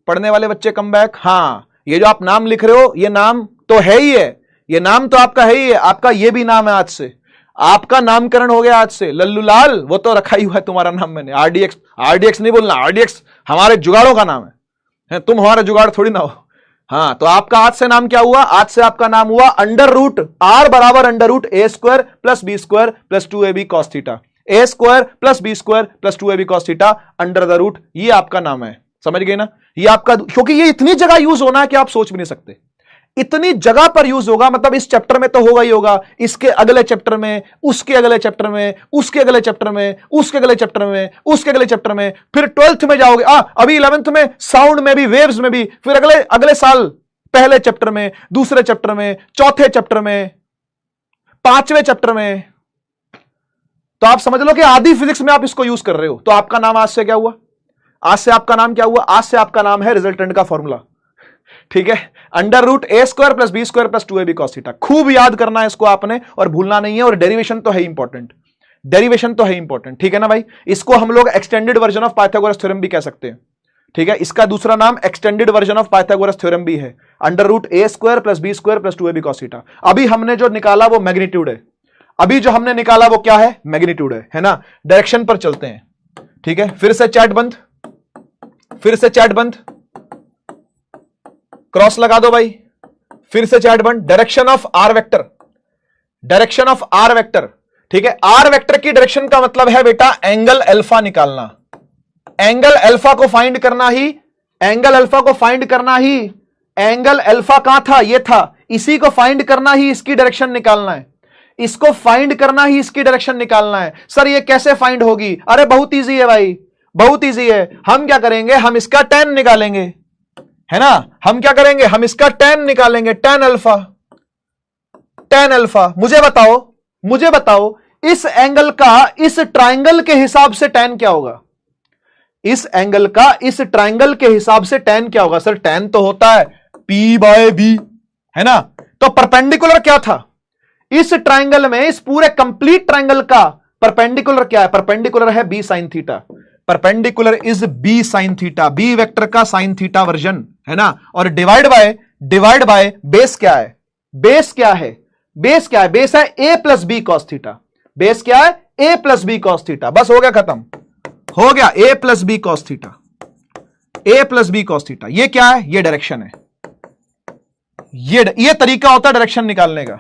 पढ़ने वाले बच्चे कम बैक। हाँ, ये जो आप नाम लिख रहे हो ये नाम तो है ही है, ये नाम तो आपका है ही है, आपका ये भी नाम है, आज से आपका नामकरण हो गया, आज से लल्लू लाल, वो तो रखा ही हुआ है तुम्हारा नाम मैंने। आरडीएक्स, आरडीएक्स नहीं बोलना, आरडीएक्स हमारे जुगाड़ों का नाम है, तुम हमारा जुगाड़ थोड़ी ना हो। हाँ, तो आपका आज से नाम क्या हुआ? आज से आपका नाम हुआ अंडर रूट आर बराबर under root A square plus B square plus 2ab cos theta. A square plus B square plus 2ab cos theta under the root, ये आपका नाम है, समझ गए ना? ये आपका, क्योंकि ये इतनी जगह यूज होना है कि आप सोच भी नहीं सकते, इतनी जगह पर यूज होगा। मतलब इस चैप्टर में तो होगा ही होगा, इसके अगले चैप्टर में, उसके अगले चैप्टर में, उसके अगले चैप्टर में, उसके अगले चैप्टर में, उसके अगले चैप्टर में, फिर 12th में जाओगे, अभी 11th में साउंड में भी, वेव्स में भी, फिर अगले अगले साल पहले चैप्टर में, दूसरे चैप्टर में, चौथे चैप्टर में, 5वें चैप्टर में। तो आप समझ लो कि आधी फिजिक्स में आप इसको यूज कर रहे हो। तो आपका नाम आज से क्या हुआ? आज से आपका नाम क्या हुआ? आज से आपका नाम है रिजल्टेंट का फॉर्मूला। ठीक है, under root A square plus B square plus 2ab cos theta. खूब याद करना है इसको आपने और भूलना नहीं है, और डेरिवेशन तो है इंपॉर्टेंट, डेरिवेशन तो है इंपॉर्टेंट, ठीक है ना भाई। इसको हम लोग extended version of Pythagoras theorem भी कह सकते हैं, ठीक है। इसका दूसरा नाम extended version of Pythagoras theorem भी है, under root A square plus B square plus 2ab cos theta. अभी हमने जो निकाला वो मैग्नीट्यूड है, अभी जो हमने निकाला वो क्या है, मैग्नीट्यूड है ना। डायरेक्शन पर चलते हैं, ठीक है। फिर से चैट बंद, फिर से चैट बंद, क्रॉस लगा दो भाई, फिर से चैट बंद। Direction of R vector, direction of R vector, ठीक है। आर वेक्टर की डायरेक्शन का मतलब है बेटा एंगल अल्फा निकालना, एंगल अल्फा को फाइंड करना ही, एंगल अल्फा को फाइंड करना ही। एंगल अल्फा कहां था, ये था, इसी को फाइंड करना ही, इसकी डायरेक्शन निकालना है, इसको फाइंड करना ही, इसकी डायरेक्शन निकालना है। सर ये कैसे फाइंड होगी, अरे बहुत इजी है भाई, बहुत इजी है। हम क्या करेंगे, हम इसका tan निकालेंगे, है ना। हम क्या करेंगे, हम इसका tan निकालेंगे, tan अल्फा, tan अल्फा। मुझे बताओ, मुझे बताओ इस एंगल का इस ट्राइंगल के हिसाब से tan क्या होगा, इस एंगल का इस ट्राइंगल के हिसाब से tan क्या होगा। सर tan तो होता है P/B, है ना। तो परपेंडिकुलर क्या था इस ट्राइंगल में, इस पूरे कंप्लीट ट्राइंगल का परपेंडिकुलर क्या है, परपेंडिकुलर है b sin theta, perpendicular is b sin theta, b vector का sin थीटा वर्जन, है ना। और डिवाइड बाय बेस क्या है, बेस क्या है, बेस क्या है, बेस है a plus b cos theta, base क्या है a plus b cos theta. बस हो गया, खत्म हो गया, a plus b cos theta, a plus b cos theta. ये क्या है, ये डायरेक्शन है, ये तरीका होता है डायरेक्शन निकालने का।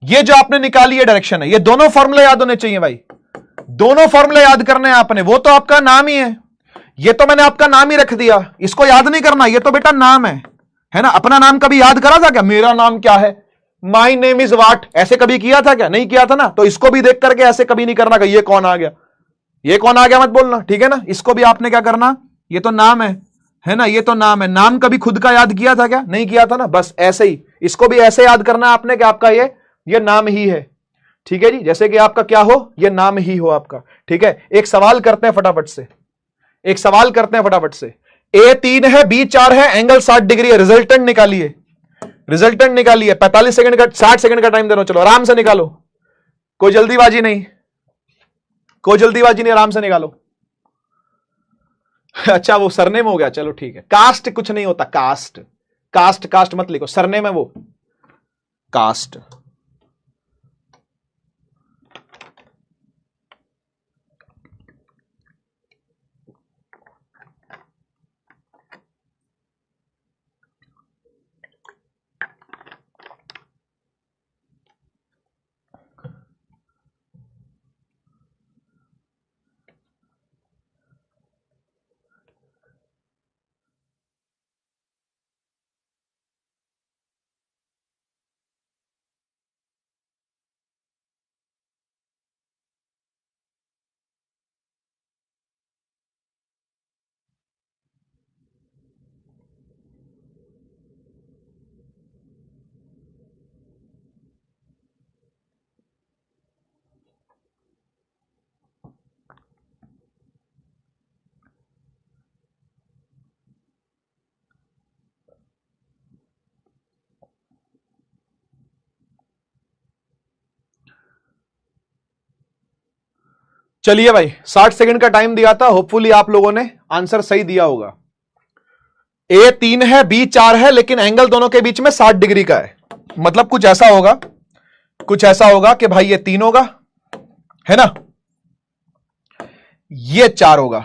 ये जो आपने निकाली है डायरेक्शन है, ये दोनों फॉर्मूले याद होने चाहिए भाई, दोनों फॉर्मूले याद करने हैं आपने, वो तो आपका नाम ही है, ये तो मैंने आपका नाम ही रख दिया, इसको याद नहीं करना, ये तो बेटा नाम है ना। अपना नाम कभी याद करा था क्या, मेरा नाम क्या है, माई नेम इज वाट, ऐसे कभी किया था क्या, नहीं किया था ना। तो इसको भी देख करके ऐसे कभी नहीं करना कि ये कौन आ गया, ये कौन आ गया मत बोलना, ठीक है ना। इसको भी आपने क्या करना, ये तो नाम है ना, ये तो नाम है। नाम कभी खुद का याद किया था क्या, नहीं किया था ना। बस ऐसे ही इसको भी ऐसे याद करना है आपने कि आपका ये नाम ही है, ठीक है जी। जैसे कि आपका क्या हो, ये नाम ही हो आपका, ठीक है। एक सवाल करते हैं फटाफट से, एक सवाल करते हैं फटाफट से। A 3 है, B 4 है, एंगल 60 डिग्री है, रिजल्टेंट निकालिए, रिजल्टेंट निकालिए। 45 सेकंड का 60 सेकंड का टाइम दे रहा हूं, चलो आराम से निकालो, कोई जल्दीबाजी नहीं, कोई जल्दीबाजी नहीं, आराम से निकालो। अच्छा वो सरनेम हो गया, चलो ठीक है। कास्ट कुछ नहीं होता, कास्ट कास्ट कास्ट मत लिखो, सरनेम है वो, कास्ट। चलिए भाई 60 सेकंड का टाइम दिया था, होपफुली आप लोगों ने आंसर सही दिया होगा। A 3 है, B 4 है, लेकिन एंगल दोनों के बीच में 60 डिग्री का है। मतलब कुछ ऐसा होगा, कुछ ऐसा होगा कि भाई ये 3 होगा, है ना, ये 4 होगा,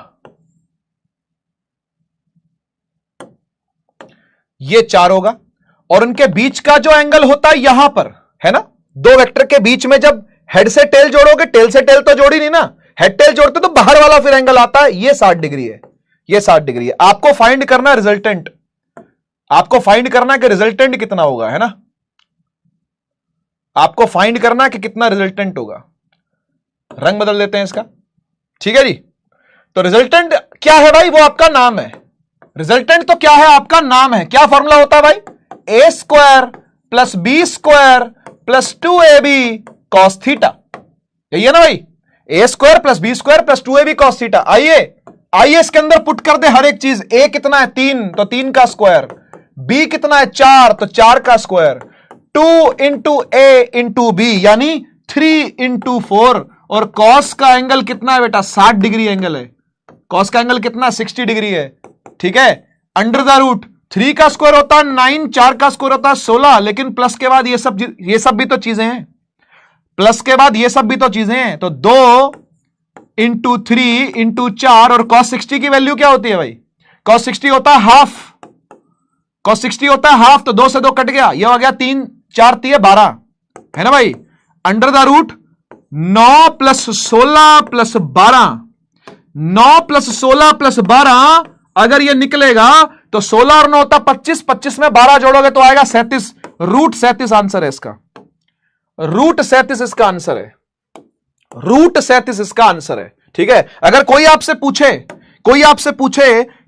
ये 4 होगा, और उनके बीच का जो एंगल होता है यहां पर, है ना, दो वेक्टर के बीच में जब हेड से टेल जोड़ोगे, टेल से टेल तो जोड़ी नहीं ना, हेड टेल जोड़ते तो बाहर वाला फिर एंगल आता है, ये 60 डिग्री है, ये 60 डिग्री है। आपको फाइंड करना रिजल्टेंट, आपको फाइंड करना कि रिजल्टेंट कितना होगा, है ना, आपको फाइंड करना कि कितना रिजल्टेंट होगा। रंग बदल देते हैं इसका, ठीक है जी। तो रिजल्टेंट क्या है भाई, वो आपका नाम है। रिजल्टेंट तो क्या है, आपका नाम है। क्या फॉर्मूला होता है भाई, A square plus B square plus 2ab cos theta, यही है ना भाई, A square plus B square plus 2ab cos theta. आइए आइए इसके अंदर पुट कर दे हर एक चीज। ए कितना है 3, तो 3 का स्क्वायर, बी कितना है 4, तो 4 का स्क्वायर, 2 इंटू ए इंटू बी यानी 3 इंटू 4। और कॉस का एंगल कितना है बेटा 60 डिग्री एंगल है। कॉस का एंगल कितना 60 डिग्री है। ठीक है, अंडर द रूट 3 का स्क्वायर होता है 9, 4 का स्क्वायर होता है 16, लेकिन प्लस के बाद ये सब भी तो चीजें हैं, प्लस के बाद ये सब भी तो चीजें हैं। तो 2 इंटू 3 इंटू 4, और cos 60 की वैल्यू क्या होती है भाई, cos 60 होता है हाफ, cos 60 होता है हाफ, तो 2 से 2 कट गया, ये हो गया 3, 4 3 12, है ना भाई। Under the root 9 plus 16 plus 12, 9 plus 16 plus 12, अगर ये निकलेगा तो 16 और 9 होता 25, 25 में 12 जोड़ोगे तो आएगा 37, रूट 37 आंसर है इसका, रूट 37 इसका आंसर है, रूट 37 इसका आंसर है। ठीक है, अगर कोई आपसे पूछे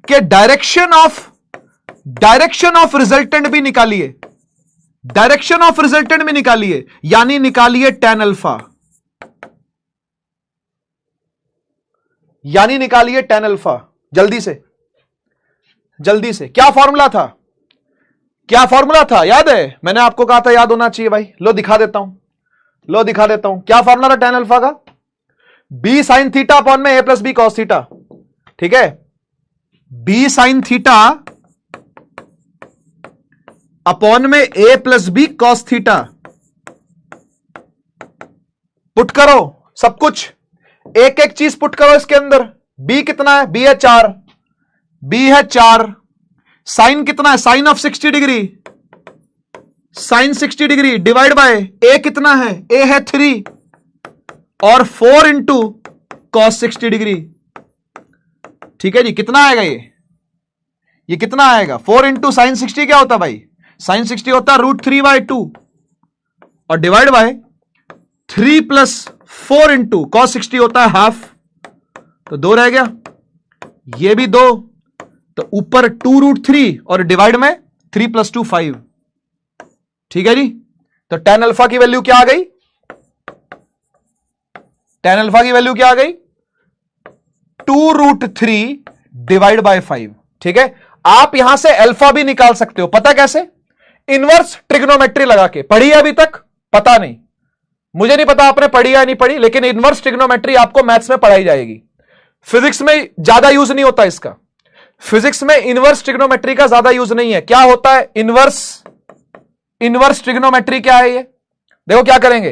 कि डायरेक्शन ऑफ रिजल्टेंट भी निकालिए, डायरेक्शन ऑफ रिजल्टेंट भी निकालिए, यानी निकालिए tan अल्फा, यानी निकालिए tan अल्फा, जल्दी से क्या फॉर्मूला था, क्या फॉर्मूला था, याद है, मैंने आपको कहा था याद होना चाहिए भाई। लो दिखा देता हूं, क्या फॉर्मूला था tan अल्फा का, b sin थीटा अपॉन में a plus B cos theta. ठीक है, b sin थीटा अपॉन में a plus B cos theta, put करो सब कुछ, एक एक चीज पुट करो इसके अंदर। b कितना है, b है 4, साइन कितना है, sine of 60 degree, sine 60 degree divide by a कितना है, a है 3, और 4 इंटू कॉस 60 डिग्री। ठीक है जी, कितना आएगा ये कितना आएगा, 4 इंटू साइन 60 क्या होता भाई, साइन 60 होता है √3/2, और divide by 3 plus 4 into cos 60 होता है हाफ, तो 2 रह गया, ये भी 2, तो ऊपर 2√3 और डिवाइड में 3 + 2 5। ठीक है जी, तो tan अल्फा की वैल्यू क्या आ गई, tan अल्फा की वैल्यू क्या आ गई 2√3 डिवाइड बाय 5। ठीक है, आप यहां से अल्फा भी निकाल सकते हो, पता कैसे, इनवर्स ट्रिग्नोमेट्री लगा के। पढ़ी है अभी तक, पता नहीं, मुझे नहीं पता आपने पढ़ी या नहीं पढ़ी, लेकिन इनवर्स ट्रिग्नोमेट्री आपको मैथ्स में पढ़ाई जाएगी। फिजिक्स में ज्यादा यूज नहीं होता इसका, फिजिक्स में इनवर्स ट्रिग्नोमेट्री का ज्यादा यूज नहीं है। क्या होता है इनवर्स ट्रिग्नोमेट्री, क्या है ये, देखो क्या करेंगे,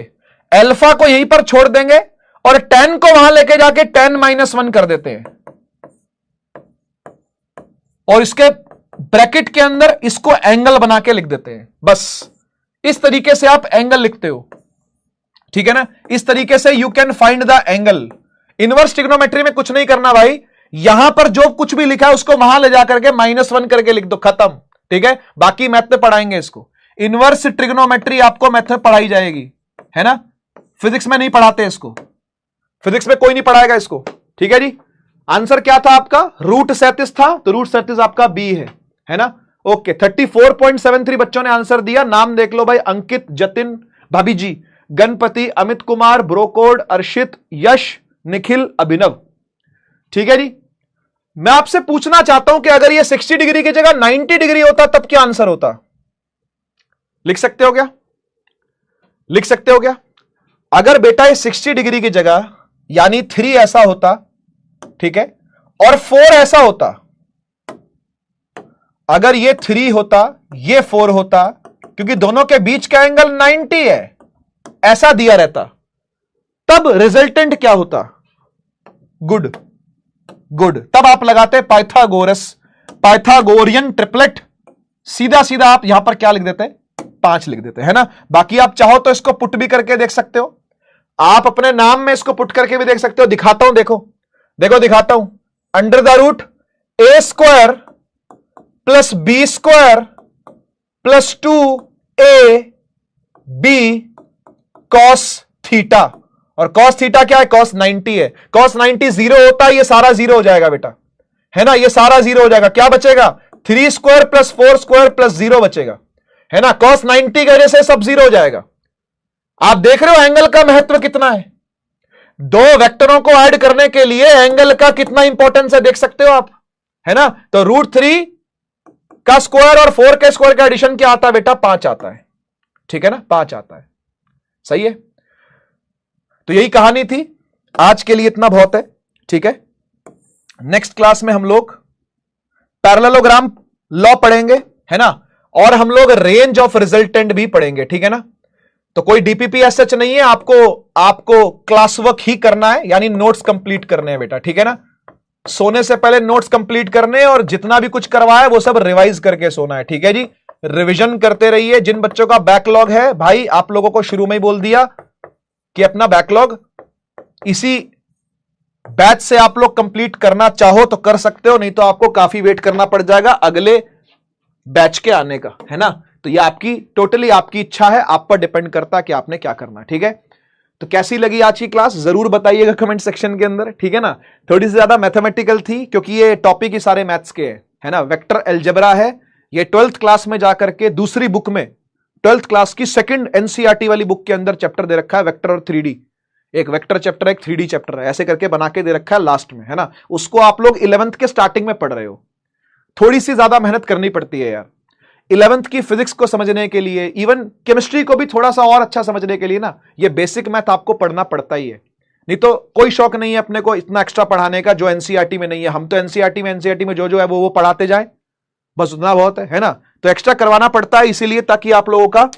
अल्फा को यहीं पर छोड़ देंगे और tan को वहां लेके जाके tan -1 कर देते हैं, और इसके ब्रैकेट के अंदर इसको एंगल बना के लिख देते हैं। बस इस तरीके से आप एंगल लिखते हो, ठीक है ना, इस तरीके से you can find the angle. Inverse trigonometry में कुछ नहीं करना भाई, यहां पर जो कुछ भी लिखा है उसको वहां ले जाकर के -1 करके लिख दो, खत्म। ठीक है, बाकी मैथ में पढ़ाएंगे इसको, इनवर्स ट्रिग्नोमेट्री आपको मैथ में पढ़ाई जाएगी, है ना, फिजिक्स में नहीं पढ़ाते इसको, फिजिक्स में कोई नहीं पढ़ाएगा इसको। ठीक है जी, आंसर क्या था आपका, √37 था, तो √37 आपका बी है ना। ओके, 34.73 बच्चों ने आंसर दिया। नाम देख लो भाई, अंकित, जतिन, भाभी जी, गणपति, अमित कुमार, ब्रोकोड, अर्शित, यश, निखिल, अभिनव। ठीक है जी, मैं आपसे पूछना चाहता हूं कि अगर ये 60 डिग्री की जगह 90 डिग्री होता तब क्या आंसर होता, लिख सकते हो क्या, लिख सकते हो क्या, अगर बेटा ये 60 डिग्री की जगह यानी 3 ऐसा होता, ठीक है, और 4 ऐसा होता, अगर ये 3 होता ये 4 होता, क्योंकि दोनों के बीच का एंगल 90 है, ऐसा दिया रहता, तब रिजल्टेंट क्या होता, गुड, तब आप लगाते पाइथागोरियन ट्रिपलेट, सीधा सीधा आप यहां पर क्या लिख देते, 5 लिख देते, है ना। बाकी आप चाहो तो इसको पुट भी करके देख सकते हो, आप अपने नाम में इसको पुट करके भी देख सकते हो। दिखाता हूं, देखो दिखाता हूं, under the root a² + b² + 2ab cos theta, और cos थीटा क्या है, cos 90 है, cos 90 0 होता है, ये सारा 0 हो जाएगा बेटा, है ना, ये सारा 0 हो जाएगा, क्या बचेगा 3² + 4² + 0 बचेगा, है ना, cos 90 की वजह से सब 0 हो जाएगा। आप देख रहे हो एंगल का महत्व कितना है, दो वेक्टरों को ऐड करने के लिए एंगल का कितना इंपॉर्टेंस है, देख सकते हो आप, है ना। तो √3 का स्क्वायर और 4 के स्क्वायर का एडिशन क्या आता है बेटा? 5 आता है, ठीक है ना, 5 आता है, सही है। तो यही कहानी थी, आज के लिए इतना बहुत है, ठीक है। नेक्स्ट क्लास में हम लोग पैरेललोग्राम लॉ पढ़ेंगे, है ना, और हम लोग रेंज ऑफ रिजल्टेंट भी पढ़ेंगे, ठीक है ना। तो कोई डीपीपी एज सच नहीं है, आपको क्लास वर्क ही करना है, यानी नोट्स कंप्लीट करने हैं बेटा, ठीक है ना। सोने से पहले नोट्स कंप्लीट करने, और जितना भी कुछ करवाया वो सब रिवाइज करके सोना है, ठीक है जी। रिवीजन करते रहिए। जिन बच्चों का बैकलॉग है भाई, आप लोगों को शुरू में ही बोल दिया कि अपना बैकलॉग इसी बैच से आप लोग कंप्लीट करना चाहो तो कर सकते हो, नहीं तो आपको काफी वेट करना पड़ जाएगा अगले बैच के आने का, है ना। तो ये आपकी टोटली आपकी इच्छा है, आप पर डिपेंड करता है कि आपने क्या करना, ठीक है। तो कैसी लगी आज की क्लास जरूर बताइएगा कमेंट सेक्शन के अंदर, ठीक है ना। थोड़ी सी ज्यादा मैथमेटिकल थी क्योंकि ये टॉपिक ही सारे मैथ्स के है ना। वेक्टर अलजेब्रा है ये, 12th क्लास में जाकर के दूसरी बुक में, 12th क्लास की सेकंड एनसीईआरटी वाली बुक के अंदर चैप्टर दे रखा है वेक्टर और 3D। एक वेक्टर चैप्टर है, एक 3D चैप्टर है, ऐसे करके बना के दे रखा है लास्ट में, है ना। उसको आप लोग 11th के स्टार्टिंग में पढ़ रहे हो। थोड़ी सी ज्यादा मेहनत करनी पड़ती है यार 11th की फिजिक्स को समझने के लिए, इवन केमिस्ट्री को भी थोड़ा सा और अच्छा समझने के लिए ना, ये बेसिक मैथ आपको पढ़ना पड़ता ही है। नहीं तो कोई शौक नहीं है अपने को इतना एक्स्ट्रा पढ़ाने का जो एनसीईआरटी में नहीं है। हम तो एनसीईआरटी में जो है वो पढ़ाते जाए, बस उतना बहुत है ना। तो एक्स्ट्रा करवाना पड़ता है इसीलिए, ताकि आप लोगों का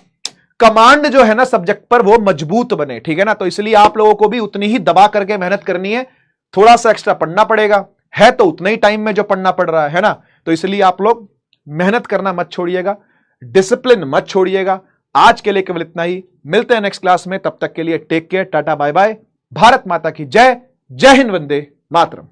कमांड जो है ना सब्जेक्ट पर वो मजबूत बने, ठीक है ना। तो इसलिए आप लोगों को भी उतनी ही दबा करके मेहनत करनी है, थोड़ा सा एक्स्ट्रा पढ़ना पड़ेगा, है तो उतने ही टाइम में जो पढ़ना पड़ रहा है ना। तो इसलिए आप लोग मेहनत करना मत छोड़िएगा, डिसिप्लिन मत छोड़िएगा। आज के लिए केवल इतना ही, मिलते हैं नेक्स्ट क्लास में, तब तक के लिए take care, tata bye bye, Bharat Mata की जय, जय हिंद, वंदे मातरम।